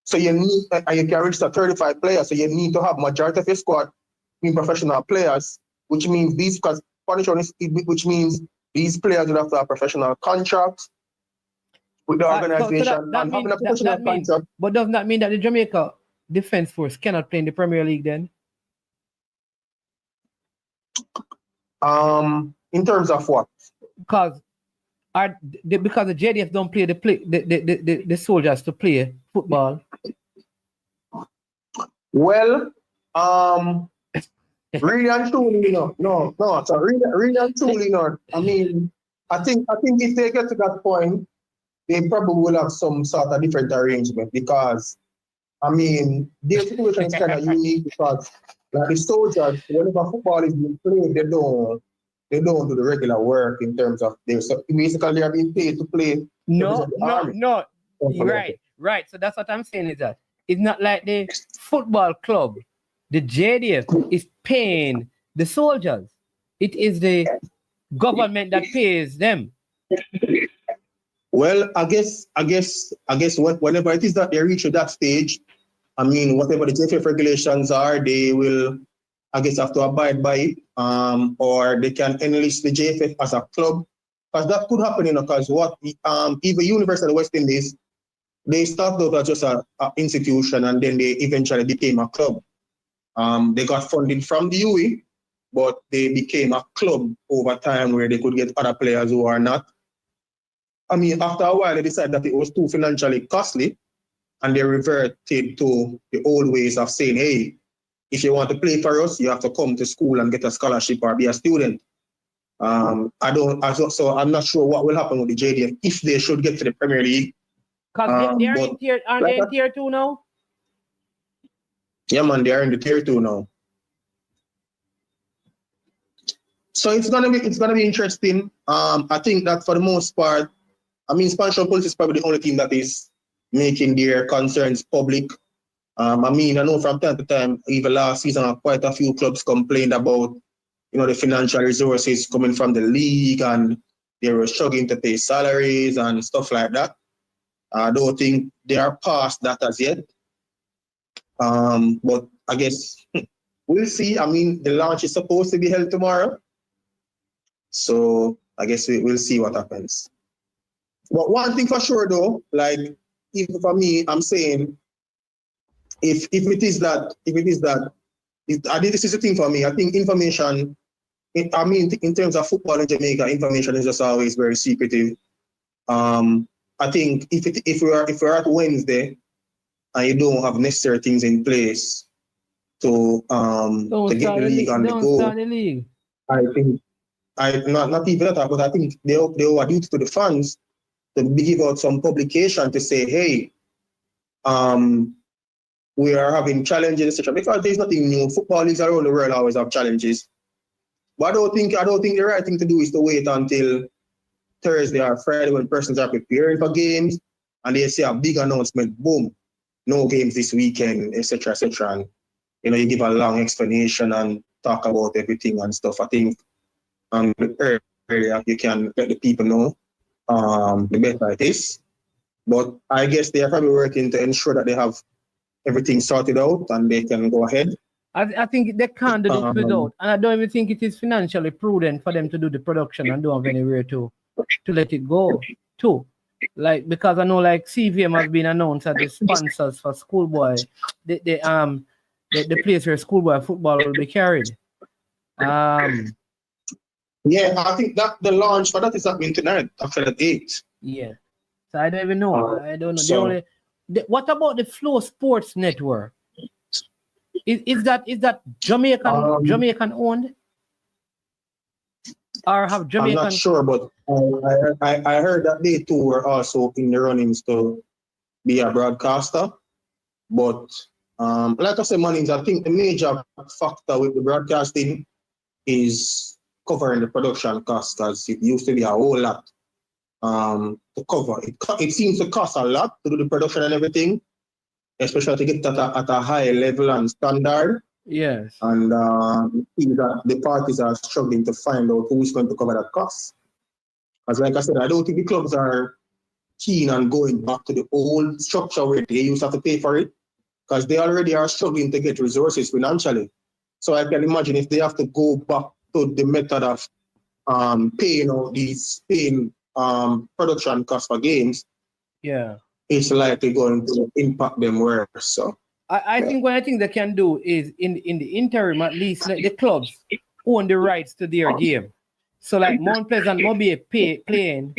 So you need, and you can register 35 players. So you need to have majority of your squad being professional players, which means these players will have to have professional contracts with the organization. But doesn't that mean that the Jamaica Defence Force cannot play in the Premier League then? In terms of what? Because the JDF don't play the soldiers to play football. Well, really and truly, no. So really and truly, I mean, I think if they get to that point, they probably will have some sort of different arrangement because I mean, their situation is kind of unique because, like the soldiers, whenever football is being played, they don't do the regular work in terms of basically they are being paid to play. No. Right. So that's what I'm saying is that it's not like the football club, the JDF is paying the soldiers. It is the government that pays them. Well, I guess whenever it is that they reach that stage, I mean, whatever the JFF regulations are, they will, I guess, have to abide by it, or they can enlist the JFF as a club, because that could happen, because even University of West Indies, they started out as just an institution, and then they eventually became a club. They got funding from the UE, but they became a club over time where they could get other players who are not. I mean, after a while, they decided that it was too financially costly, and they reverted to the old ways of saying, hey, if you want to play for us, you have to come to school and get a scholarship or be a student. So I'm not sure what will happen with the JDF if they should get to the Premier League. Because they are in tier 2 now? Yeah, man, they are in the tier 2 now. So it's gonna be interesting. I think that for the most part, I mean, Spanish Police is probably the only team that is making their concerns public. I mean, I know from time to time, even last season, quite a few clubs complained about, the financial resources coming from the league, and they were struggling to pay salaries and stuff like that. I don't think they are past that as yet. But I guess we'll see. I mean, the launch is supposed to be held tomorrow. So I guess we'll see what happens. But one thing for sure though, like, even for me, I'm saying, if it is that, I think this is the thing for me. I think information, in terms of football in Jamaica, information is just always very secretive. I think if we're at Wednesday and you don't have necessary things in place to get the league on the go, I think not even that, but I think they owe a duty to the fans to give out some publication to say, hey, we are having challenges, etc. Because there's nothing new. Football leagues around the world always have challenges. But I don't think the right thing to do is to wait until Thursday or Friday when persons are preparing for games and they say a big announcement, boom, no games this weekend, etc., etc. And you give a long explanation and talk about everything and stuff. I think the earlier you can let the people know, the better it is. But I guess they are probably working to ensure that they have everything sorted out and they can go ahead. I think they can't do it without, and I don't even think it is financially prudent for them to do the production and don't have anywhere to let it go too. Like, because I know like CVM has been announced as the sponsors for schoolboy, the place where schoolboy football will be carried. Yeah, I think that the launch for that is happening tonight after the date. Yeah, so I don't even know. I don't know. What about the Flow Sports Network? Is that Jamaican owned? Or have Jamaican? I'm not sure, but I heard that they too were also in the runnings to be a broadcaster. But like I said, Mannings, I think the major factor with the broadcasting is covering the production costs, because it used to be a whole lot to cover. It seems to cost a lot to do the production and everything, especially to get at a high level and standard. Yes. And the parties are struggling to find out who is going to cover that cost. As like I said, I don't think the clubs are keen on going back to the old structure where they used to have to pay for it, because they already are struggling to get resources financially. So I can imagine if they have to go back to the method of paying production costs for games, yeah, it's likely going to impact them worse. So I think what I think they can do is in the interim, at least let the clubs own the rights to their game. So like Mount Pleasant will be playing.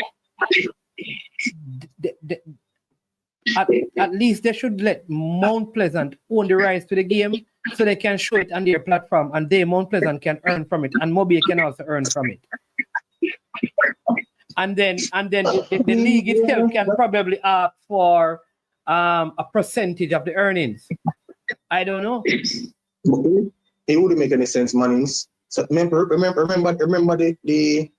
At least they should let Mount Pleasant own the rights to the game so they can show it on their platform, and they, Mount Pleasant, can earn from it, and Mobile can also earn from it. And then the league itself can probably ask for a percentage of the earnings. I don't know. It wouldn't make any sense, man. So remember the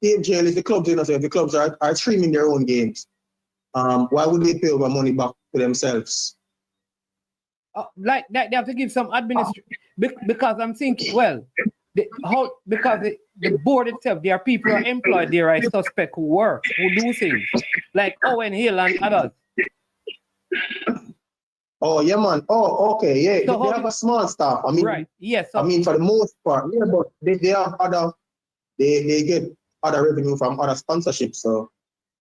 AFGL is the clubs, you know, so if the clubs are streaming their own games, why would they pay over money back to themselves? Like that, they have to give some administration because I'm thinking, well, because the board itself, there are people who are employed there, I suspect, who work, who do things like Owen Hill and others. Oh yeah, man. Oh, okay, yeah. So they have a small staff. I mean, right? Yes. I mean, for the most part, yeah, but they have other. They get other revenue from other sponsorships. So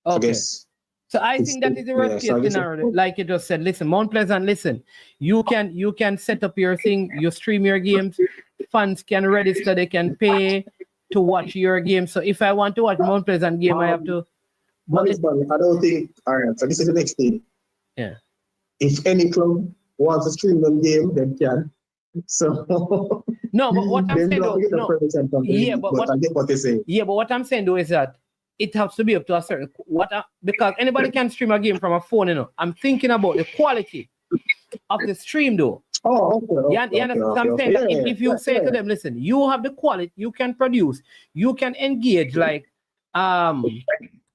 okay. I guess. So I think that is the worst case scenario. Like you just said, listen, Mount Pleasant, listen, you can set up your thing, you stream your games, fans can register, they can pay to watch your game. So if I want to watch Mount Pleasant game, I have to. But I don't think. All right. So this is the next thing. Yeah. If any club wants to stream them game, they can. So no, but what I'm saying though, but I get what they say. Yeah, but what I'm saying though is that it has to be up to a certain because anybody can stream a game from a phone, you know. I'm thinking about the quality of the stream though. Oh, okay. You understand what I'm saying? Yeah, if you say to them, listen, you have the quality, you can produce, you can engage like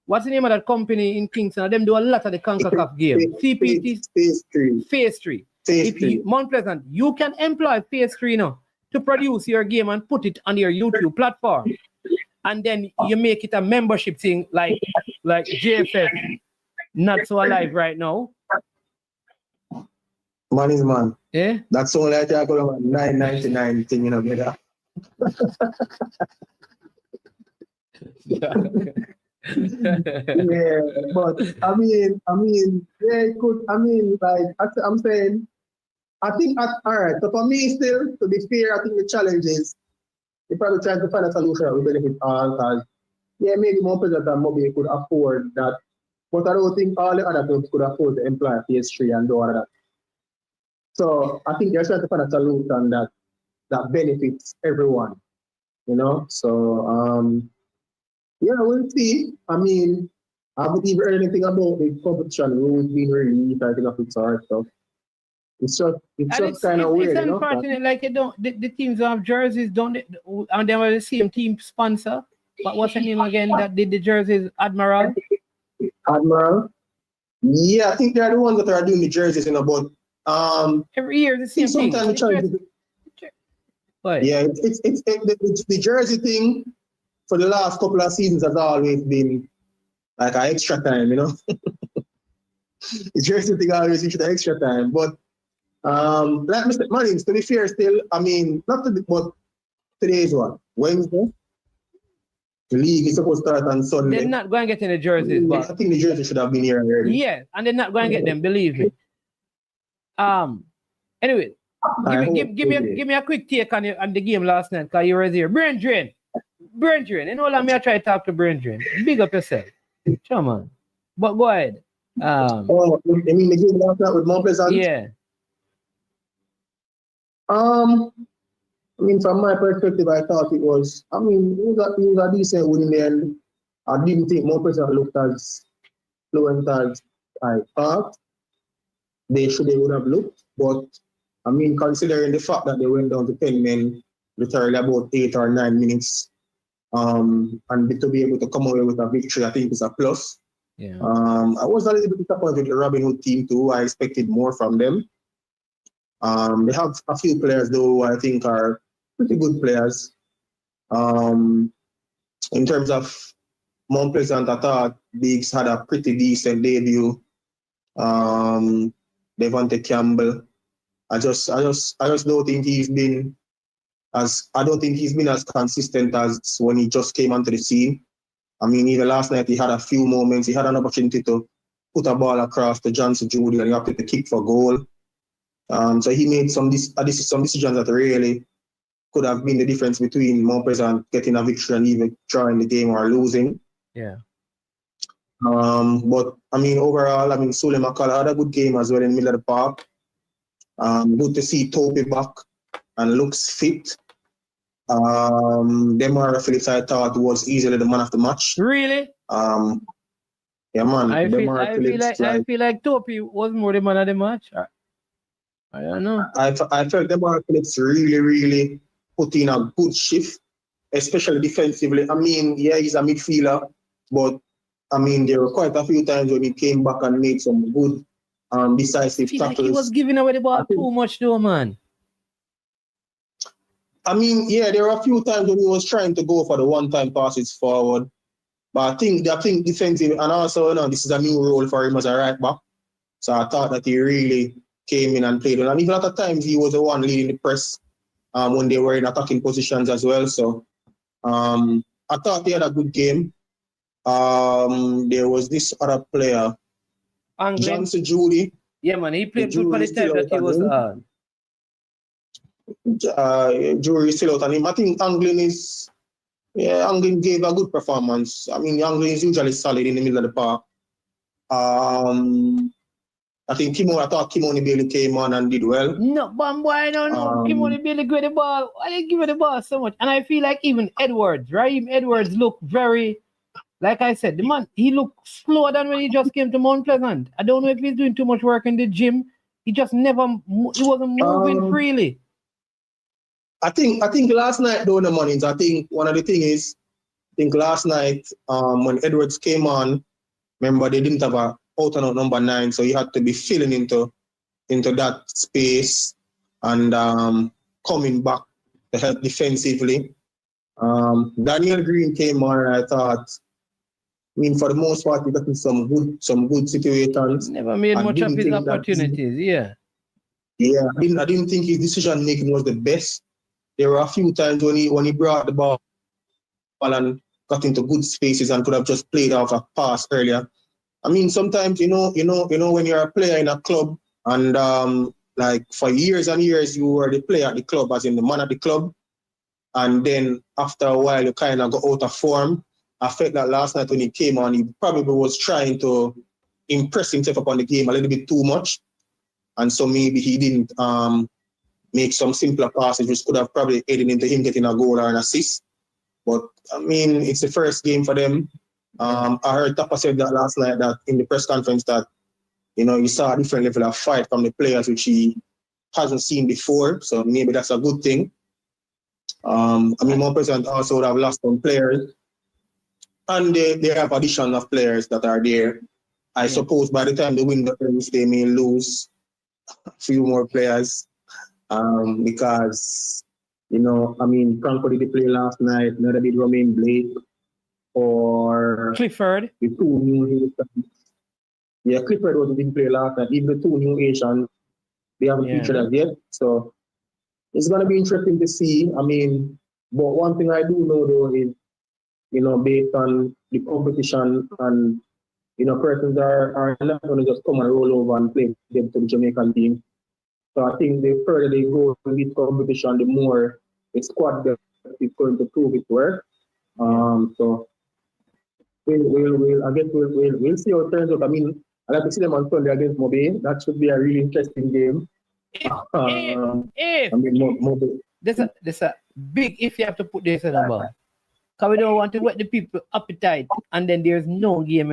what's the name of that company in Kingston? Them do a lot of the CONCACAF game. CPT Phase 3. If you Mount Pleasant, you can employ Phase 3 now to produce your game and put it on your YouTube platform. And then you make it a membership thing like JFF, not so alive right now. Man is man. Yeah. That's only like I go on $9.99 thing, you know, brother. Yeah, but I mean, yeah, it could. I mean, like I'm saying, I think all right. So for me, still to be fair, I think the challenge is they probably trying to find a solution that will benefit all. Because yeah, maybe more players than maybe could afford that, but I don't think all the other clubs could afford to employ PS3 and do all of that. So I think they're trying to find a solution that benefits everyone, you know. So yeah, we'll see. I mean, I haven't even heard anything about the competition rules being released. I think of its art stuff. It's just kind of weird. It's unfortunate, like the teams who have jerseys don't, and they were the same team sponsor. But what's the name again that did the jerseys? Admiral. Yeah, I think they're the ones that are doing the jerseys, you know. But every year the same thing. Sometimes yeah, it's the jersey thing. For the last couple of seasons has always been like an extra time, you know. The jersey thing always is the extra time. But like Mr. Mannings, to be fair, still, I mean, but today is what? Wednesday? The league is supposed to start on Sunday. They're not going to get any jerseys, but I think the jersey should have been here already. Yeah, and they're not going to get them, believe me. Anyway, give me a quick take on the game last night, because you were there. Brethren, you know what I mean? I try to talk to Brethren. Big up yourself. Come on. But go ahead. I mean the game last night with Mount Pleasant? Yeah. I mean, from my perspective, I thought it was a decent win in the end. I didn't think Mount Pleasant looked as fluent as I thought they would have looked. But, I mean, considering the fact that they went down to 10 men, literally about 8 or 9 minutes, and to be able to come away with a victory, I think is a plus. Yeah. I was a little bit disappointed with the Robin Hood team too. I expected more from them. They have a few players though I think are pretty good players. In terms of Mount Pleasant, I thought Biggs had a pretty decent debut. Devontae Campbell. I just don't think he's been as consistent as when he just came onto the scene. I mean, even last night he had a few moments. He had an opportunity to put a ball across to Johnson Judy and he opted to kick for goal. So he made some decisions that really could have been the difference between Mount Pleasant getting a victory and even drawing the game or losing. Yeah. But I mean, overall, I mean, Sule McCullough had a good game as well in the middle of the park. Good to see Topi back and looks fit. Demar Phillips, I thought, was easily the man of the match. Really? Yeah, man. I Them feel I feel Athletes, like I feel like Topi was more the man of the match. I don't know. I felt them Athletes really put in a good shift, especially defensively. I mean, yeah, he's a midfielder, but I mean, there were quite a few times when he came back and made some good decisive I feel tackles. like he was giving away the ball too much though, man. I mean, yeah, there were a few times when he was trying to go for the one-time passes forward. But I think defensive, and also, this is a new role for him as a right back. So I thought that he really came in and played well. And even at the times, he was the one leading the press when they were in attacking positions as well. So I thought he had a good game. There was this other player, Johnson Judy. Yeah, man, he played good for the time that he was on. Jury still out on him. I think Anglin gave a good performance. I mean, Anglin is usually solid in the middle of the park. I think Kimoni Bailey came on and did well. No, but boy, no. Kimoni Bailey got the ball. I didn't give it the ball so much. And I feel like even Raheem Edwards looked very, like I said, the man, he looked slower than when he just came to Mount Pleasant. I don't know if he's doing too much work in the gym. He wasn't moving freely. I think last night though, the mornings, I think one of the things is, I think last night when Edwards came on, remember they didn't have a out and out number 9, so he had to be filling into that space and coming back to help defensively. Daniel Green came on, and I thought, I mean, for the most part, he got in some good situations. Never made much of his opportunities, yeah. Yeah, I didn't think his decision making was the best. There were a few times when he brought the ball and got into good spaces and could have just played off a pass earlier. I mean, sometimes you know when you're a player in a club and like for years and years you were the player at the club, as in the man at the club, and then after a while you kind of got out of form. I felt that last night when he came on, he probably was trying to impress himself upon the game a little bit too much, and so maybe he didn't make some simpler passes, which could have probably aided into him getting a goal or an assist. But I mean, it's the first game for them. I heard Tapa said that last night, that in the press conference, that he saw a different level of fight from the players, which he hasn't seen before. So maybe that's a good thing. I mean, Mount Pleasant also would have lost some players, and they have addition of players that are there. I suppose by the time the window ends, they may lose a few more players. Because, I mean, Franco did play last night, neither did Romain Blake or Clifford. The two new Haitians. Yeah, Clifford didn't play last night. Even the two new Haitians, they haven't featured as yet. So it's going to be interesting to see. I mean, but one thing I do know though is, based on the competition and, persons are not going to just come and roll over and play them to the Jamaican team. So I think the further they go in this competition, the more the squad is going to prove its worth. So we'll see how it turns out. I mean, I like to see them on Sunday against Mobe. That should be a really interesting game. Mobe. There's a big if you have to put this in the ball. Because we don't want to whet the people appetite, and then there's no game,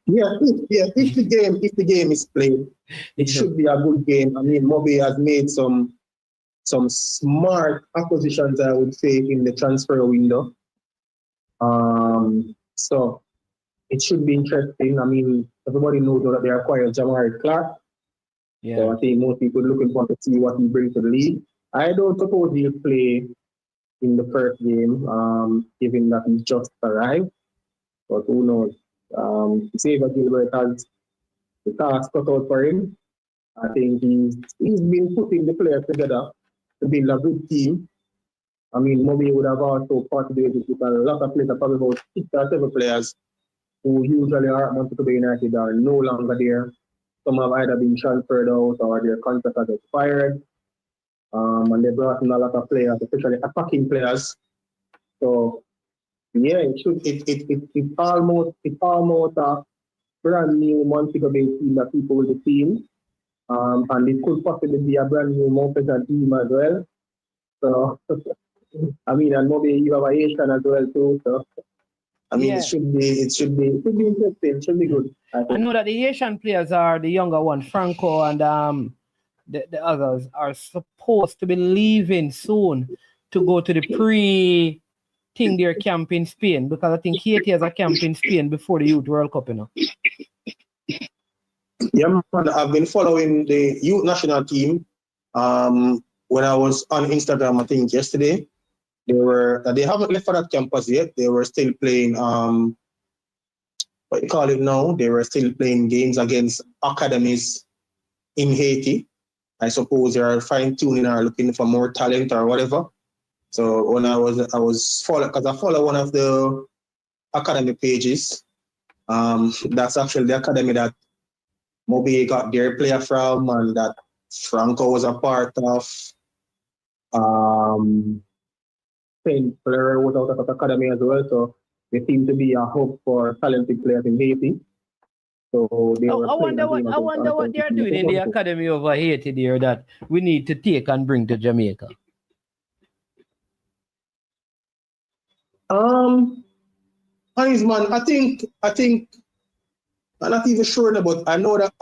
If the game is played, it should be a good game. I mean, Mobe has made some smart acquisitions, I would say, in the transfer window. So it should be interesting. I mean, everybody knows that they acquired Jamari Clark. Yeah. So I think most people are looking forward to see what he brings to the league. I don't suppose he'll play in the first game, given that he's just arrived. But who knows? Xavier Gilbert has the task cut out for him. I think he's been putting the players together to build a good team. I mean, Moby would have also participated with a lot of players, probably about 6 or 7 players who usually are at Montego Bay United are no longer there. Some have either been transferred out or their contract has expired. And they brought in a lot of players, especially attacking players. So yeah, it's almost a brand new Montego Bay team that people will be seeing. And it could possibly be a brand new Mount Pleasant team as well. So I mean, and maybe you have a Asian as well too. So I mean, it should be interesting. It should be good. I know that the Asian players are the younger one, Franco and the others are supposed to be leaving soon to go to the pre-thing their camp in Spain, because I think Haiti has a camp in Spain before the Youth World Cup, you know. Yeah, man, I've been following the youth national team. When I was on Instagram, I think yesterday, they haven't left for that campus yet. They were still playing what you call it now? They were still playing games against academies in Haiti. I suppose they are fine-tuning or looking for more talent or whatever. So when I was following, because I follow one of the academy pages, that's actually the academy that Moby got their player from and that Franco was a part of. Saint Player was out of the academy as well, so they seem to be a hope for talented players in Haiti. So they I wonder what they're doing in the academy over Haiti there that we need to take and bring to Jamaica. Honest man, I think I'm not even sure, but I know that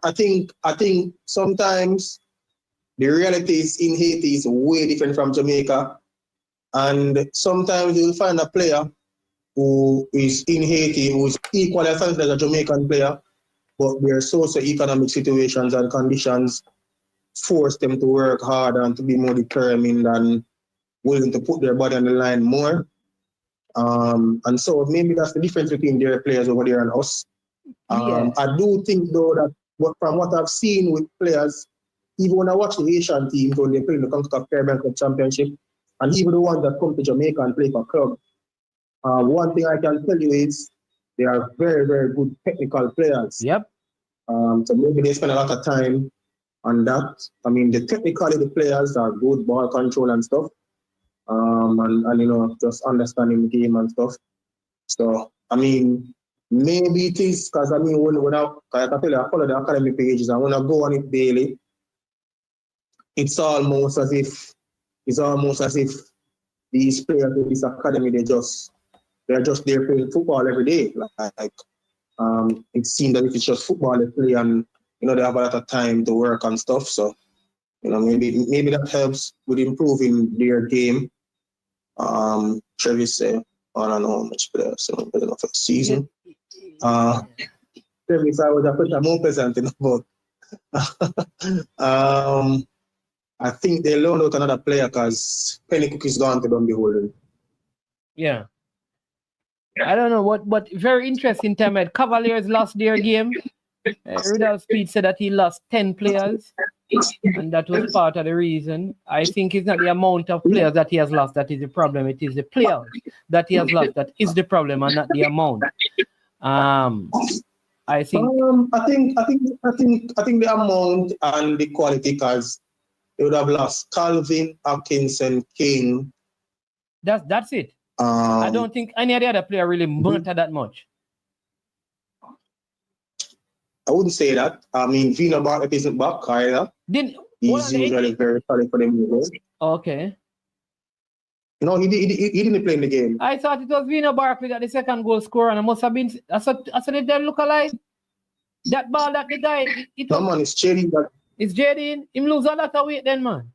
I think sometimes the realities in Haiti is way different from Jamaica, and sometimes you'll find a player who is in Haiti who is equally as talented as a Jamaican player, but their socio-economic situations and conditions force them to work hard and to be more determined and willing to put their body on the line more. And so maybe that's the difference between their players over there and us. I do think though that from what I've seen with players, even when I watch the Asian teams when they play in the CONCACAF Caribbean Cup Championship, and even the ones that come to Jamaica and play for club, one thing I can tell you is they are very, very good technical players. Yep. So maybe they spend a lot of time on that. I mean, technically the players are good, ball control and stuff. And you know, just understanding the game and stuff. So, I mean, maybe it is because I mean, when I follow the academy pages and when I go on it daily, it's almost as if these players in this academy they're just there playing football every day. It seems that it's just football they play, and you know they have a lot of time to work and stuff. So, you know, maybe that helps with improving their game. Travis say, I don't know how much players, so I don't know for the season. Travis, I was a bit more present in about. I think they loaned out another player because Penny Cook is gone to Dundee Holding. Yeah. I don't know what, but very interesting time. Cavaliers lost their game. Rudolph Speed said that he lost 10 players, and that was part of the reason. I think it's not the amount of players that he has lost that is the problem. It is the players that he has lost that is the problem, and not the amount. I think the amount and the quality, because they would have lost Calvin, Atkinson, King. That's it. I don't think any of the other player really mattered that much. I wouldn't say that. I mean, Vino Bartlett isn't back either. He's usually very solid for them. Okay. No, he didn't play in the game. I thought it was Vino Barkley that the second goal scorer, and it must have been. I said it didn't look alike. That ball that the guy. No man, it's Jerry. It's Jaden. Him lose a lot of weight then, man.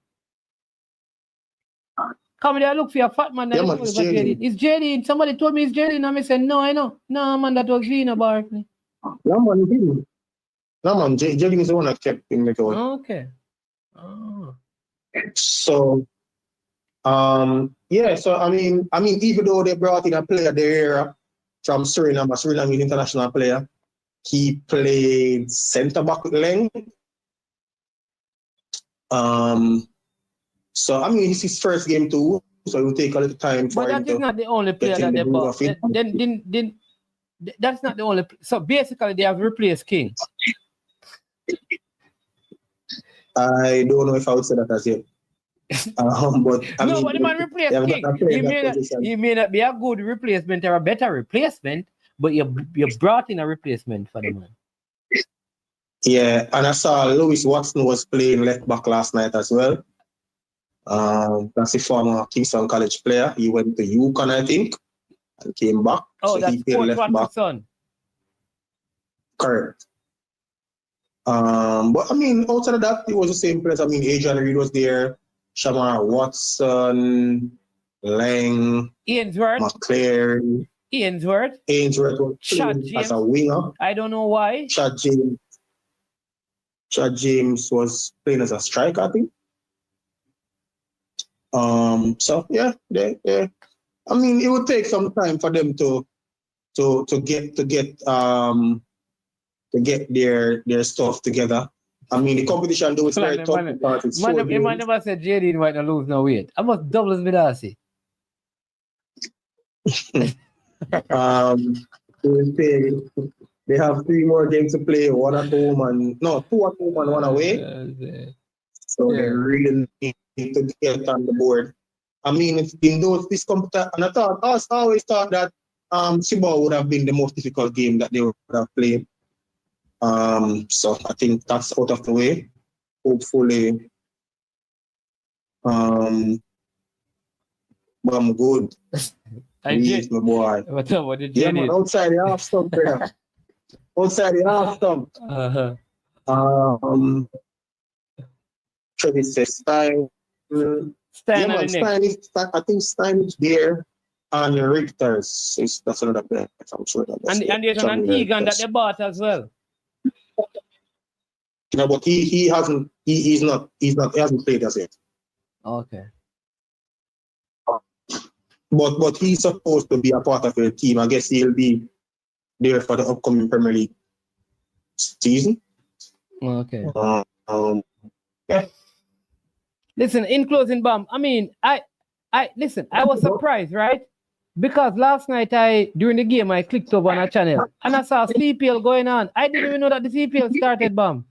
Come there, look for your fat man. Yeah, man, it's Jaden. It's Jaden. Somebody told me it's Jaden, and I said no, I know. No man, that was Vino Barkley. No man, he didn't. No man, Jaden is the one that kept him the goal. Okay. Oh. So, yeah. So I mean, even though they brought in a player there from Suriname, is an international player, he played centre back with length. So I mean, it's his first game too, so it will take a little time for him. But that is not the only player that they bought. That's not the only. So basically, they have replaced King. I don't know if I would say that as yet. But I mean, but the man replaced King. He may not be a good replacement or a better replacement, but you brought in a replacement for the man. Yeah, and I saw Lewis Watson was playing left back last night as well. That's a former Kingston College player. He went to UConn, I think. and came back. Oh, so that's he played Sports left back. Watch's son. Correct. But I mean, outside of that, it was the same place. I mean, Adrian Reed was there, Shamar Watson, Lang, Ainsworth. McClary. Ainsworth. Ainsworth was Chad playing James. as a winger. I don't know why. Chad James was playing as a striker, I think. So yeah. I mean, it would take some time for them to get their stuff together. I mean, the competition though is very tough because it's Man never said JD might not lose no weight. I must double his Midasi. They have 3 more games to play, 2 at home and 1 away. So they really need to get on the board. I mean, if in this competition, and I always thought that Cibola would have been the most difficult game that they would have played. So I think that's out of the way. Hopefully, but I'm good. Please, my boy. What did Yeah, man, outside the half stump there. Outside the half stump. Travis says Stein. Stein, I think Stein is there. And Richter's that's another player. I'm sure that. And there's an Antigua that they bought as well. No, but he hasn't played as yet. Okay. But he's supposed to be a part of the team. I guess he'll be there for the upcoming Premier League season. Okay. Yeah. Listen, in closing, Bam. I mean, I was surprised, right? Because last night during the game I clicked over on a channel and I saw CPL going on. I didn't even know that the CPL started, Bam.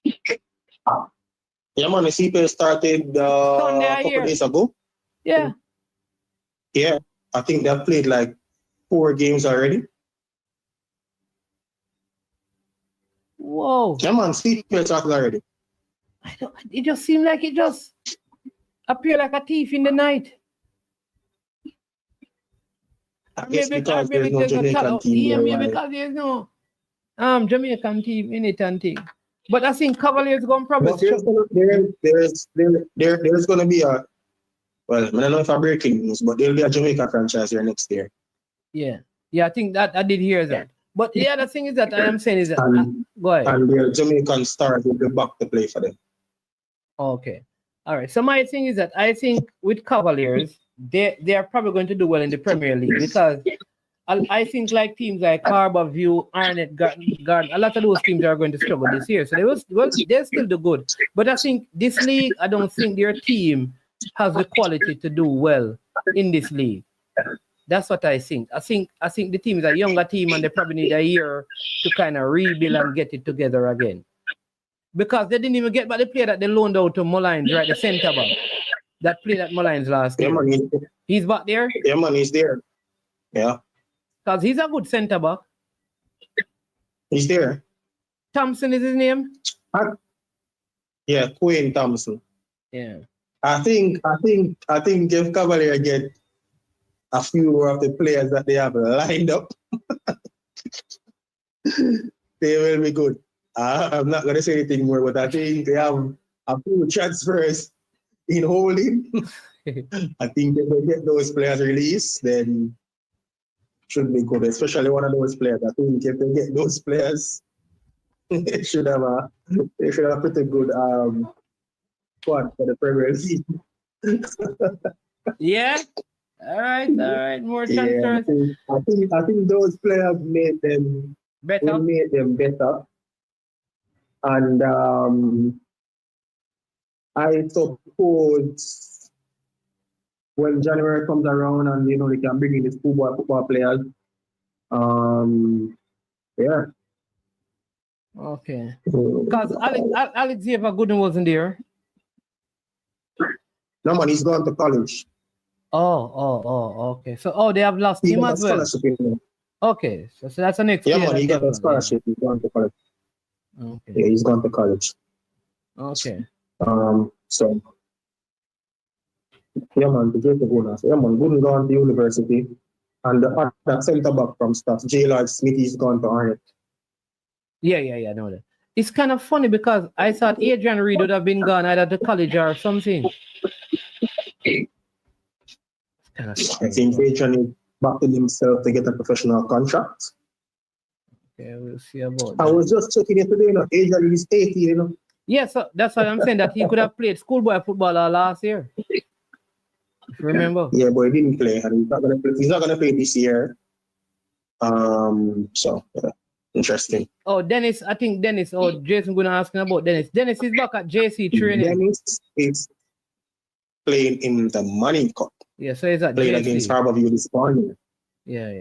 Yeah, man, the CPL started a couple days ago. Yeah. Yeah, I think they've played like 4 games already. Whoa. Yeah, man, CPL started already. It just seemed like it just appeared like a thief in the night. I guess because there's no Jamaican team. Yeah, maybe because there's no Jamaican team in it and thing. But I think Cavaliers going probably. But there's going to be a. Well, I don't know if I'm breaking news, but there'll be a Jamaica franchise here next year. Yeah, I think that I did hear that. But the other thing is that I am saying is that go ahead. And their Jamaican stars will be back to play for them. Okay, all right. So my thing is that I think with Cavaliers, they are probably going to do well in the Premier League because I think like teams like Harbour View, Arnett, Garden, a lot of those teams are going to struggle this year. So they'll still do good. But I think this league, I don't think their team has the quality to do well in this league. That's what I think. I think the team is a younger team and they probably need a year to kind of rebuild and get it together again. Because they didn't even get back the player that they loaned out to Mullines, right? The centre back that played at Mullines last year. Man, he's back there? Yeah, man, he's there. Yeah. Because he's a good centre back. He's there. Thompson is his name? Yeah, Quinn Thompson. Yeah. I think if Cavalier get a few of the players that they have lined up, they will be good. I'm not going to say anything more, but I think they have a few transfers in holding. I think if they get those players released, then should be good, especially one of those players. I think if they get those players, they should have a pretty good squad for the Premier League. Yeah. All right. More transfers. I think those players made them better. And I suppose when January comes around and they can bring in these football players. Yeah. Okay. Because Alex Gooden wasn't there. No, man, he's gone to college. Oh, okay. So, they have lost him as well. Okay, so that's the next. Yeah, man, he got a scholarship. He's gone to college. Okay. Yeah, he's gone to college. Okay. So, yeah, man, to get to go now. So, yeah, man, Gooden gone to university. And the other centre back from Staff, J. Lloyd Smith, is gone to Arnett. Yeah, I know that. It's kind of funny because I thought Adrian Reed would have been gone either to college or something. I think Adrian is backing himself to get a professional contract. Okay, we'll see about I that. was just checking it today, Adrian is 80, Yeah, so that's why I'm saying that he could have played schoolboy football last year. Remember? Yeah, but he didn't play, and he's not gonna play this year. So yeah, interesting. Oh, Dennis, I think Dennis. Oh, Jason gonna ask him about Dennis. Dennis is back at JC training. Dennis is playing in the Money Cup. Yeah, so he's at Played JC. against Harborview this morning. Yeah.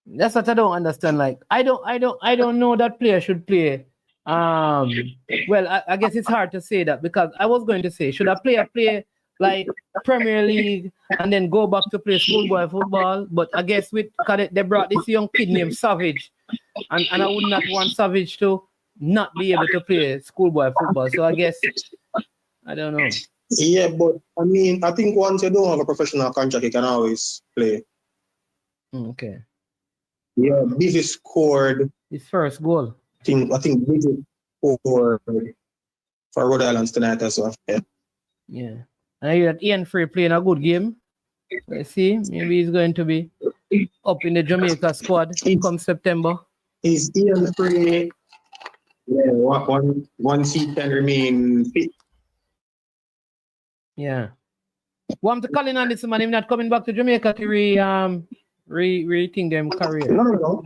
That's what I don't understand. Like, I don't know that player should play. Well, I guess it's hard to say that because I was going to say, should a player play like Premier League and then go back to play schoolboy football? But I guess because they brought this young kid named Savage, and I would not want Savage to not be able to play schoolboy football. So I guess I don't know. Yeah, but I mean, I think once you don't have a professional contract, you can always play. Okay. Yeah, Busy scored His first goal. I think Busy for Rhode Island tonight as well. Yeah. And I hear that Ian Frey playing a good game. Let's see. Maybe he's going to be up in the Jamaica squad come September. Is Ian Frey? Yeah, once he can remain fit. Yeah. What I'm calling on this man, him not coming back to Jamaica to rethink them career. No.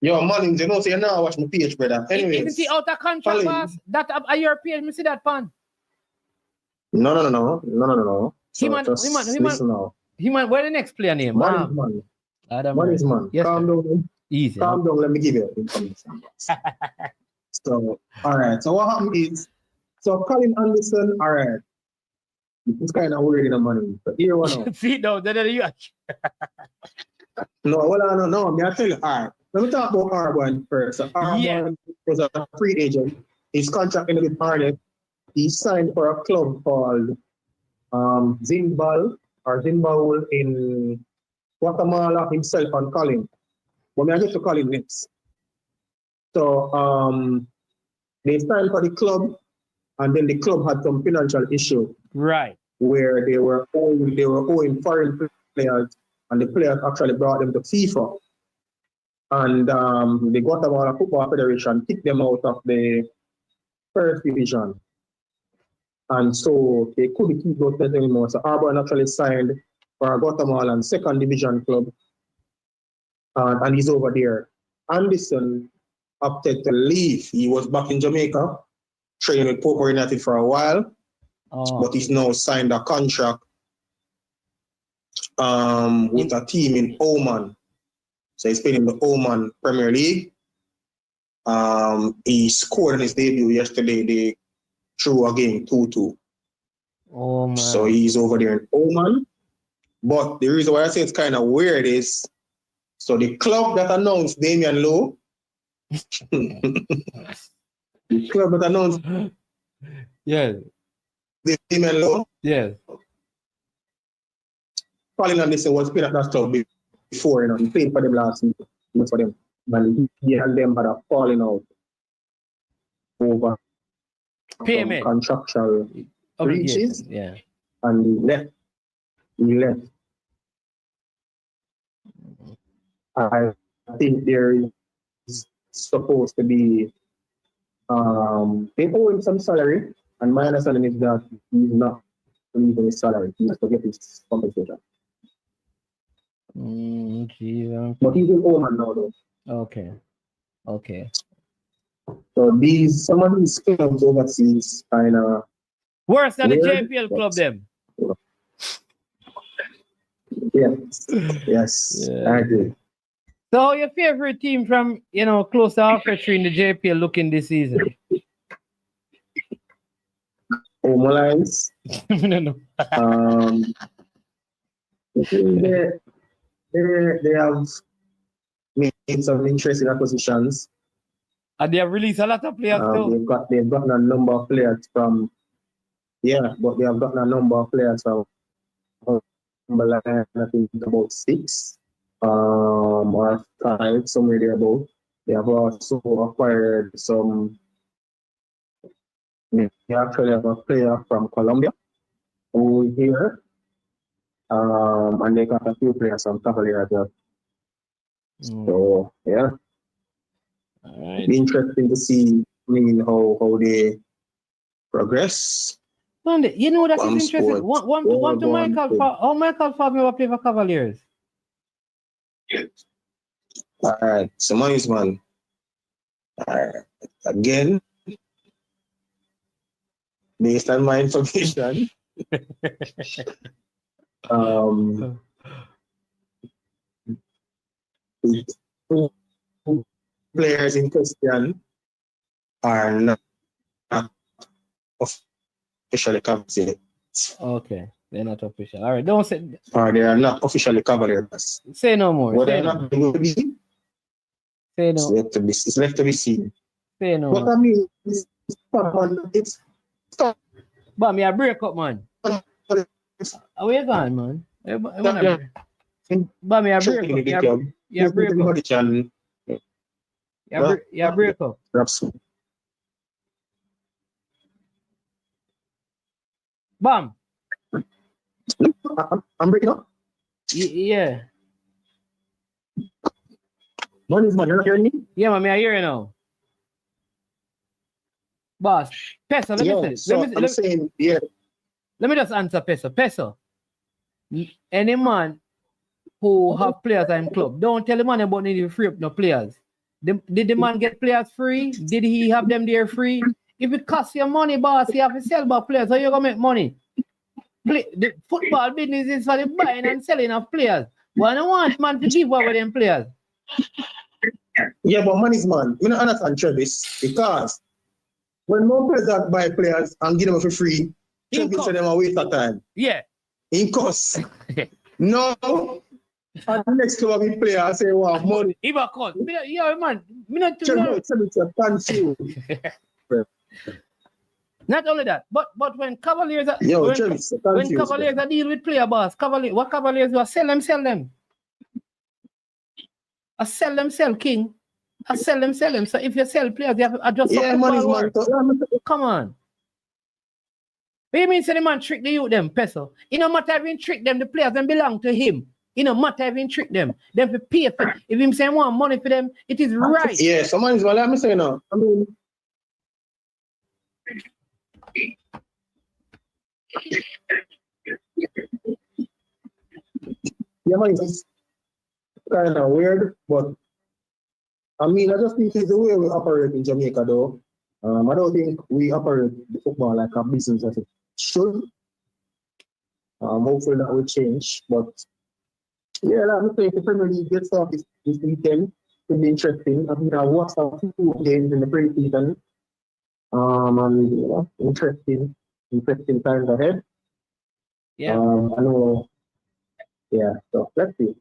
Yo, man, you know, so you now watch my page, brother. Anyways. Isn't he out of contract, boss? That are your page? Me see that pan. No. He man, where the next player name? Man is man. Man is man. Yes, Calm down. Easy. Calm down, let me give you information. So, all right. So what happened is, so Colin Anderson, all right. It's kind of weird in the money. But here one now. See, no, you. No, I'm tell you, all right. Let me talk about Arbon first. So Arbon was a free agent. His contract ended with Arnett. He signed for a club called Zinbal in Guatemala himself and Colin. But I get to Colin next. So they signed for the club, and then the club had some financial issue. Right. Where they were owing foreign players, and the players actually brought them to FIFA. And the Guatemala Football Federation kicked them out of the first division. And so they couldn't keep those players anymore. So Arbon actually signed for a Guatemalan second division club. And he's over there. Anderson opted to leave. He was back in Jamaica, training with Port United for a while. But he's now signed a contract with a team in Oman. So he's playing in the Oman Premier League. He scored in his debut yesterday. They threw a game 2-2. Oh, man. So he's over there in Oman. But the reason why I say it's kind of weird is, so the club that announced Damian Lowe, the club that announced Damian Lowe, Colin Anderson was playing at that club before, he played for them last week, for them. And he and them had a falling out over payment, contractual breaches. Yeah. And he left. I think there is supposed to be they owe him some salary, and my understanding is that he's not releasing his salary. He has to get his compensation. But he's in Oman now, though. Okay. So some of these clubs overseas kind of worse than the JPL club, them. Yes, I agree. So your favorite team from close to halfway through in the JPL looking this season? Oman Lions. No. They have made some interesting acquisitions. And they have released a lot of players too. They've gotten a number of players from Timberland, I think about 6. Or 5, somewhere there about. They have also acquired some. They actually have a player from Colombia who is here. And they got a few players from Cavaliers as well. So yeah. All right. It'll be interesting to see how they progress. Monday, you know that is Bam interesting. Sports. One to Michael. Michael Fabio play for Cavaliers. All right, so nice man. All right, again, based on my information, players in question are not officially Cavaliers. Okay, they're not official. All right, don't say. Or they are not officially Cavaliers. Say no more. What Say they're no. not going to be, Say it's no. left to be seen. Say no. But I mean, it's But me a break up, man. Where you gone, man? But me a break up. Yeah, break up. Yeah, break up. Bam. I'm breaking up. Yeah. Man, you're not hearing me? Yeah, man, I hear you now. Boss, Peso, let me say. Let me just answer Peso. Peso, any man who have players in club, don't tell the man about needing free up no players. Did the man get players free? Did he have them there free? If it costs you money, boss, you have to sell about players. How you gonna make money? The football business is for the buying and selling of players. Why don't want man to give away them players? Yeah, but money is man. You don't understand Travis, because when more players that buy players and give them for free, Travis say them a waste of time. Yeah. In cost. No. And the next club we play, I say, wow, money. If I cost. Yeah, man. Travis a confused. Not only that, but when Cavaliers are when Cavaliers are deal with player boss, what Cavaliers do? I sell them. I sell king. I sell them. So if you sell players, you have to adjust. Yeah, money's man. Come on. What you mean say the man trick the youth them, Peso? You know matter if he trick them, the players them belong to him. You know matter if he trick them. Them for pay for if him say want money for them, it is right. Yeah, so money's man, let me say now. I mean, yeah, man, it's kind of weird, but I mean, I just think it's the way we operate in Jamaica, though. I don't think we operate the football like a business as it should. Hopefully that will change, but yeah, like I say, if the Premier League gets off this weekend, it'll be interesting. I think I watched a few games in the preseason. And you know, interesting times ahead. Yeah. I know. Yeah. So let's see.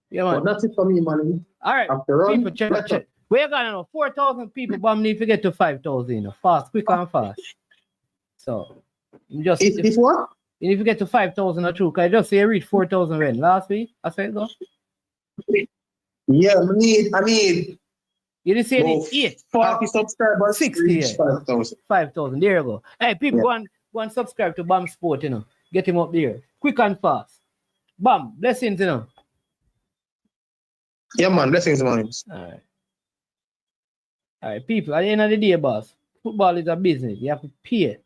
Yeah, man. But that's it for me, man. All right. After all, people, check. We're gonna know 4,000 people, but I need to get to 5,000. You know, quick and fast. So just if what? If you get to 5,000 or two, can I just say I reached 4,000 when last week? I said go. Yeah, I need. You didn't say it. 8 40 subscribers. 60. 5,000. 5,000. There you go. Hey, people, go and subscribe to Bam Sport, you know. Get him up there. Quick and fast. Bam, blessings, you know. Yeah, man, blessings, man. All right, people, at the end of the day, boss, football is a business. You have to pay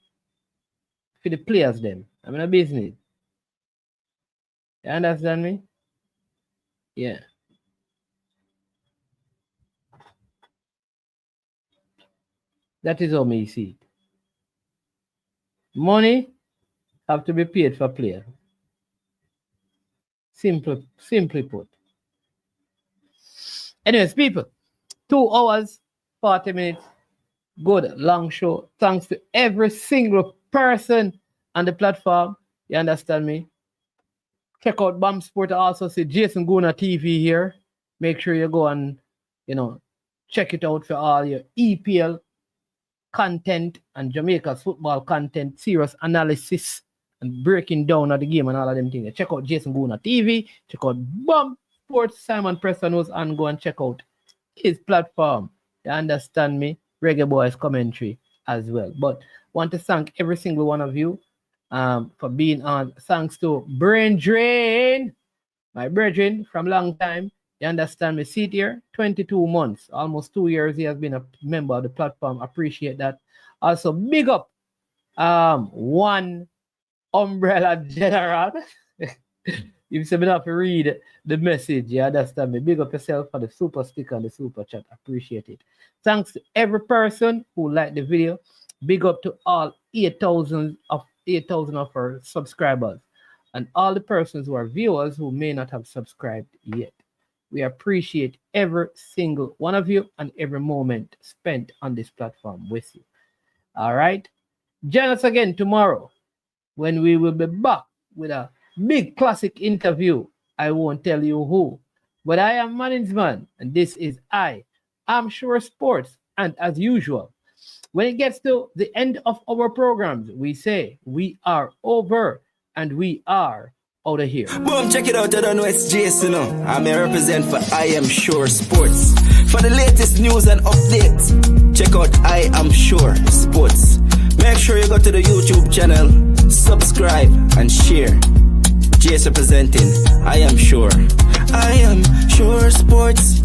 for the players, them. I mean, a business. You understand me? Yeah. That is how me see it. Money have to be paid for players. Simply put. Anyways, people, 2 hours, 40 minutes. Good, long show. Thanks to every single person on the platform. You understand me? Check out Bam Sport. I also see Jason Guna TV here. Make sure you go and, check it out for all your EPL content and Jamaica's football content, serious analysis and breaking down of the game and all of them things. Check out Jason Guna TV, check out Bomb Sports, Simon Preston, and go and check out his platform. You understand me? Reggae Boyz commentary as well. But want to thank every single one of you for being on. Thanks to Brain Drain, my brethren from long time. You understand me? Sit here, 22 months, almost 2 years. He has been a member of the platform. Appreciate that. Also, big up one Umbrella General. If you have to read the message, you understand me? Big up yourself for the super sticker and the super chat. Appreciate it. Thanks to every person who liked the video. Big up to all 8,000 of our subscribers and all the persons who are viewers who may not have subscribed yet. We appreciate every single one of you and every moment spent on this platform with you. All right. Join us again tomorrow when we will be back with a big classic interview. I won't tell you who, but I am Management, and this is I'm Sure Sports. And as usual, when it gets to the end of our programs, we say we are over and we are out of here. Boom, check it out. I don't know it's Jason. I'm a represent for I Am Sure Sports. For the latest news and updates, check out I Am Sure Sports. Make sure you go to the YouTube channel, subscribe and share. Jason representing I Am Sure. I Am Sure Sports.